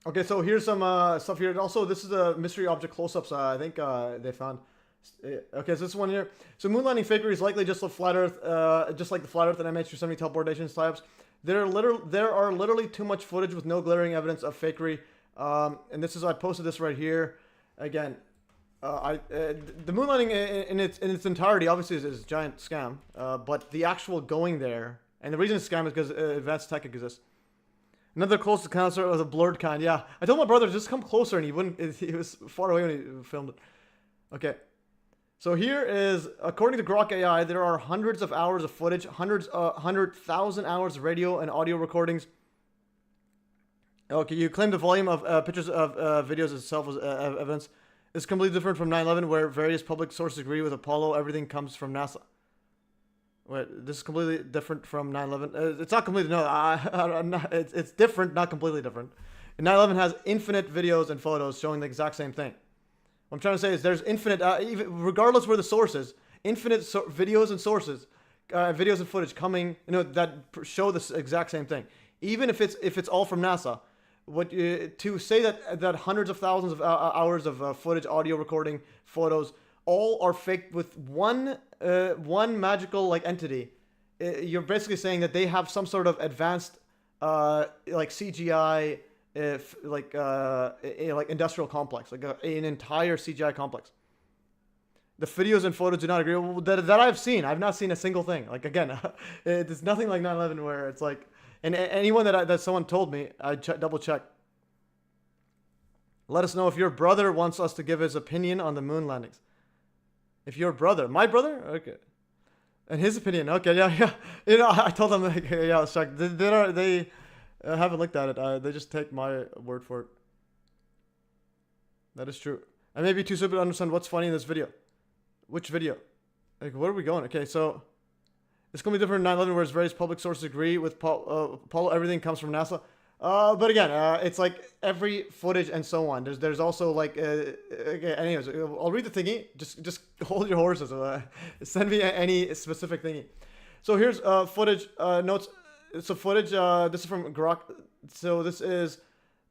Okay, so here's some stuff here. Also, this is a mystery object close-ups I think they found. Okay, so this one here. So moon landing fakery is likely just a flat Earth, just like the flat Earth and MH370 teleportation types. There are literally too much footage with no glaring evidence of fakery. And this is I posted this right here. Again, the moon landing in its entirety obviously is a giant scam. But the actual going there, and the reason it's a scam is because advanced tech exists. Another closest encounter was a blurred kind. Yeah, I told my brother just come closer, and he wouldn't. He was far away when he filmed it. Okay. So here is, according to Grok AI, there are hundreds of hours of footage, 100,000 hours of radio and audio recordings. Okay, you claim the volume of pictures of videos itself as evidence. It's completely different from 9/11, where various public sources agree with Apollo. Everything comes from NASA. Wait, this is completely different from 9/11. It's not completely, no, it's different, not completely different. 9/11 has infinite videos and photos showing the exact same thing. What I'm trying to say is there's infinite, even regardless where the source is, infinite videos and sources, videos and footage coming, that show the exact same thing. Even if it's all from NASA, to say that hundreds of thousands of hours of footage, audio recording, photos, all are faked with one magical like entity, you're basically saying that they have some sort of advanced like CGI. Like industrial complex, like an entire CGI complex. The videos and photos do not agree. Well, that I've seen. I've not seen a single thing. Like again, it's nothing like 9/11 where it's like, and anyone that someone told me, I double check. Let us know if your brother wants us to give his opinion on the moon landings. If your brother, my brother, okay, and his opinion, okay, yeah. You know, I told them, like, yeah, it's like they haven't looked at it. They just take my word for it. That is true. I may be too stupid to understand what's funny in this video. Which video? Like, where are we going? Okay, so it's gonna be different in 9/11, whereas various public sources agree with Apollo. Everything comes from NASA. But again, it's like every footage and so on. There's also like, okay, anyways, I'll read the thingy. Just hold your horses. Send me any specific thingy. So here's footage notes. So footage. This is from Grok. So this is.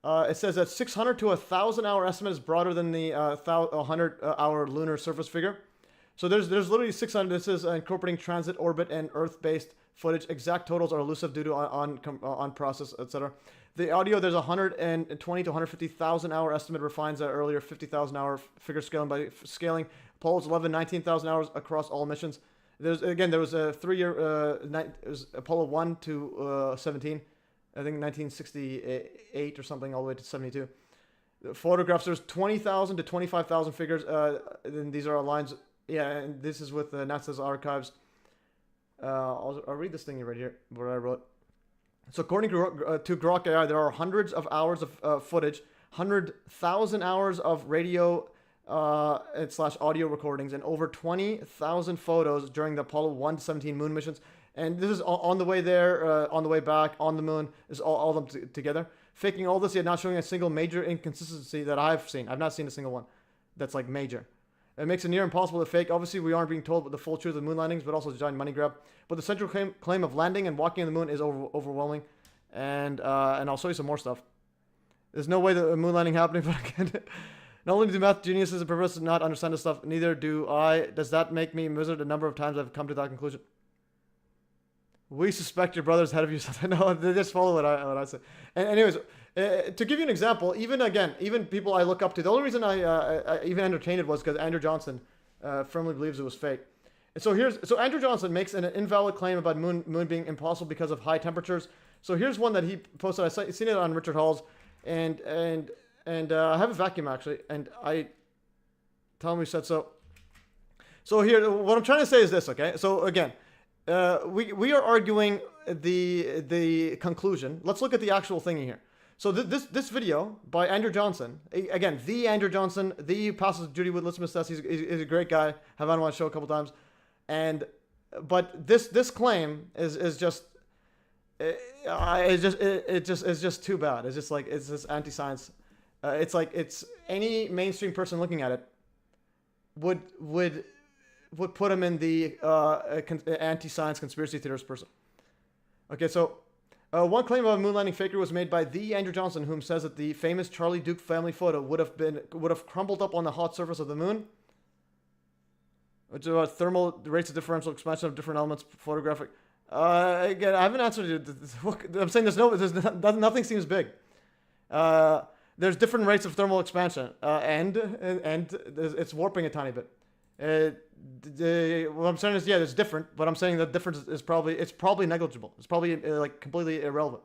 It says that 600 to 1,000 hour estimate is broader than the 100 hour lunar surface figure. So there's literally 600. This is incorporating transit, orbit, and Earth-based footage. Exact totals are elusive due to on process, etc. The audio, there's 120 to 150,000 hour estimate, refines that earlier 50,000 hour figure scaling by scaling. Apollo's 11, 19,000 hours across all missions. There was a 3-year, it was Apollo 1 to 17. I think 1968 or something, all the way to 72. The photographs, there's 20,000 to 25,000 figures. And these are our lines. Yeah, and this is with NASA's archives. I'll read this thing right here, what I wrote. So according to Grok AI, there are hundreds of hours of footage, 100,000 hours of radio / audio recordings, and over 20,000 photos during the Apollo 1 to 17 moon missions. And this is on the way there, on the way back, on the moon, is all of them together. Faking all this, yet not showing a single major inconsistency that I've seen. I've not seen a single one that's like major. It makes it near impossible to fake. Obviously, we aren't being told the full truth of moon landings, but also a giant money grab. But the central claim of landing and walking on the moon is overwhelming. And I'll show you some more stuff. There's no way the moon landing happening, but again, not only do math geniuses and professors not understand this stuff, neither do I. Does that make me miserable the number of times I've come to that conclusion? We suspect your brother's ahead of you. No, they just follow what I say. And anyways, to give you an example, even people I look up to, the only reason I even entertained it was because Andrew Johnson firmly believes it was fake. And so Andrew Johnson makes an invalid claim about moon being impossible because of high temperatures. So here's one that he posted. I've seen it on Richard Hall's, and I have a vacuum actually, and I tell him he said so. So here, what I'm trying to say is this, okay? So again. We are arguing the conclusion. Let's look at the actual thing here. So this video by Andrew Johnson, again, the Andrew Johnson, the passes Judy with litmus test. He's a great guy. Have on my show a couple times, but this claim is just it's just too bad. It's just like it's just anti-science. It's like it's any mainstream person looking at it would put him in the anti-science conspiracy theorist person. Okay, so one claim of a moon landing faker was made by the Andrew Johnson, whom says that the famous Charlie Duke family photo would have crumbled up on the hot surface of the moon, which is thermal rates of differential expansion of different elements, photographic. Again, I haven't answered it. I'm saying nothing seems big. There's different rates of thermal expansion, and it's warping a tiny bit. What I'm saying is, yeah, it's different, but I'm saying the difference is probably negligible. It's probably like completely irrelevant.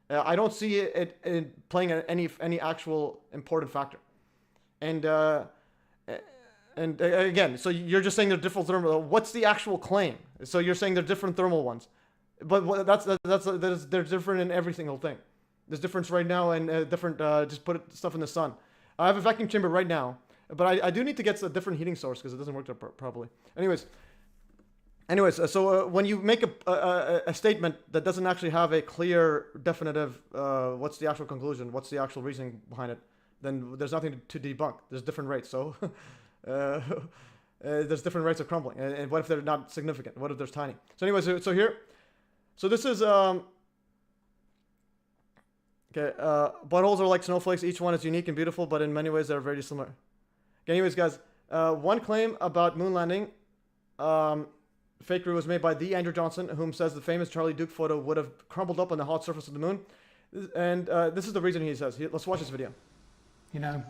I don't see it playing any actual important factor. And again, so you're just saying they're different thermal. What's the actual claim? So you're saying they're different thermal ones, but they're different in every single thing. There's difference right now, and different. Just put stuff in the sun. I have a vacuum chamber right now. But I do need to get a different heating source because it doesn't work properly. Anyways, so when you make a statement that doesn't actually have a clear, definitive, what's the actual conclusion, what's the actual reasoning behind it, then there's nothing to debunk. There's different rates. So there's different rates of crumbling. And what if they're not significant? What if they're tiny? So anyways, so here, so this is okay. Buttholes are like snowflakes. Each one is unique and beautiful, but in many ways they're very similar. Anyways, guys, one claim about moon landing fakery was made by the Andrew Johnson, whom says the famous Charlie Duke photo would have crumbled up on the hot surface of the moon. And this is the reason he says. Let's watch this video. You know.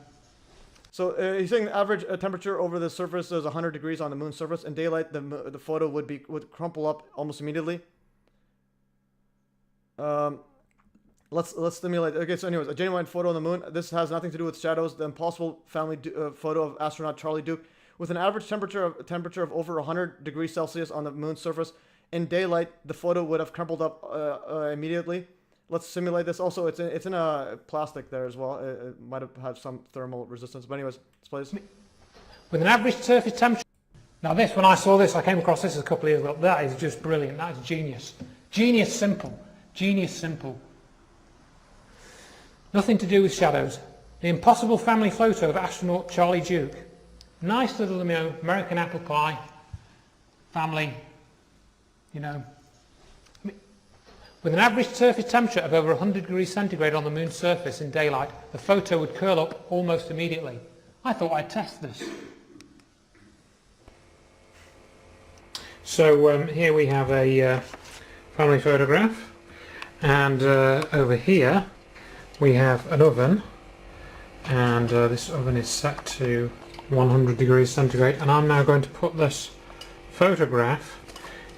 So he's saying the average temperature over the surface is 100 degrees on the moon's surface. In daylight, the photo would crumple up almost immediately. Let's stimulate. Okay, so anyways, a genuine photo on the moon. This has nothing to do with shadows. The impossible family photo of astronaut Charlie Duke with an average temperature of over 100 degrees Celsius on the moon's surface. In daylight, the photo would have crumpled up immediately. Let's simulate this. Also, it's in a plastic there as well. It might have had some thermal resistance. But anyways, let's play this. With an average surface temperature. Now this, when I saw this, I came across this a couple of years ago. That is just brilliant. That is genius. Genius simple. Genius simple. Nothing to do with shadows. The impossible family photo of astronaut Charlie Duke. Nice little, American apple pie. Family, With an average surface temperature of over 100 degrees centigrade on the moon's surface in daylight, the photo would curl up almost immediately. I thought I'd test this. So here we have a family photograph, and over here we have an oven, and this oven is set to 100 degrees centigrade, and I'm now going to put this photograph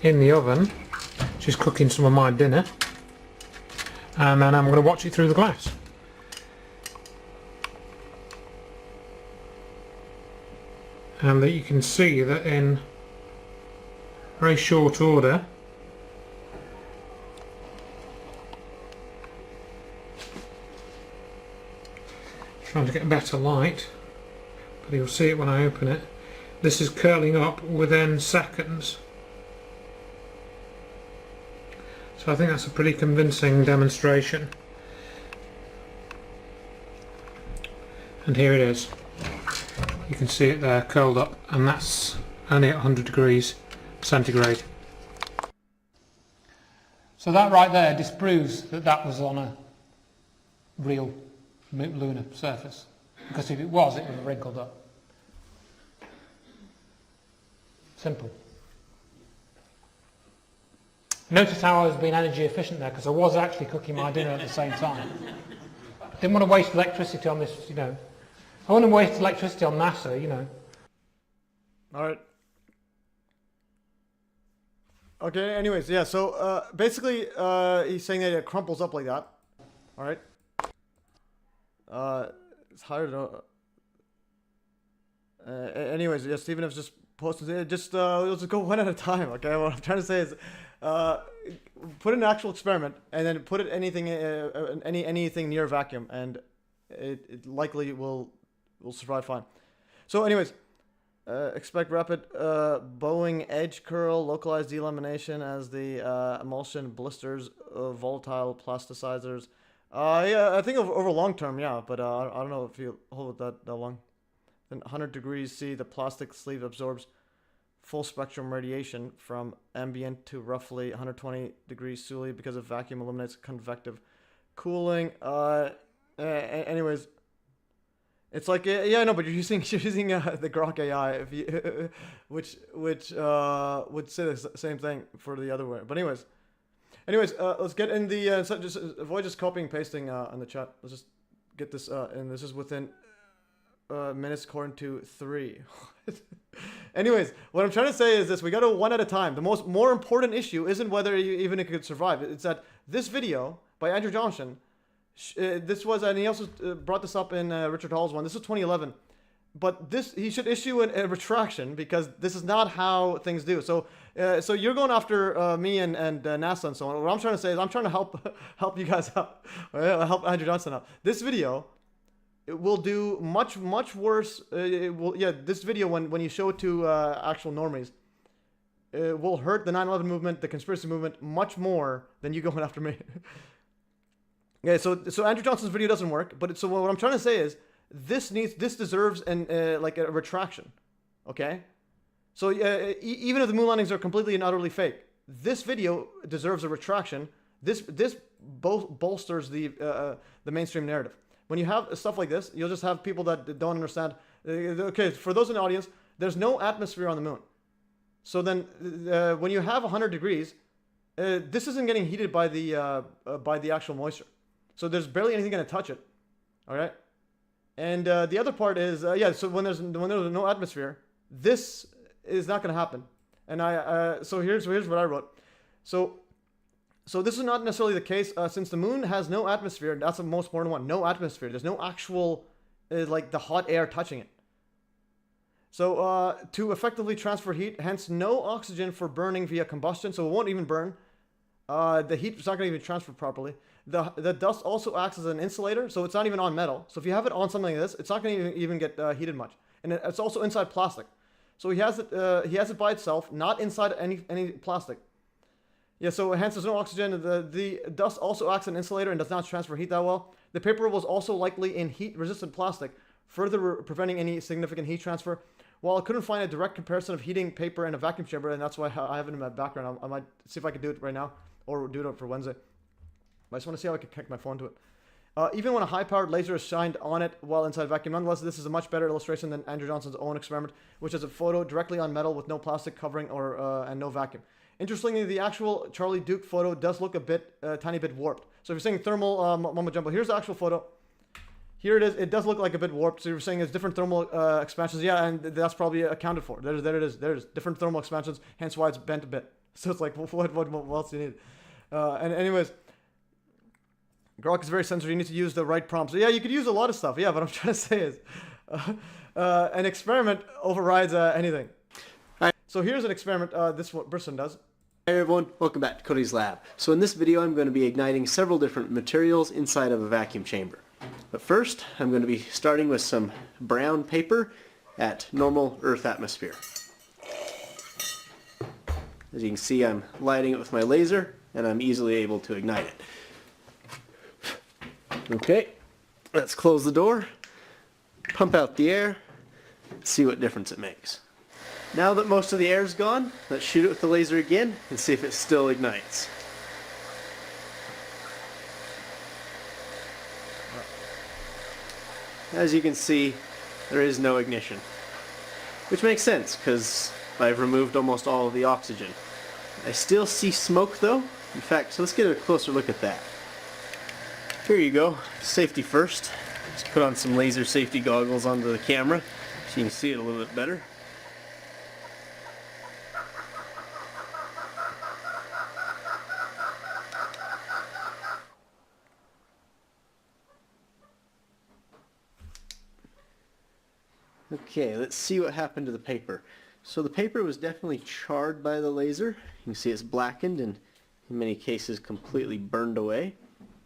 in the oven. She's cooking some of my dinner, and then I'm going to watch it through the glass. And that you can see that in very short order trying to get better light, but you'll see it when I open it. This is curling up within seconds. So I think that's a pretty convincing demonstration. And here it is. You can see it there curled up, and that's only at 100 degrees centigrade. So that right there disproves that that was on a real lunar surface, because if it was, it would have wrinkled up. Simple. Notice how I was being energy efficient there, because I was actually cooking my dinner at the same time. Didn't want to waste electricity on this, I want to waste electricity on NASA, All right. Okay, anyways, yeah, so basically he's saying that it crumples up like that. All right. It's hard to anyways, yeah, Steven has just posted it. Just we'll just go one at a time, okay? What I'm trying to say is put an actual experiment and then put it anything near vacuum, and it likely will survive fine. So anyways, expect rapid bowing edge curl, localized delamination as the emulsion blisters, volatile plasticizers. Yeah, I think over long term, yeah, but I don't know if you hold it that long. Then 100 degrees C, the plastic sleeve absorbs full spectrum radiation from ambient to roughly 120 degrees Sully because of vacuum eliminates convective cooling. Anyways, it's like, yeah, no, but you're using the Grok AI, if you, which would say the same thing for the other way. But anyways, let's get in the so just avoid just copying and pasting on the chat. Let's just get this and this is within minutes according to 3. Anyways, what I'm trying to say is this: we got to one at a time. The more important issue isn't whether even it could survive. It's that this video by Andrew Johnson, this was, and he also brought this up in Richard Hall's one. This is 2011, but he should issue a retraction, because this is not how things do. So you're going after me and NASA and so on. What I'm trying to say is I'm trying to help you guys out, help Andrew Johnson out. This video, it will do much worse. This video when you show it to actual normies, it will hurt the 9/11 movement, the conspiracy movement, much more than you going after me. Okay, so Andrew Johnson's video doesn't work, but so what I'm trying to say is this deserves like a retraction. Okay, so even if the moon landings are completely and utterly fake, this video deserves a retraction. This bolsters the mainstream narrative. When you have stuff like this, you'll just have people that don't understand. Okay, for those in the audience, there's no atmosphere on the moon. So then, when you have 100 degrees, this isn't getting heated by the actual moisture. So there's barely anything going to touch it. All right. And the other part is, so when there's no atmosphere, this is not going to happen. And so here's what I wrote. So So this is not necessarily the case since the moon has no atmosphere. That's the most important one. No atmosphere. There's no actual like the hot air touching it. So to effectively transfer heat, hence no oxygen for burning via combustion. So it won't even burn. The heat is not going to even transfer properly. The dust also acts as an insulator, so it's not even on metal. So if you have it on something like this, it's not going to even get heated much. And it's also inside plastic. So he has it by itself, not inside any plastic. Yeah, so hence there's no oxygen. The dust also acts as an insulator and does not transfer heat that well. The paper was also likely in heat-resistant plastic, further preventing any significant heat transfer. While I couldn't find a direct comparison of heating paper in a vacuum chamber, and that's why I have it in my background, I might see if I can do it right now, or do it for Wednesday. I just want to see how I can connect my phone to it. Even when a high-powered laser is shined on it while inside vacuum, nonetheless, this is a much better illustration than Andrew Johnson's own experiment, which is a photo directly on metal with no plastic covering and no vacuum. Interestingly, the actual Charlie Duke photo does look a tiny bit warped. So if you're saying thermal mumbo jumbo, here's the actual photo. Here it is. It does look like a bit warped. So you're saying it's different thermal expansions. Yeah, and that's probably accounted for. There it is. There's different thermal expansions, hence why it's bent a bit. So it's like, what else do you need? And anyways, Grok is very sensitive. You need to use the right prompts. So yeah, you could use a lot of stuff. Yeah, what I'm trying to say is an experiment overrides anything. So here's an experiment this person does. Hey everyone, welcome back to Cody's Lab. So in this video I'm going to be igniting several different materials inside of a vacuum chamber. But first I'm going to be starting with some brown paper at normal Earth atmosphere. As you can see, I'm lighting it with my laser and I'm easily able to ignite it. Okay, let's close the door, pump out the air, see what difference it makes. Now that most of the air is gone, let's shoot it with the laser again and see if it still ignites. As you can see, there is no ignition. Which makes sense, because I've removed almost all of the oxygen. I still see smoke though. In fact, so let's get a closer look at that. Here you go. Safety first. Just put on some laser safety goggles onto the camera so you can see it a little bit better. Okay, let's see what happened to the paper. So the paper was definitely charred by the laser. You can see it's blackened and in many cases completely burned away.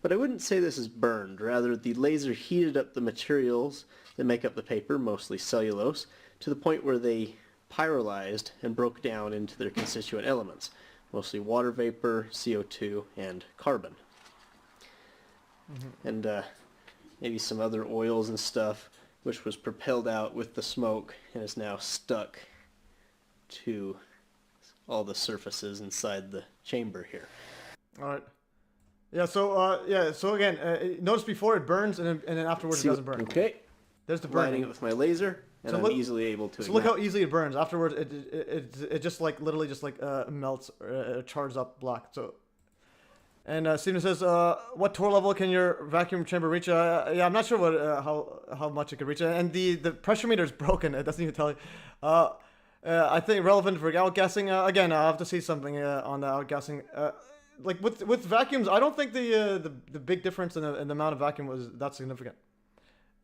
But I wouldn't say this is burned. Rather, the laser heated up the materials that make up the paper, mostly cellulose, to the point where they pyrolyzed and broke down into their constituent elements, mostly water vapor, CO2, and carbon. And maybe some other oils and stuff, which was propelled out with the smoke and is now stuck to all the surfaces inside the chamber here. All right. Yeah. So so again, notice before it burns and then afterwards it doesn't burn. Okay. There's the burning. Lighting it with my laser, and so I'm easily able to. So look how easily it burns. Afterwards, it just like literally just like melts or charges up black. So. And Steven says, what torr level can your vacuum chamber reach? Yeah, I'm not sure what how much it could reach. And the pressure meter is broken. It doesn't even tell you. I think relevant for outgassing. Again, I'll have to see something on the outgassing. Like with vacuums, I don't think the big difference in the amount of vacuum was that significant.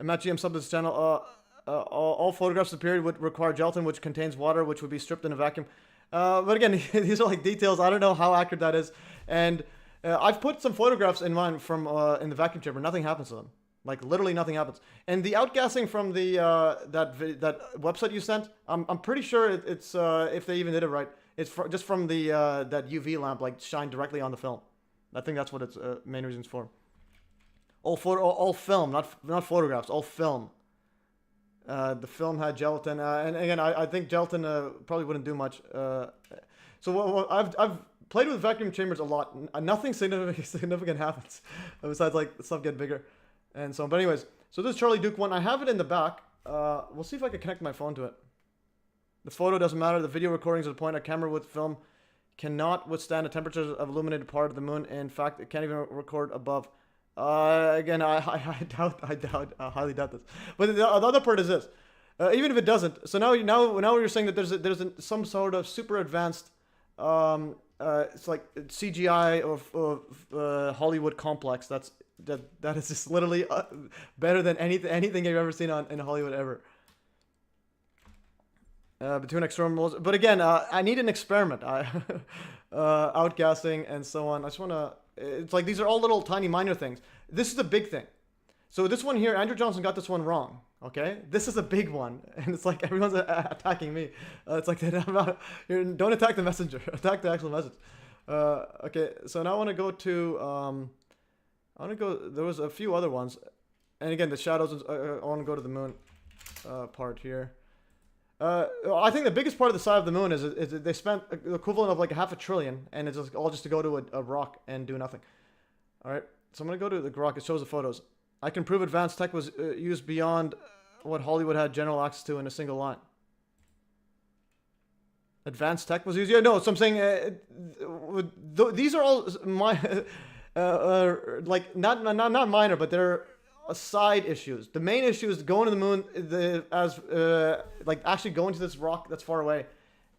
And Matt GM sub this channel. All photographs of the period would require gelatin, which contains water, which would be stripped in a vacuum. But again, these are like details. I don't know how accurate that is. And I've put some photographs in mine from in the vacuum chamber. Nothing happens to them. Like literally nothing happens. And the outgassing from the that website you sent, I'm pretty sure it's if they even did it right, it's just from the that UV lamp like shined directly on the film. I think that's what its main reasons for. All film, not photographs, all film. The film had gelatin, and again, I think gelatin probably wouldn't do much. So I've played with vacuum chambers a lot. Nothing significant happens besides like stuff get bigger and so on. But anyways, so this Charlie Duke one, I have it in the back. We'll see if I can connect my phone to it. The photo doesn't matter. The video recordings at the point a camera with film cannot withstand the temperatures of illuminated part of the moon. In fact, it can't even record above. Again, I highly doubt this. But the other part is this. Even if it doesn't, so now you're saying that there's some sort of super advanced it's like CGI of Hollywood complex. That is just literally better than anything you've ever seen in Hollywood ever. Between external, but again, I need an experiment. Outgassing and so on. I just want to. It's like these are all little tiny minor things. This is a big thing. So this one here, Andrew Johnson got this one wrong. Okay, this is a big one, and it's like everyone's attacking me. It's like don't attack the messenger, attack the actual message. Okay, so now I want to go to. There was a few other ones, and again the shadows. I want to go to the moon part here. I think the biggest part of the side of the moon is they spent the equivalent of like $500 billion, and it's all just to go to a rock and do nothing. All right, so I'm gonna go to the rock. It shows the photos. I can prove advanced tech was used beyond what Hollywood had general access to in a single line. Advanced tech was used? Yeah, no, so I'm saying these are all like not minor, but they're side issues. The main issue is going to the moon, like actually going to this rock that's far away,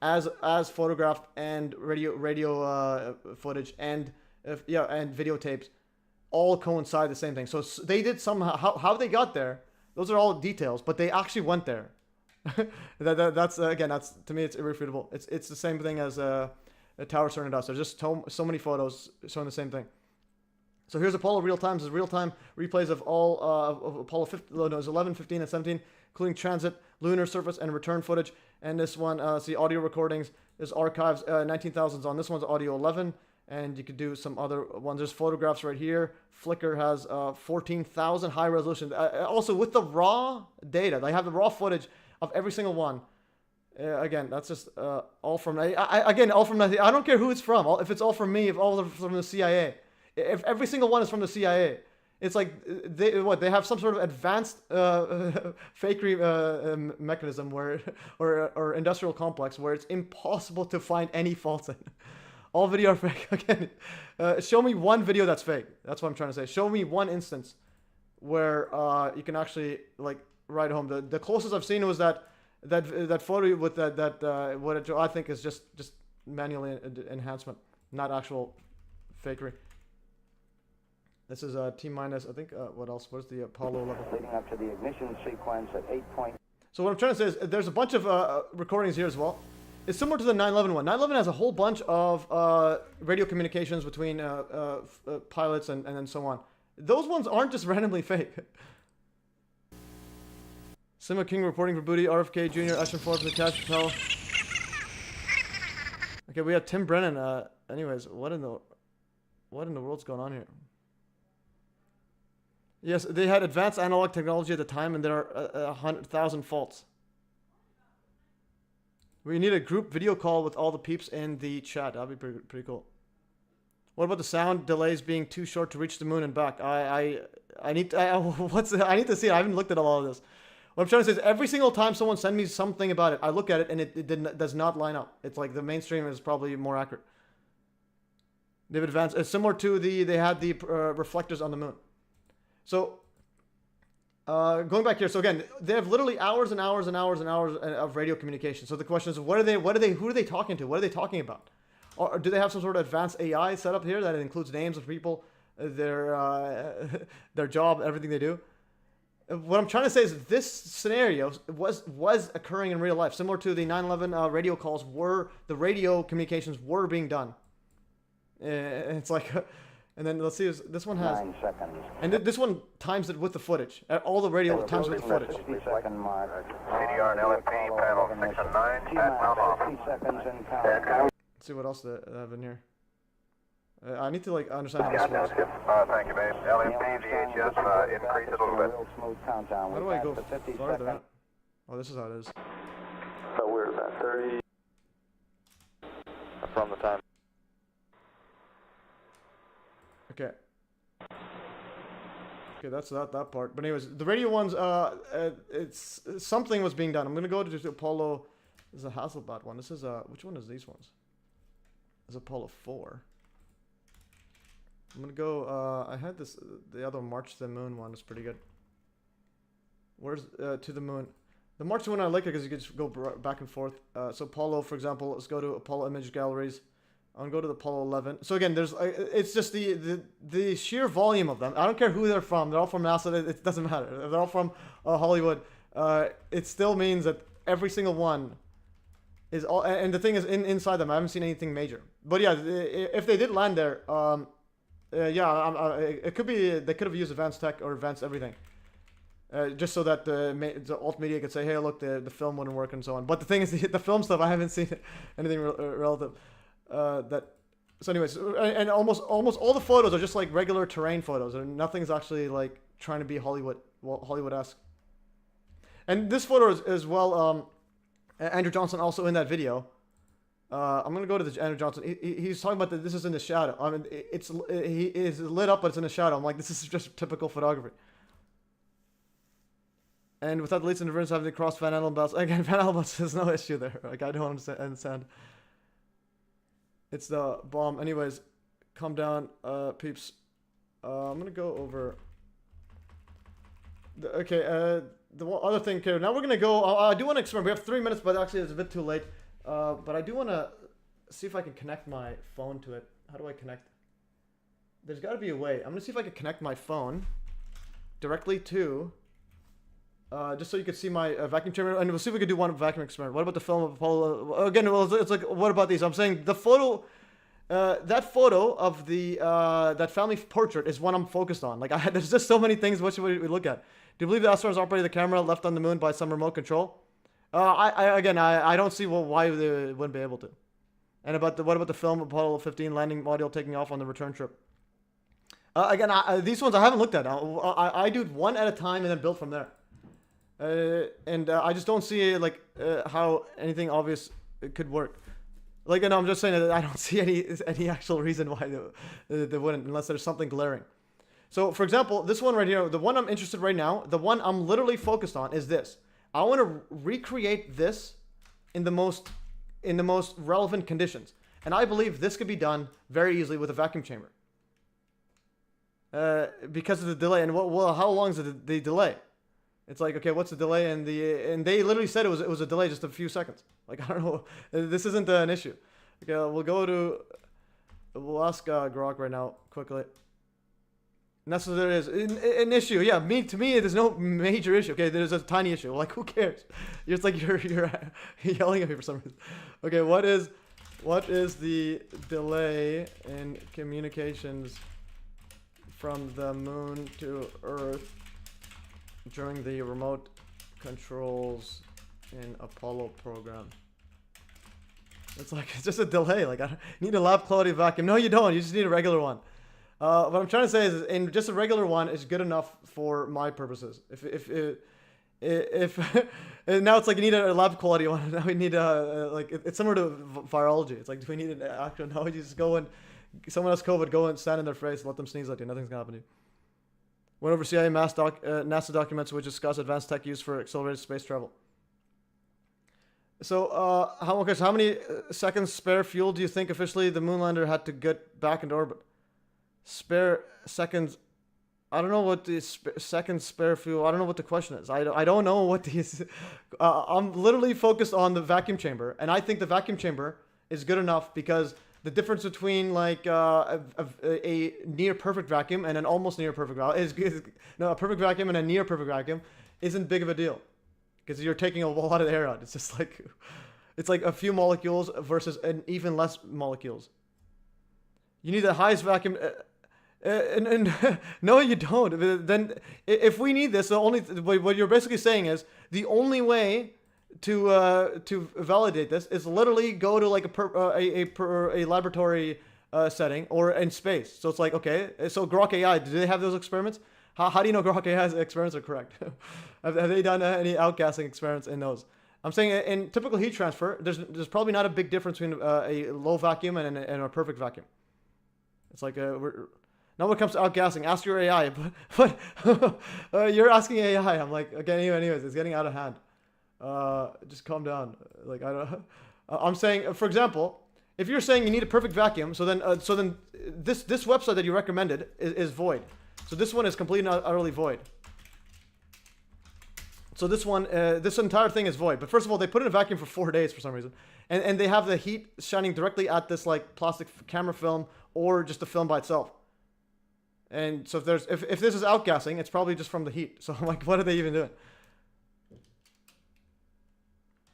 as photographed and radio footage and and videotapes. All coincide the same thing. So they did somehow, how they got there, those are all details, but they actually went there. That's again, that's to me, it's irrefutable. It's the same thing as a tower turning dust. There's just so many photos showing the same thing. So here's Apollo real time. This is real time replays of all of Apollo 11, 15, and 17, including transit, lunar surface, and return footage. And this one, see audio recordings. There's archives, 19,000s on this one's audio 11. And you could do some other ones. There's photographs right here. Flickr has 14,000 high resolution. Also with the raw data, they have the raw footage of every single one. Again, that's just all from. Again, all from. I don't care who it's from. If it's all from me, if all from the CIA, if every single one is from the CIA, it's like they have some sort of advanced fakery mechanism where or industrial complex where it's impossible to find any faults in. All video are fake. Again, show me one video that's fake. That's what I'm trying to say. Show me one instance where you can actually like write home. The closest I've seen was that photo with what I think is just manual enhancement, not actual fakery. This is T minus. I think what else? Where's the Apollo level? Leading up to the ignition sequence at 8 point. So what I'm trying to say is there's a bunch of recordings here as well. It's similar to the 9/11 one. 9/11 has a whole bunch of radio communications between pilots and then so on. Those ones aren't just randomly fake. Sima King reporting for booty. RFK Jr. Ashton Forbes, Nakash Patel. Okay, we have Tim Brennan. Anyways, what in the world's going on here? Yes, they had advanced analog technology at the time, and there are 100,000 faults. We need a group video call with all the peeps in the chat. That'd be pretty cool. What about the sound delays being too short to reach the moon and back? I need to see it. I haven't looked at all of this. What I'm trying to say is every single time someone sends me something about it, I look at it and it does not line up. It's like the mainstream is probably more accurate. They've advanced. It's similar to they had the reflectors on the moon. So going back here, so again, they have literally hours and hours and hours and hours of radio communication. So the question is, who are they talking to? What are they talking about? Or do they have some sort of advanced AI set up here that includes names of people, their job, everything they do? What I'm trying to say is this scenario was occurring in real life, similar to the 9/11 radio calls. The radio communications were being done. It's like. And then let's see, this one has 9 seconds. And this one times it with the footage. All the radio times with the footage. 50-second mark. CDR and LMP, panel 6 and 9, at mount off. 50 seconds in count. Let's see what else they have in here. I need to like understand how this works. Thank you, babe. LMP, VHS, increase it a little bit. Smooth countdown. How do I go 50 farther? seconds. Oh, this is how it is. So where's that? 30 from the time. Okay. Okay, that's that part. But anyways, the radio ones, it's something was being done. I'm gonna go to Apollo. This is a Hasselblad one. This is which one is these ones? This is Apollo 4. I'm gonna go. I had this. The other March to the Moon one is pretty good. Where's to the moon? The March to the Moon I like it because you can just go back and forth. So Apollo, for example, let's go to Apollo image galleries. I'm gonna go to the Apollo 11. So again, there's it's just the sheer volume of them. I don't care who they're from. They're all from NASA. It doesn't matter. They're all from Hollywood. It still means that every single one is all. And the thing is, inside them, I haven't seen anything major. But yeah, if they did land there, it could be they could have used advanced tech or advanced everything. Just so that the alt media could say, hey, look, the film wouldn't work and so on. But the thing is, the film stuff, I haven't seen anything relative. So anyways, and almost all the photos are just like regular terrain photos, and nothing's actually like trying to be Hollywood-esque. And this photo is as well, Andrew Johnson also in that video. I'm gonna go to the Andrew Johnson. He's talking about that this is in the shadow. I mean, he is lit up, but it's in the shadow. I'm like, this is just typical photography. And without the least interference having to cross Van Allen belts. Again, Van Allen belts, there's no issue there. Like, I don't understand. It's the bomb. Anyways, calm down, peeps. I'm gonna go over. The other thing, okay, now we're gonna go. I do want to experiment. We have 3 minutes, but actually it's a bit too late. But I do want to see if I can connect my phone to it. How do I connect? There's got to be a way. I'm gonna see if I can connect my phone directly to. Just so you could see my vacuum chamber, and we'll see if we can do one vacuum experiment. What about the film of Apollo? Again, well, it's like, what about these? I'm saying the photo, that photo of the that family portrait is what I'm focused on. Like, there's just so many things. What should we look at? Do you believe the astronauts operated the camera left on the moon by some remote control? I don't see why they wouldn't be able to. And what about the film of Apollo 15 landing module taking off on the return trip? These ones I haven't looked at. I do one at a time and then build from there. I just don't see like how anything obvious could work. Like, I'm just saying that I don't see any actual reason why they wouldn't, unless there's something glaring. So, for example, this one right here, the one I'm interested right now, the one I'm literally focused on is this. I want to recreate this in the most relevant conditions, and I believe this could be done very easily with a vacuum chamber. Because of the delay, and how long is the delay? It's like, okay, what's the delay? And they literally said it was a delay just a few seconds. Like, I don't know. This isn't an issue. Okay, we'll ask Grok right now quickly. And that's what there is. An issue. Yeah, to me, there's no major issue. Okay, there's a tiny issue. Like, who cares? It's like you're yelling at me for some reason. Okay, what is the delay in communications from the moon to Earth during the remote controls in Apollo program? It's like, it's just a delay. Like, I need a lab quality vacuum. No, you don't. You just need a regular one. What I'm trying to say is, in just a regular one is good enough for my purposes. If now it's like you need a lab quality one. Now we need like it's similar to virology. It's like, do we need an actual? No, you just go and someone has COVID, go and stand in their face, and let them sneeze at you. Nothing's gonna happen to you. Went over CIA NASA documents which discuss advanced tech used for accelerated space travel. So, how many seconds spare fuel do you think officially the moonlander had to get back into orbit? Spare seconds. I don't know what the seconds spare fuel. I don't know what the question is. I don't know what these. I'm literally focused on the vacuum chamber, and I think the vacuum chamber is good enough because the difference between like a near perfect vacuum and an almost near perfect vacuum a perfect vacuum and a near perfect vacuum isn't big of a deal because you're taking a lot of the air out. It's just like it's like a few molecules versus an even less molecules. You need the highest vacuum. And no, you don't. Then, if we need this, what you're basically saying is the only way to validate this is literally go to like a laboratory setting or in space. So it's like, okay, so Grok AI, do they have those experiments? How do you know Grok AI's experiments are correct? have they done any outgassing experiments in those? I'm saying in typical heat transfer, there's probably not a big difference between a low vacuum and a perfect vacuum. It's like now when it comes to outgassing, ask your AI. But you're asking AI. I'm like, okay, anyways, it's getting out of hand. Just calm down. Like, I'm saying, for example, if you're saying you need a perfect vacuum, so then this website that you recommended is void. So this one is completely and utterly void. So this one, this entire thing is void. But first of all, they put it in a vacuum for 4 days for some reason. And they have the heat shining directly at this like plastic camera film or just the film by itself. And so if this is outgassing, it's probably just from the heat. So I'm like, what are they even doing?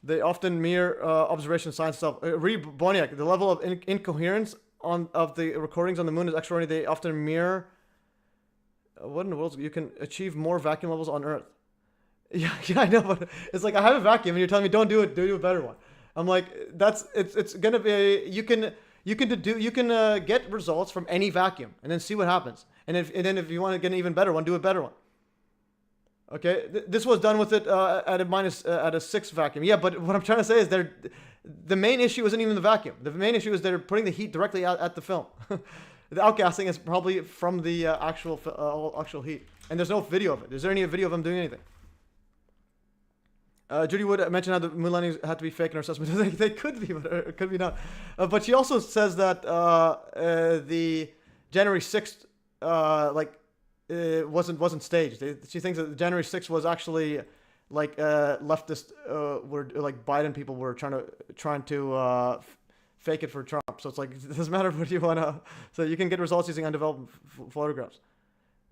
They often mirror observation science stuff. Read Boniak, the level of incoherence of the recordings on the moon is extraordinary. They often mirror. What in the world? You can achieve more vacuum levels on Earth. Yeah, I know, but it's like I have a vacuum, and you're telling me don't do it. Do a better one. I'm like, it's gonna be you can get results from any vacuum, and then see what happens. And then if you want to get an even better one, do a better one. Okay, this was done with it at a 6 vacuum. Yeah, but what I'm trying to say is the main issue isn't even the vacuum. The main issue is they're putting the heat directly at the film. The outgassing is probably from the actual heat, and there's no video of it. Is there any video of them doing anything? Judy Wood mentioned how the moon landings had to be fake in her assessment. They could be, but it could be not. But she also says that the January 6th wasn't staged. She thinks that January 6th was actually like leftist were like Biden people were trying to fake it for Trump. So it's like it doesn't matter what you want to. So you can get results using undeveloped photographs.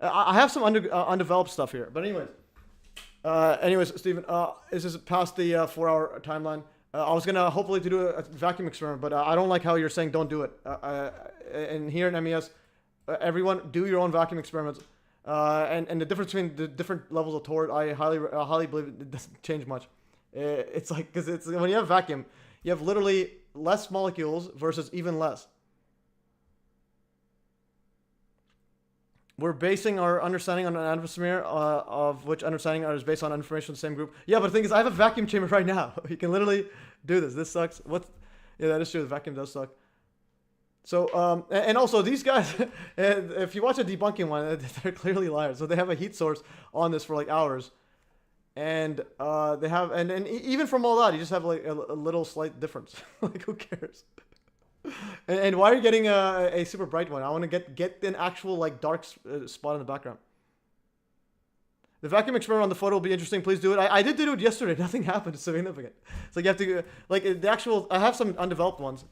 I have some undeveloped stuff here, but anyways, Stephen, this is past the 4-hour timeline. I was gonna hopefully to do a vacuum experiment, but I don't like how you're saying don't do it. And here in MES, everyone do your own vacuum experiments. And the difference between the different levels of torque, I highly believe it doesn't change much. It's like because it's when you have vacuum, you have literally less molecules versus even less. We're basing our understanding on an atmosphere of which understanding is based on information in the same group. Yeah, but the thing is, I have a vacuum chamber right now. You can literally do this. This sucks. Yeah, that is true. The vacuum does suck. So, and also these guys, if you watch a debunking one, they're clearly liars. So they have a heat source on this for like hours. And they have, and even from all that, you just have like a little slight difference. Like, who cares? And why are you getting a super bright one? I want to get an actual like dark spot in the background. The vacuum experiment on the photo will be interesting. Please do it. I did do it yesterday. Nothing happened. It's significant. It's like you have to like the actual. I have some undeveloped ones.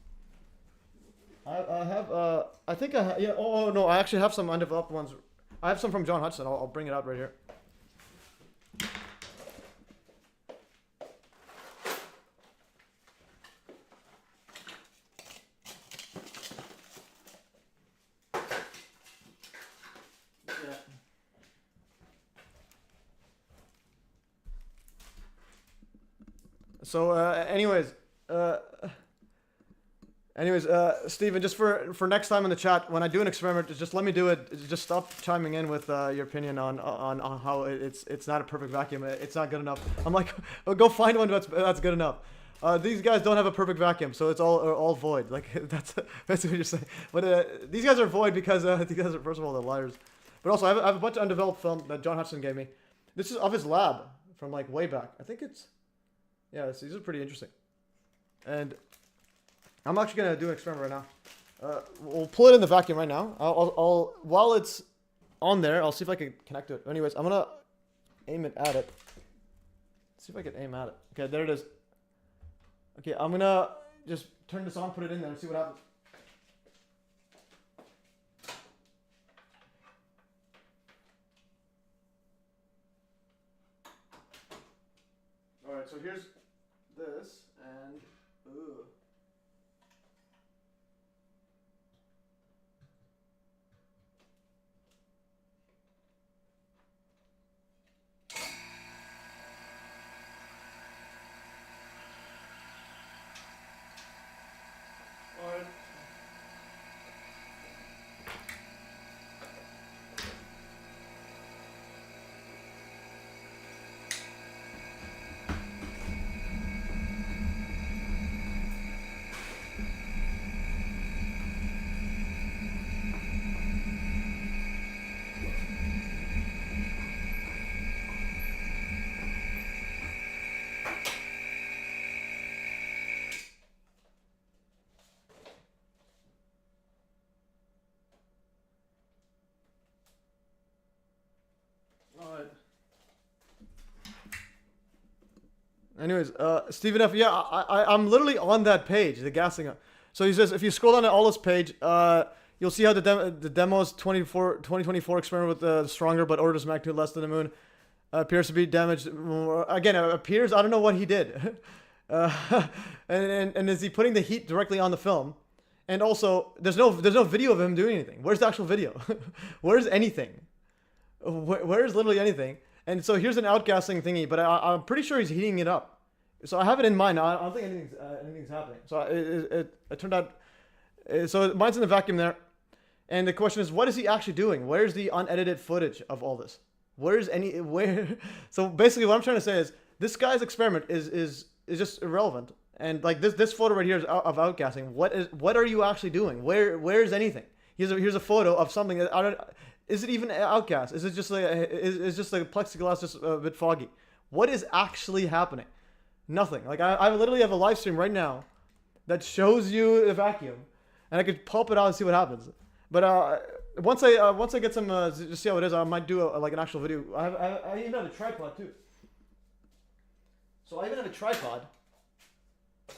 I have. I think I have. Yeah. Oh no. I actually have some undeveloped ones. I have some from John HUDSON. I'll bring it out right here. So, anyways, Steven, just for next time in the chat, when I do an experiment, just let me do it. Just stop chiming in with your opinion on how it's not a perfect vacuum. It's not good enough. I'm like, oh, go find one that's good enough. These guys don't have a perfect vacuum, so it's all void. Like that's what you're saying. But these guys are void because these guys are, first of all, they're liars. But also, I have a bunch of undeveloped film that John HUDSON gave me. This is of his lab from like way back. I think it's. Yeah, these are pretty interesting. And I'm actually going to do an experiment right now. We'll pull it in the vacuum right now. I'll while it's on there, I'll see if I can connect to it. Anyways, I'm going to aim it at it. Let's see if I can aim at it. Okay, there it is. Okay, I'm going to just turn this on, put it in there, and see what happens. Alright, so here's this, and ooh. Alright. Anyways, Stephen F. Yeah, I'm literally on that page, the gassing up. So he says, if you scroll down to Allah's page, you'll see how the demo's 2024 experiment with the stronger but orders of magnitude less than the moon appears to be damaged. Again, it appears, I don't know what he did. And is he putting the heat directly on the film? And also, there's no video of him doing anything. Where's the actual video? Where's anything? Where's literally anything? And so here's an outgassing thingy, but I'm pretty sure he's heating it up. So I have it in mind. I don't think anything's happening. So it turned out. So mine's in the vacuum there, and the question is, what is he actually doing? Where's the unedited footage of all this? Where? So basically, what I'm trying to say is, this guy's experiment is just irrelevant. And like this photo right here is of outgassing. What are you actually doing? Where's anything? Here's a photo of something that I don't. Is it even outgas? Is it just like is just like plexiglass just a bit foggy? What is actually happening? Nothing. Like I literally have a live stream right now that shows you the vacuum, and I could pop it out and see what happens. But once I get some just see how it is, I might do like an actual video. I even have a tripod too. So I even have a tripod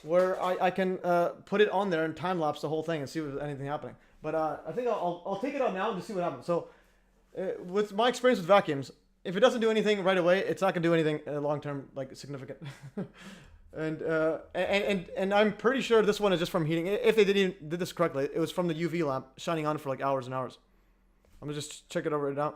where I can put it on there and time lapse the whole thing and see if there's anything happening. But I think I'll take it out now and just see what happens. So with my experience with vacuums, if it doesn't do anything right away, it's not gonna do anything long term like significant. and I'm pretty sure this one is just from heating. If they did this correctly, it was from the UV lamp shining on for like hours and hours. I'm gonna just check it over right now.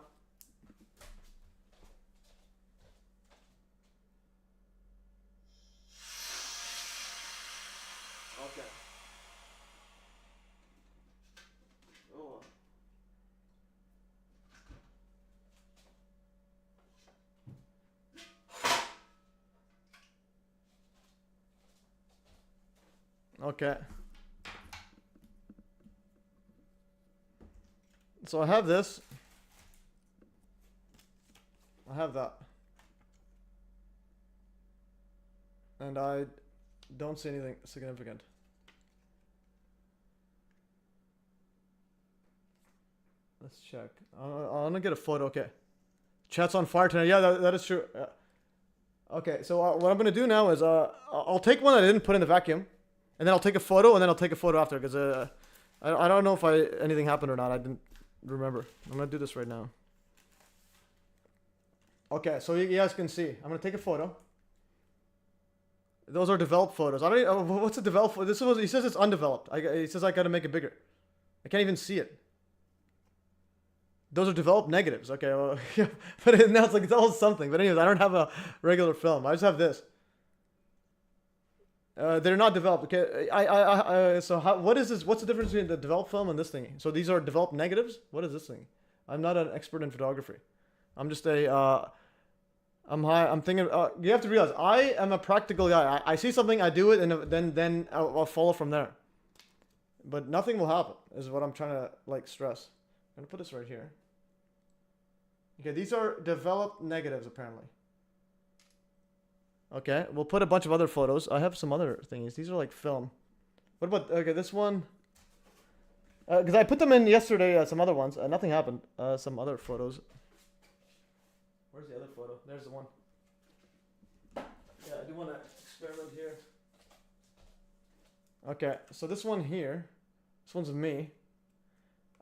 Okay. Oh. Okay. So I have this. I have that. And I don't see anything significant. Let's check. I'm gonna get a photo. Okay. Chat's on fire tonight. Yeah, that is true. Yeah. Okay, so what I'm gonna do now is I'll take one that I didn't put in the vacuum, and then I'll take a photo, and then I'll take a photo after, because I don't know if anything happened or not. I didn't remember. I'm gonna do this right now. Okay, so you guys can see. I'm gonna take a photo. Those are developed photos. I don't even, what's a developed photo? This was, he says it's undeveloped. He says I gotta make it bigger. I can't even see it. Those are developed negatives. Okay, well, but now it's all something. But anyways, I don't have a regular film. I just have this. They're not developed. Okay, so what is this? What's the difference between the developed film and this thing? So these are developed negatives? What is this thing? I'm not an expert in photography. I'm just I'm thinking, you have to realize, I am a practical guy. I see something, I do it, and then I'll follow from there. But nothing will happen, is what I'm trying to, like, stress. I'm going to put this right here. Okay, these are developed negatives, apparently. Okay, we'll put a bunch of other photos. I have some other things. These are, like, film. What about, okay, this one? Because I put them in yesterday, some other ones. Nothing happened. Some other photos. Where's the other photo? There's the one. Yeah, I do want to experiment here. Okay, so this one here, this one's of me.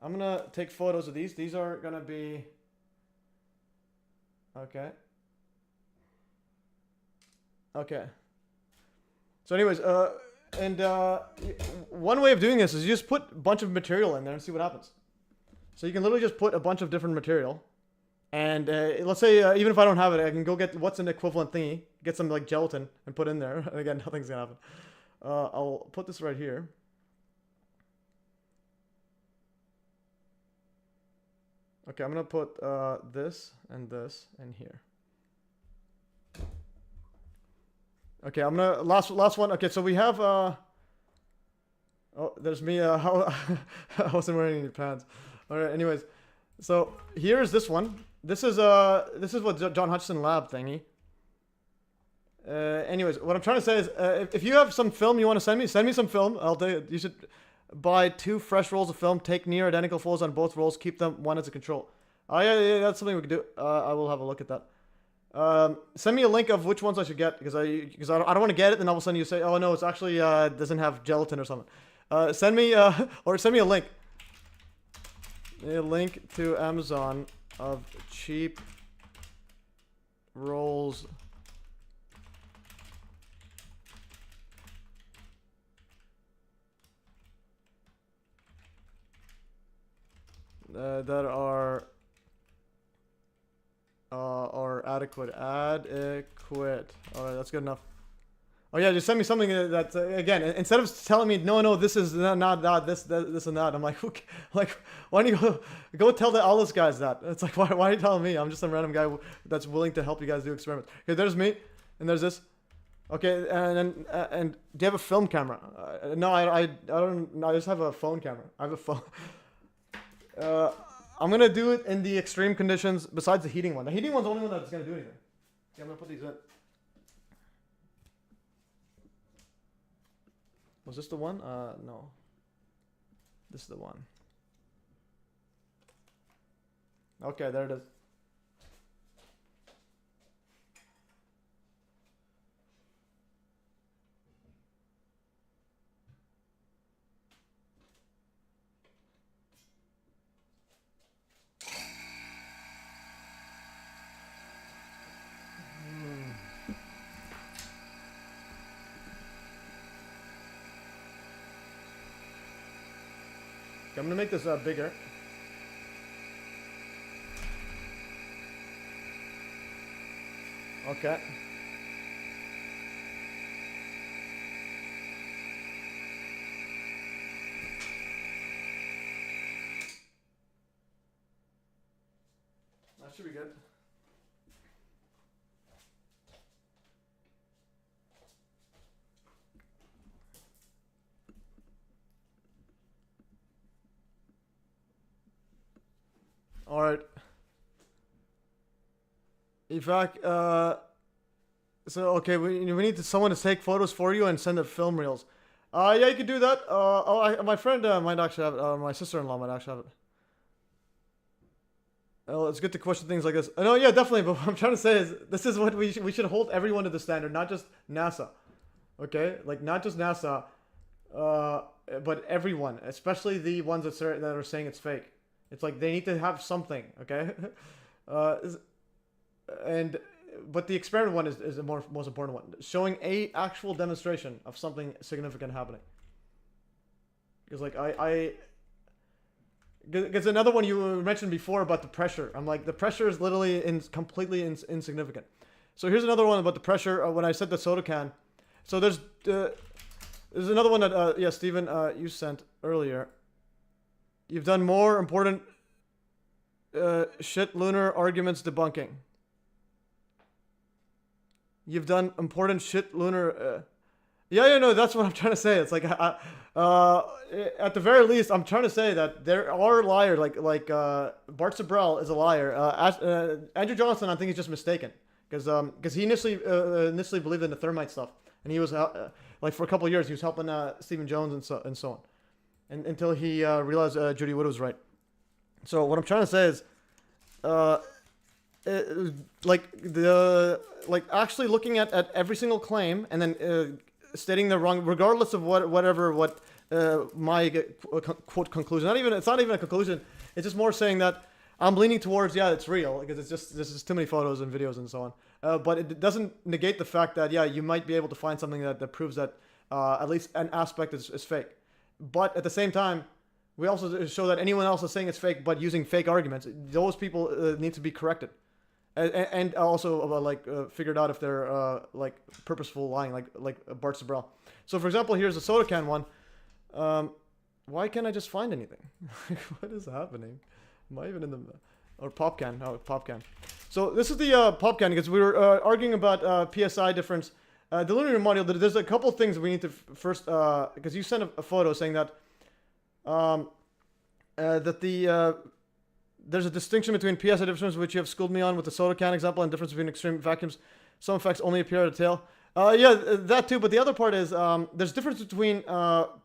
I'm gonna take photos of these. These are gonna be, okay. Okay. So anyways, one way of doing this is you just put a bunch of material in there and see what happens. So you can literally just put a bunch of different material. And let's say, even if I don't have it, I can go get what's an equivalent thingy, get some like gelatin and put in there. And again, nothing's gonna happen. I'll put this right here. Okay, I'm gonna put this and this in here. Okay, I'm gonna last one. Okay, so we have oh, there's me. I wasn't wearing any pants. All right. Anyways, so here's this one. This is what John HUDSON lab thingy. Anyways, what I'm trying to say is, if you have some film you want to send me some film. I'll tell you, you should buy 2 fresh rolls of film. Take near identical photos on both rolls. Keep them one as a control. Oh yeah, that's something we could do. I will have a look at that. Send me a link of which ones I should get because I don't want to get it. Then all of a sudden you say, oh no, it's actually doesn't have gelatin or something. Send me or send me a link. A link to Amazon of cheap rolls. That are adequate. Adequate. All right, that's good enough. Oh yeah, just send me something that again, instead of telling me no, this is not that, this and that. I'm like, okay, like, why don't you go tell all those guys that? It's like, why are you telling me? I'm just some random guy that's willing to help you guys do experiments. Okay, there's me, and there's this. Okay, and do you have a film camera? No, I don't. No, I just have a phone camera. I have a phone. I'm gonna do it in the extreme conditions. Besides the heating one, the heating one's the only one that's gonna do anything. Okay, I'm gonna put these in. Was this the one? No. This is the one. Okay, there it is. I'm gonna make this bigger. Okay. That should be good. All right. In fact, so okay, we need someone to take photos for you and send it film reels. Yeah, you could do that. My friend might actually have it. My sister-in-law might actually have it. Well, it's good to question things like this. No, yeah, definitely. But what I'm trying to say is, this is what we should hold everyone to the standard, not just NASA. Okay, like not just NASA, but everyone, especially the ones that are saying it's fake. It's like they need to have something, okay? But the experiment one is the most important one, showing a actual demonstration of something significant happening. Because like because another one you mentioned before about the pressure. I'm like, the pressure is literally completely insignificant. So here's another one about the pressure. When I said the soda can, so there's another one that yeah, Steven, you sent earlier. You've done more important shit lunar arguments debunking. You've done important shit lunar... yeah, no, that's what I'm trying to say. It's like, at the very least, I'm trying to say that there are liars, like Bart Sabrell is a liar. Andrew Johnson, I think he's just mistaken. Because he initially believed in the thermite stuff. And he was, like, for a couple of years, he was helping Stephen Jones and so on. And until he realized Judy Wood was right. So what I'm trying to say is, actually looking at every single claim and then stating the wrong, regardless of what my quote conclusion. It's not even a conclusion. It's just more saying that I'm leaning towards, yeah, it's real, because there's just too many photos and videos and so on. But it doesn't negate the fact that, yeah, you might be able to find something that proves that at least an aspect is fake. But at the same time, we also show that anyone else is saying it's fake, but using fake arguments. Those people need to be corrected, and also figured out if they're like purposeful lying, like Bart Sabrell. So for example, here's the soda can one. Why can't I just find anything? What is happening? Am I even in the or pop can? Oh, pop can. So this is the pop can, because we were arguing about PSI difference. The lunar module, there's a couple things we need to first, because you sent a photo saying that there's a distinction between PSI difference, which you have schooled me on with the soda can example, and difference between extreme vacuums. Some effects only appear at a tail. Yeah, that too. But the other part is there's difference between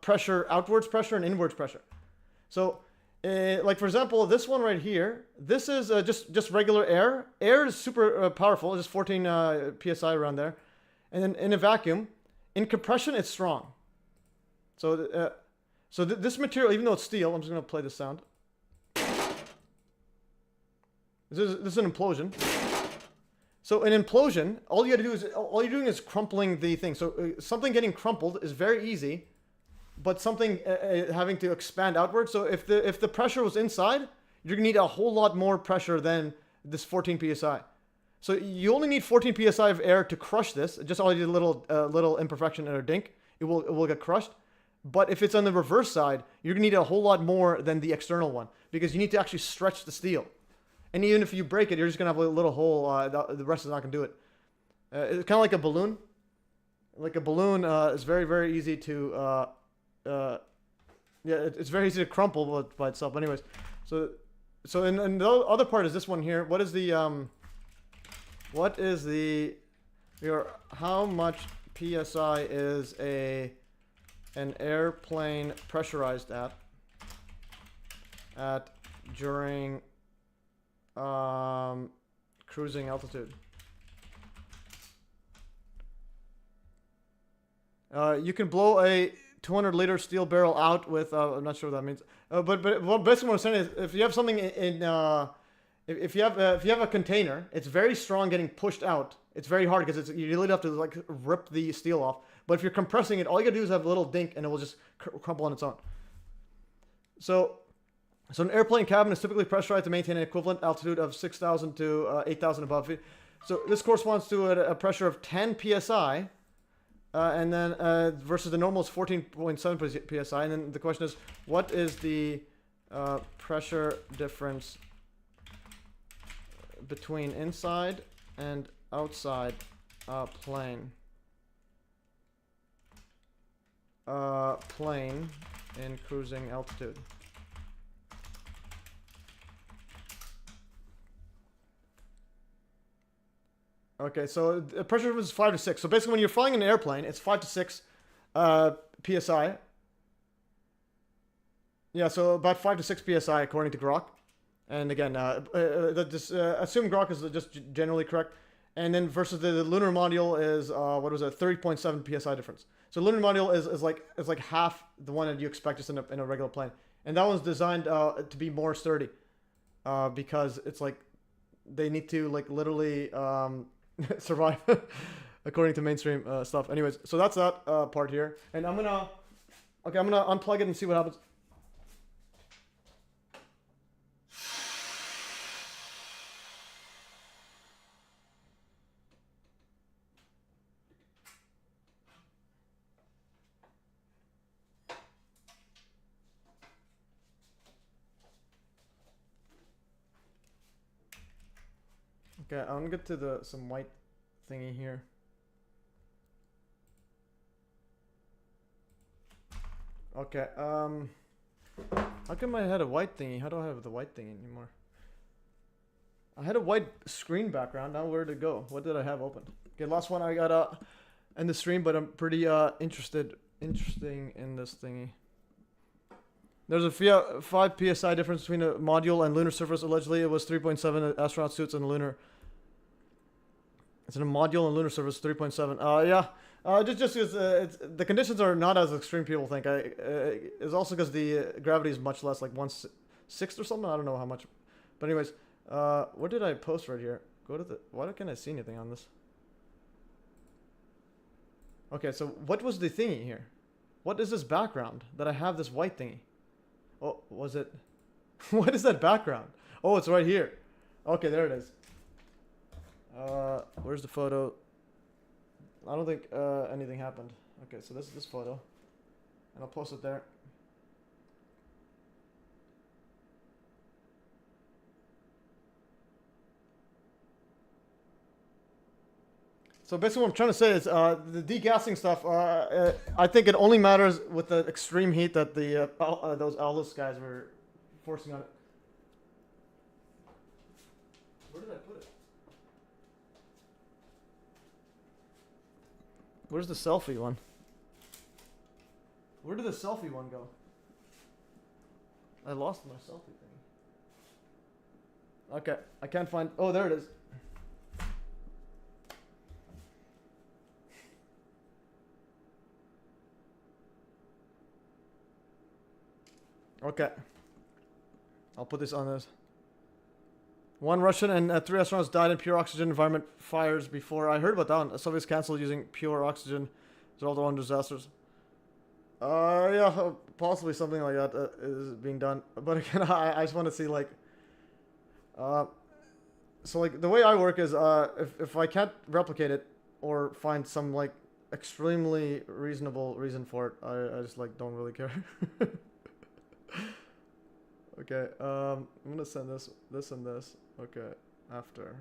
pressure, outwards pressure, and inwards pressure. So like for example, this one right here, this is just regular air. Air is super powerful, it's just 14 psi around there. And then in a vacuum, in compression, it's strong. So, this material, even though it's steel, I'm just gonna play this sound. This is an implosion. So an implosion, all you're doing is crumpling the thing. So something getting crumpled is very easy, but something having to expand outward. So if the pressure was inside, you're gonna need a whole lot more pressure than this 14 psi. So you only need 14 psi of air to crush this. Just all you need a little imperfection or dink, it will get crushed. But if it's on the reverse side, you're gonna need a whole lot more than the external one because you need to actually stretch the steel. And even if you break it, you're just gonna have a little hole. The rest is not gonna do it. It's kind of like a balloon. Like a balloon is very, very easy to. Yeah, it's very easy to crumple by itself. Anyways, so and the other part is this one here. What is the how much psi is an airplane pressurized at during cruising altitude? You can blow a 200-liter steel barrel out with I'm not sure what that means. But basically what I'm saying is if you have something if you have a container, it's very strong getting pushed out. It's very hard because you really have to like rip the steel off. But if you're compressing it, all you gotta do is have a little dink and it will just crumple on its own. So an airplane cabin is typically pressurized to maintain an equivalent altitude of 6,000 to 8,000 above feet. So this corresponds to a pressure of 10 psi, and then versus the normal is 14.7 psi. And then the question is, what is the pressure difference between inside and outside plane in cruising altitude? Okay, so the pressure difference is 5 to 6. So basically when you're flying in an airplane, it's 5 to 6 psi. Yeah, so about 5 to 6 psi according to Grok. And again, assume Grok is just generally correct. And then versus the lunar module is, what was it, 30.7 psi difference. So lunar module is like half the one that you expect just in a regular plane. And that one's designed to be more sturdy. Because it's like, they need to like literally survive according to mainstream stuff. Anyways, so that's that part here. And I'm gonna unplug it and see what happens. Okay, I'm gonna get to some white thingy here. Okay, how come I had a white thingy? How do I have the white thingy anymore? I had a white screen background, now where'd it go? What did I have open? Okay, last one I got in the stream, but I'm pretty interesting in this thingy. There's a 5 psi difference between a module and lunar surface. Allegedly, it was 3.7 astronaut suits and lunar. It's in a module and lunar surface 3.7. Yeah. Just because the conditions are not as extreme people think. It's also because the gravity is much less, like 1/6 or something. I don't know how much. But anyways, what did I post right here? Go to the. Why can't I see anything on this? Okay, so what was the thingy here? What is this background that I have this white thingy? Oh, was it? What is that background? Oh, it's right here. Okay, there it is. Where's the photo? I don't think anything happened. Okay, so this is this photo, and I'll post it there. So basically what I'm trying to say is the degassing stuff, I think it only matters with the extreme heat that the those Alice guys were forcing on it. Where did I put it? Where's the selfie one? Where did the selfie one go? I lost my selfie thing. Okay, I can't find. Oh, there it is. Okay. I'll put this on this. 1 Russian and 3 astronauts died in pure oxygen environment fires before. I heard about that one. The Soviets canceled using pure oxygen. It's all the one disasters. Yeah, possibly something like that is being done. But again, I just want to see like, so like the way I work is if I can't replicate it or find some like extremely reasonable reason for it, I just like don't really care. Okay, I'm gonna send this and this. Okay, after.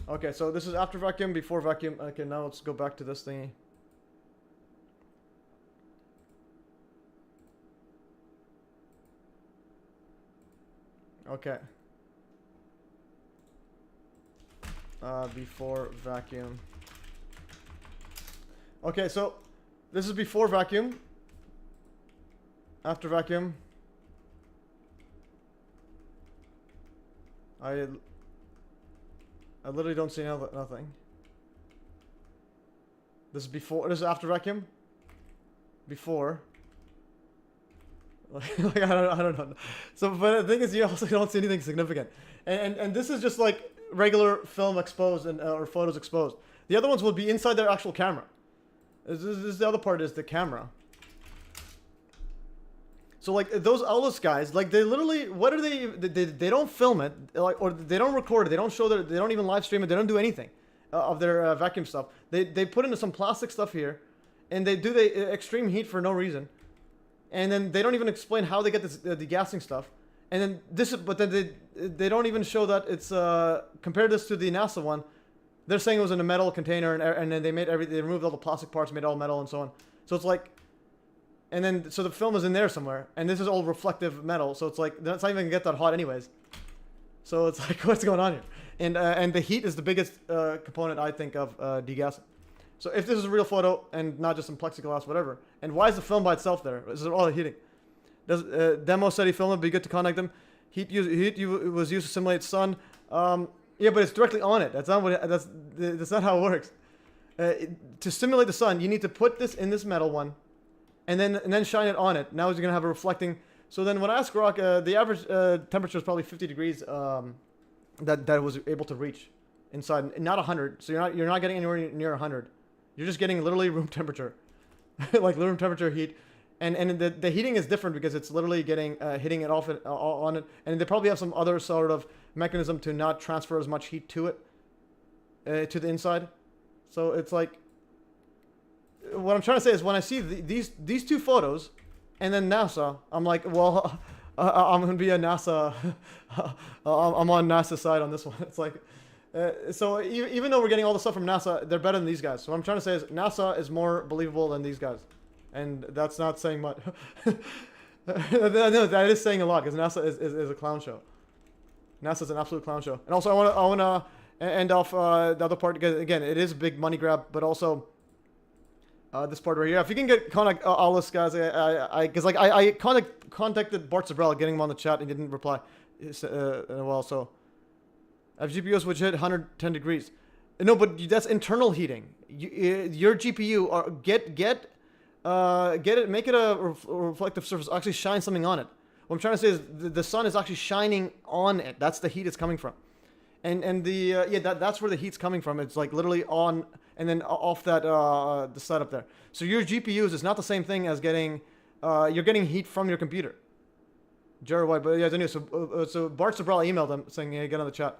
Okay, so this is after vacuum, before vacuum. Okay, now let's go back to this thingy. Okay. Before vacuum. Okay, so this is before vacuum. After vacuum. I literally don't see nothing. This is before. This is after vacuum. Before. Like I don't know. So, but the thing is, you also don't see anything significant. And this is just like regular film exposed and or photos exposed. The other ones will be inside their actual camera. This is the other part is the camera. So like all those guys, like they literally, what are they don't film it, like, or they don't record it, they don't show they don't even live stream it, they don't do anything of their vacuum stuff. They put into some plastic stuff here, and they do the extreme heat for no reason, and then they don't even explain how they get this degassing stuff, and then but then they don't even show that it's compare this to the NASA one. They're saying it was in a metal container, and then they removed all the plastic parts, made it all metal, and so on. So it's like. And then, so the film is in there somewhere, and this is all reflective metal, so it's like, it's not even gonna get that hot anyways. So it's like, what's going on here? And the heat is the biggest component, I think, of degassing. So if this is a real photo, and not just some plexiglass, whatever, and why is the film by itself there? Is it all heating? Does Demo said he filmed it, it'd be good to contact them. Heat was used to simulate sun. Yeah, but it's directly on it. That's not how it works. To simulate the sun, you need to put this in this metal one, and then shine it on it. Now you're gonna have a reflecting. So then when I asked Rock, the average temperature is probably 50 degrees that it was able to reach inside, not 100. So you're not getting anywhere near 100. You're just getting literally room temperature, like room temperature heat. And the heating is different because it's literally getting hitting it off on it, and they probably have some other sort of mechanism to not transfer as much heat to it, to the inside. So it's like, what I'm trying to say is when I see these two photos, and then NASA, I'm like, well, I'm gonna be a NASA. I'm on NASA's side on this one. It's like, so even though we're getting all the stuff from NASA, they're better than these guys. So what I'm trying to say is NASA is more believable than these guys, and that's not saying much. No, that is saying a lot because NASA is a clown show. NASA's an absolute clown show. And also, I wanna end off the other part because again, it is a big money grab, but also. This part right here. If you can get contact all this guys, because I contacted Bart Zabrella, getting him on the chat, and he didn't reply in a while. So, I have GPUs which hit 110 degrees. No, but that's internal heating. Your GPU get it, make it a reflective surface. Actually, shine something on it. What I'm trying to say is the sun is actually shining on it. That's the heat it's coming from, and that's where the heat's coming from. It's like literally on. And then off that the setup there. So your GPUs is not the same thing as getting you're getting heat from your computer. Jared White, but yeah, I knew. So Bart Zabrella emailed them saying, "Hey, get on the chat."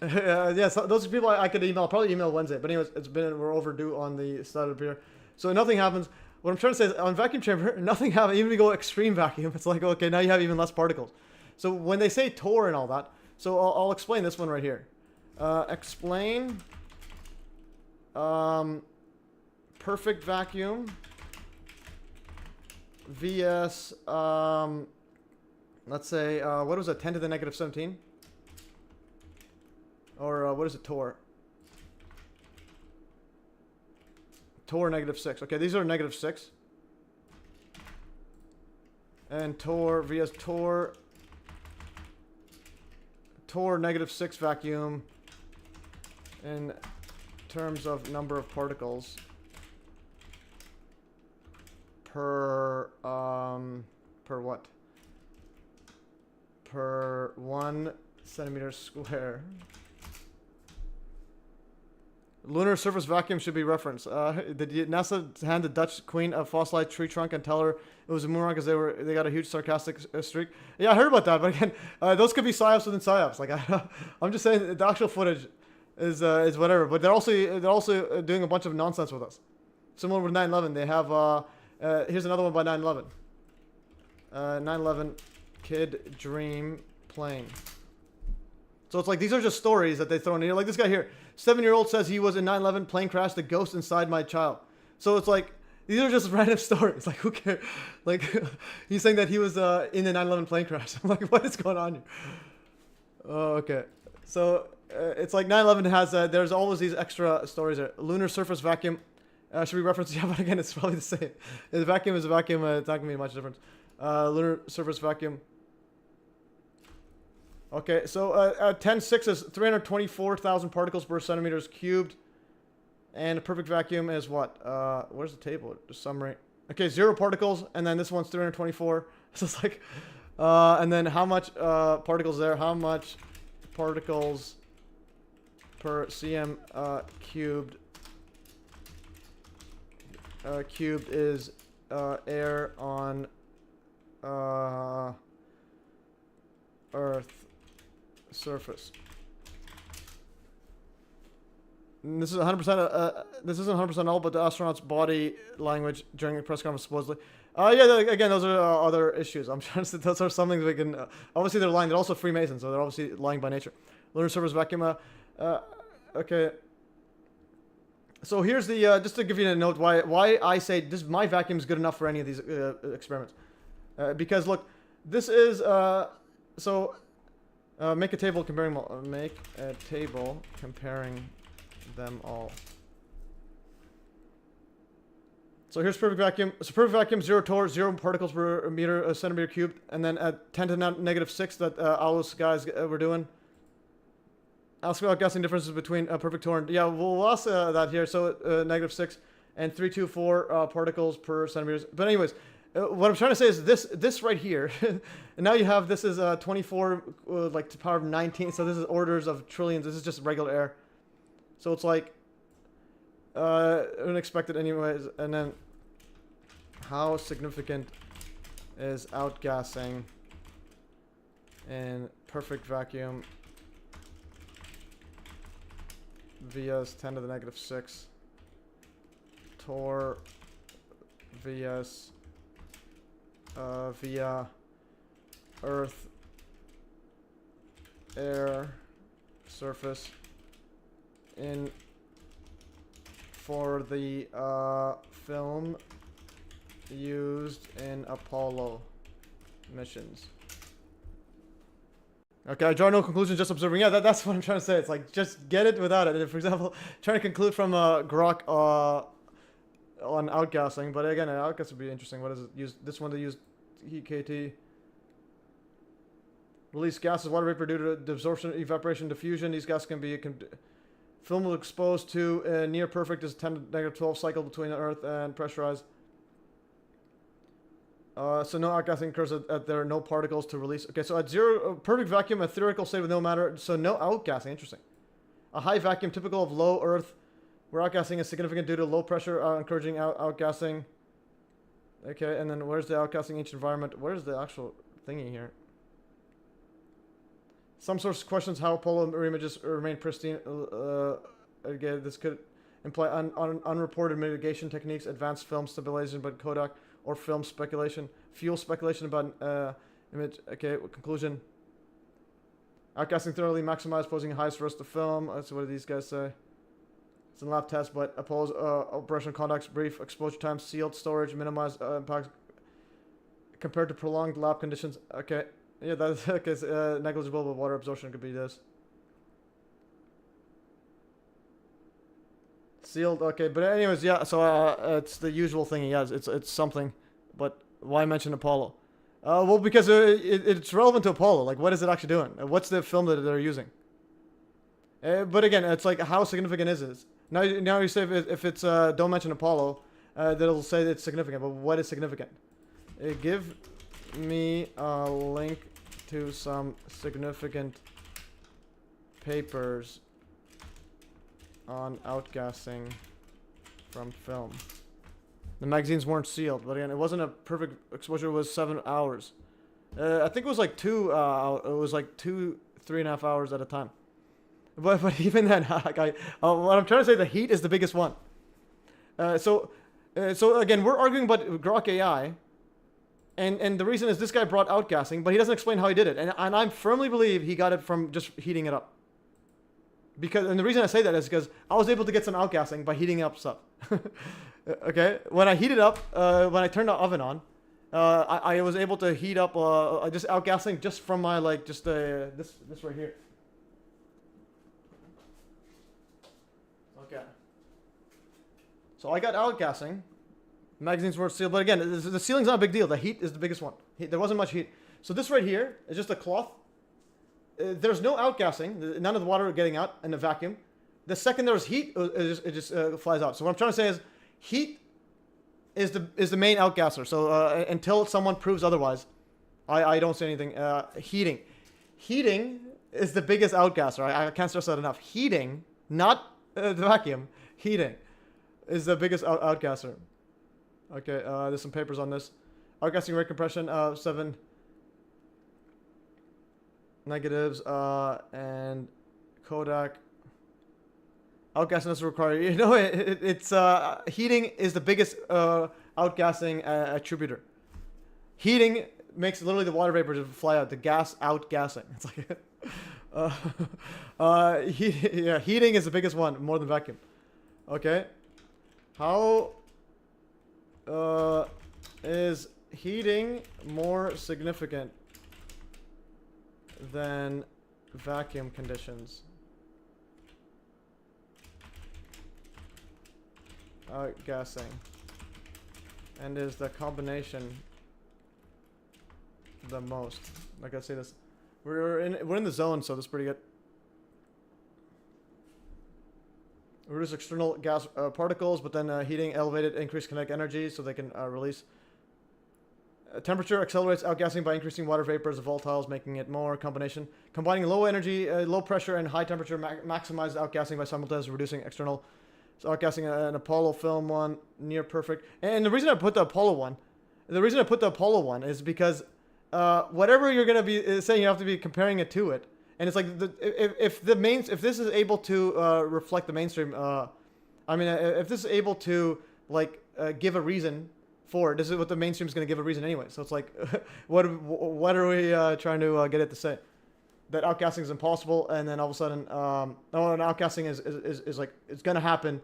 Yeah, so those are people I could email. I'll probably email Wednesday. But anyways, we're overdue on the setup here. So nothing happens. What I'm trying to say is on vacuum chamber, nothing happens. Even if you go extreme vacuum, it's like okay, now you have even less particles. So when they say TOR and all that, so I'll explain this one right here. Explain. Perfect vacuum vs let's say what was it, 10 to the negative 17, or what is it, TOR? Tor -6. Okay, these are -6. And Tor vs Tor -6 vacuum in terms of number of particles per what? Per 1 centimeter square. Lunar surface vacuum should be referenced. Did NASA hand the Dutch queen a fossilized tree trunk and tell her it was a moron because they got a huge sarcastic streak? Yeah, I heard about that, but again, those could be psyops within psyops. Like I'm just saying the actual footage is whatever. But they're also doing a bunch of nonsense with us. Similar with 9/11, they have here's another one by 9/11. 9/11 kid dream plane. So it's like these are just stories that they throw in here. Like this guy here, 7-year-old says he was in 9/11 plane crash. The ghost inside my child. So it's like these are just random stories. Like who cares? Like he's saying that he was in the 9/11 plane crash. I'm like, what is going on here? Oh, okay. So it's like 9/11 has there's always these extra stories there. Lunar surface vacuum should be referenced. Yeah, but again, it's probably the same. The vacuum is a vacuum. It's not gonna be much difference. Lunar surface vacuum. Okay, so 10.6 is 324,000 particles per centimeters cubed. And a perfect vacuum is what? Where's the table? The summary. Okay, 0 particles, and then this one's 324. So it's like, and then how much particles there? How much particles per cm cubed? Cubed is air on Earth surface. And this is 100%. This isn't 100% all, but the astronaut's body language during the press conference supposedly. Yeah. Again, those are other issues. I'm trying to say those are something we can. Obviously, they're lying. They're also Freemasons, so they're obviously lying by nature. Lunar surface vacuum. Okay. So here's the just to give you a note why I say this my vacuum is good enough for any of these experiments, because look, this is so. Make a table comparing them all. So here's perfect vacuum. So perfect vacuum, 0 torr, 0 particles per meter, centimeter cubed, and then at 10 to -6 that all those guys were doing. Ask about guessing differences between perfect torr and yeah, we'll ask that here. So -6 and 324 particles per centimeters. But anyways. What I'm trying to say is this right here, and now you have this is 24 like to the power of 19, so this is orders of trillions. This is just regular air, so it's like unexpected anyways. And then how significant is outgassing in perfect vacuum vs 10 to the -6 torr vs via Earth air surface in for the film used in Apollo missions. Okay, I draw no conclusions, just observing. Yeah, that's what I'm trying to say. It's like just get it without it. For example, trying to conclude from Grok on outgassing, but again, outgas would be interesting. What is it? Use this one to use EKT. Release gases, water vapor due to absorption, evaporation, diffusion. These gases can be film will expose to near perfect is 10 to -12 cycle between the Earth and pressurized. So no outgassing occurs at there are no particles to release. Okay, so at 0 perfect vacuum, a theoretical state with no matter. So no outgassing. Interesting. A high vacuum typical of low Earth, where outgassing is significant due to low pressure, encouraging outgassing. Okay, and then where's the outgassing each environment? Where's the actual thingy here? Some source questions how Apollo images remain pristine. Again, this could imply unreported mitigation techniques, advanced film stabilization by Kodak, or film speculation. Fuel speculation about image. Okay, conclusion. Outgassing thoroughly maximized, posing highest risk to film. Let's see what do these guys say. It's in lab test, but Apollo's operational contacts brief, exposure time, sealed storage, minimized impact compared to prolonged lab conditions. Okay, yeah, that's okay, negligible, but water absorption could be this. Sealed. Okay, but anyways, yeah. So it's the usual thing he has. It's something, but why mention Apollo? Well, because it's relevant to Apollo. Like, what is it actually doing? What's the film that they're using? But again, it's like, how significant is it? Now you say if it's don't mention Apollo, that'll say it's significant. But what is significant? Give me a link to some significant papers on outgassing from film. The magazines weren't sealed, but again, it wasn't a perfect exposure. It was 7 hours. I think it was like 3.5 hours at a time. But even then, what I'm trying to say, the heat is the biggest one. So again, we're arguing about Grok AI, and the reason is this guy brought outgassing, but he doesn't explain how he did it, and I firmly believe he got it from just heating it up. And the reason I say that is because I was able to get some outgassing by heating up stuff. Okay, when I heated up, when I turned the oven on, I was able to heat up just outgassing just from my this right here. Okay. So I got outgassing. Magazines weren't sealed, but again, the sealing's not a big deal. The heat is the biggest one. There wasn't much heat. So this right here is just a cloth. There's no outgassing. None of the water getting out in the vacuum. The second there's heat, it just flies out. So what I'm trying to say is, heat is the main outgasser. So until someone proves otherwise, I don't say anything. Heating is the biggest outgasser. I can't stress that enough. Heating, not the vacuum. Heating is the biggest outgasser. Okay, there's some papers on this. Outgassing rate compression, 7 negatives, and Kodak. Outgassing is required. You know, it's heating is the biggest outgassing attributor. Heating makes literally the water vapor fly out. The gas outgassing. It's like heating is the biggest one, more than vacuum. Okay, how is heating more significant than vacuum conditions? Outgassing. And is the combination the most? Like, I say this, we're in the zone, so that's pretty good. Reduce external gas particles, but then heating elevated increased kinetic energy, so they can release. Temperature accelerates outgassing by increasing water vapor as volatiles, making it more. Combination. Combining low energy, low pressure, and high temperature maximizes outgassing by simultaneously reducing external. So outgassing an Apollo film one, near perfect. And the reason I put the Apollo one is because whatever you're going to be saying, you have to be comparing it to it. And it's like, if this is able to reflect the mainstream, if this is able to give a reason for it, this is what the mainstream is going to give a reason anyway. So it's like, what are we trying to get it to say? That outgassing is impossible, and then all of a sudden, outgassing is like, it's going to happen.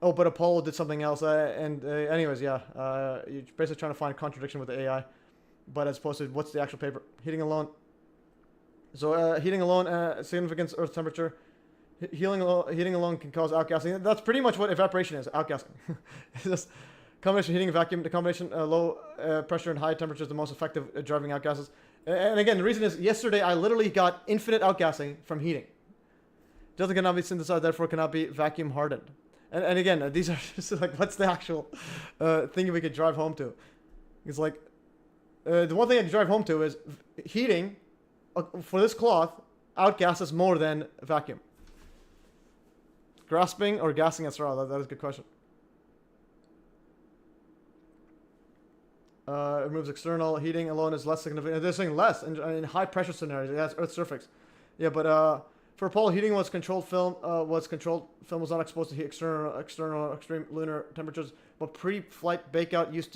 Oh, but Apollo did something else. Anyways, yeah, you're basically trying to find a contradiction with the AI, but as opposed to what's the actual paper. Heating alone. So heating alone, significance Earth temperature. Heating alone can cause outgassing. That's pretty much what evaporation is. Outgassing. It's just combination heating and vacuum. The combination low pressure and high temperature is the most effective at driving outgasses. And again, the reason is, yesterday I literally got infinite outgassing from heating. Delta cannot be synthesized, therefore cannot be vacuum hardened. And again, these are just like, what's the actual thing we could drive home to? It's like, the one thing I can drive home to is heating for this cloth outgasses more than vacuum. Grasping or gassing at straw? That is a good question. It removes external. Heating alone is less significant. They're saying less in high pressure scenarios. It has Earth's surface. Yeah, but for Apollo, heating was controlled film. Film was not exposed to external extreme lunar temperatures, but pre-flight bakeout used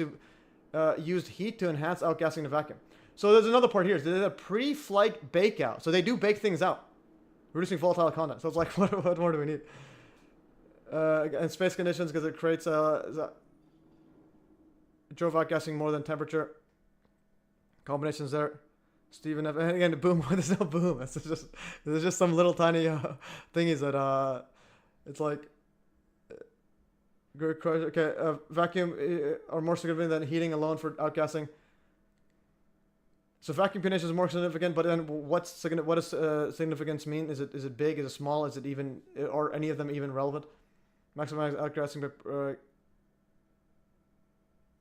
heat to enhance outgassing the vacuum. So there's another part here. There's a pre-flight bakeout. So they do bake things out, reducing volatile content. So it's like, what more do we need? And space conditions, because it creates drove outgassing more than temperature. Combinations there. Steven F. And again, the boom. There's no boom. There's just some little tiny thingies that it's like Good question. Okay, vacuum are more significant than heating alone for outgassing. So vacuum condition is more significant, but then what does significance mean? Is it big? Is it small? Is it even, or any of them even relevant? Maximize outgassing by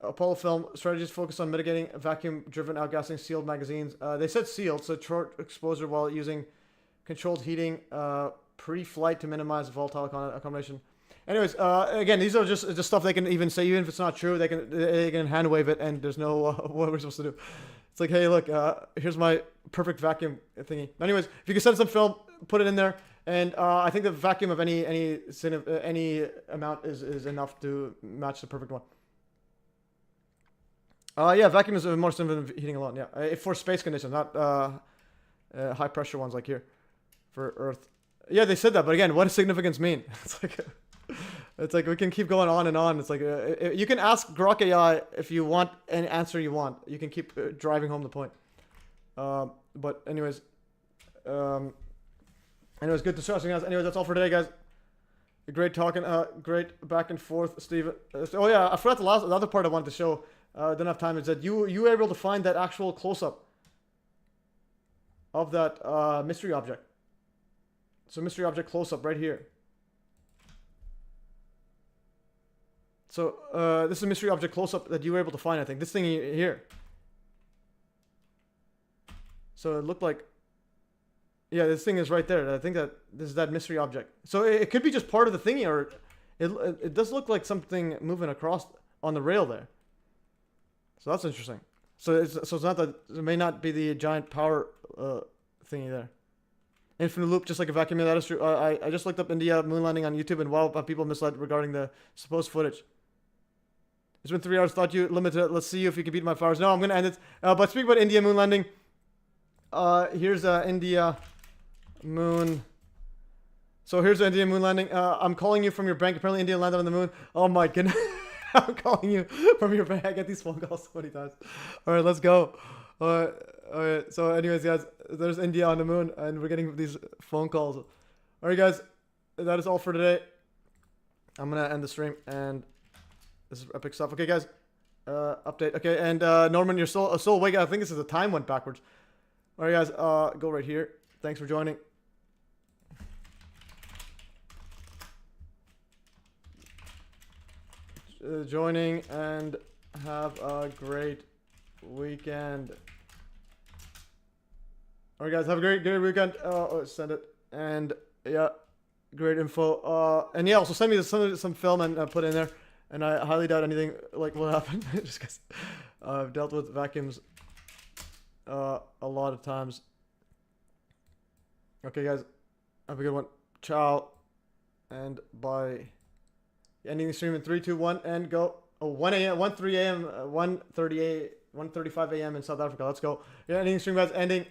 Apollo film strategies focus on mitigating vacuum-driven outgassing sealed magazines. They said sealed, so short exposure while using controlled heating pre-flight to minimize volatile accommodation. Anyways, again, these are just stuff they can even say, even if it's not true, they can hand wave it, and there's no what we're supposed to do. It's like, hey, look, here's my perfect vacuum thingy. Anyways, if you can send some film, put it in there, and I think the vacuum of any amount is enough to match the perfect one. Yeah, vacuum is more significant than heating alone. Yeah, for space conditions, not high pressure ones like here for Earth. Yeah, they said that, but again, what does significance mean? It's like we can keep going on and on. It's like you can ask Grok AI if you want an answer you want. You can keep driving home the point. But anyways, good discussing, guys. Anyways, that's all for today, guys. Great talking. Great back and forth, Steve. Oh yeah, I forgot the other part I wanted to show. Didn't have time. Is that you were able to find that actual close up of that mystery object. So mystery object close up right here. So this is a mystery object close up that you were able to find. I think this thing here. So it looked like, yeah, this thing is right there. I think that this is that mystery object. So it could be just part of the thingy, or it does look like something moving across on the rail there. So that's interesting. So it's not that, it may not be the giant power thingy there. Infinite loop, just like a vacuum. That is true. I just looked up India moon landing on YouTube, and wow, people misled regarding the supposed footage. It's been 3 hours. Thought you limited it. Let's see if you can beat my flowers. No, I'm gonna end it. But speaking about India moon landing, here's India moon. So here's the India moon landing. I'm calling you from your bank. Apparently India landed on the moon. Oh my goodness. I'm calling you from your bank. I get these phone calls so many times. All right, let's go. All right. So anyways, guys, there's India on the moon, and we're getting these phone calls. All right, guys, that is all for today. I'm gonna end the stream, and this is epic stuff. Okay, guys, update. Okay, and Norman, you're still awake. I think this is the time went backwards. All right, guys, go right here. Thanks for joining. Joining, and have a great weekend. All right, guys, have a great weekend. Send it, and yeah, great info. And yeah, also send me some film and put it in there. And I highly doubt anything like will happen, just because I've dealt with vacuums a lot of times. Okay, guys, have a good one. Ciao, and bye. Ending the stream in 3, 2, 1, and go. Oh, 1 a.m., 1:30 a.m., 1:35 a.m. in South Africa. Let's go. Yeah, ending the stream, guys. Ending.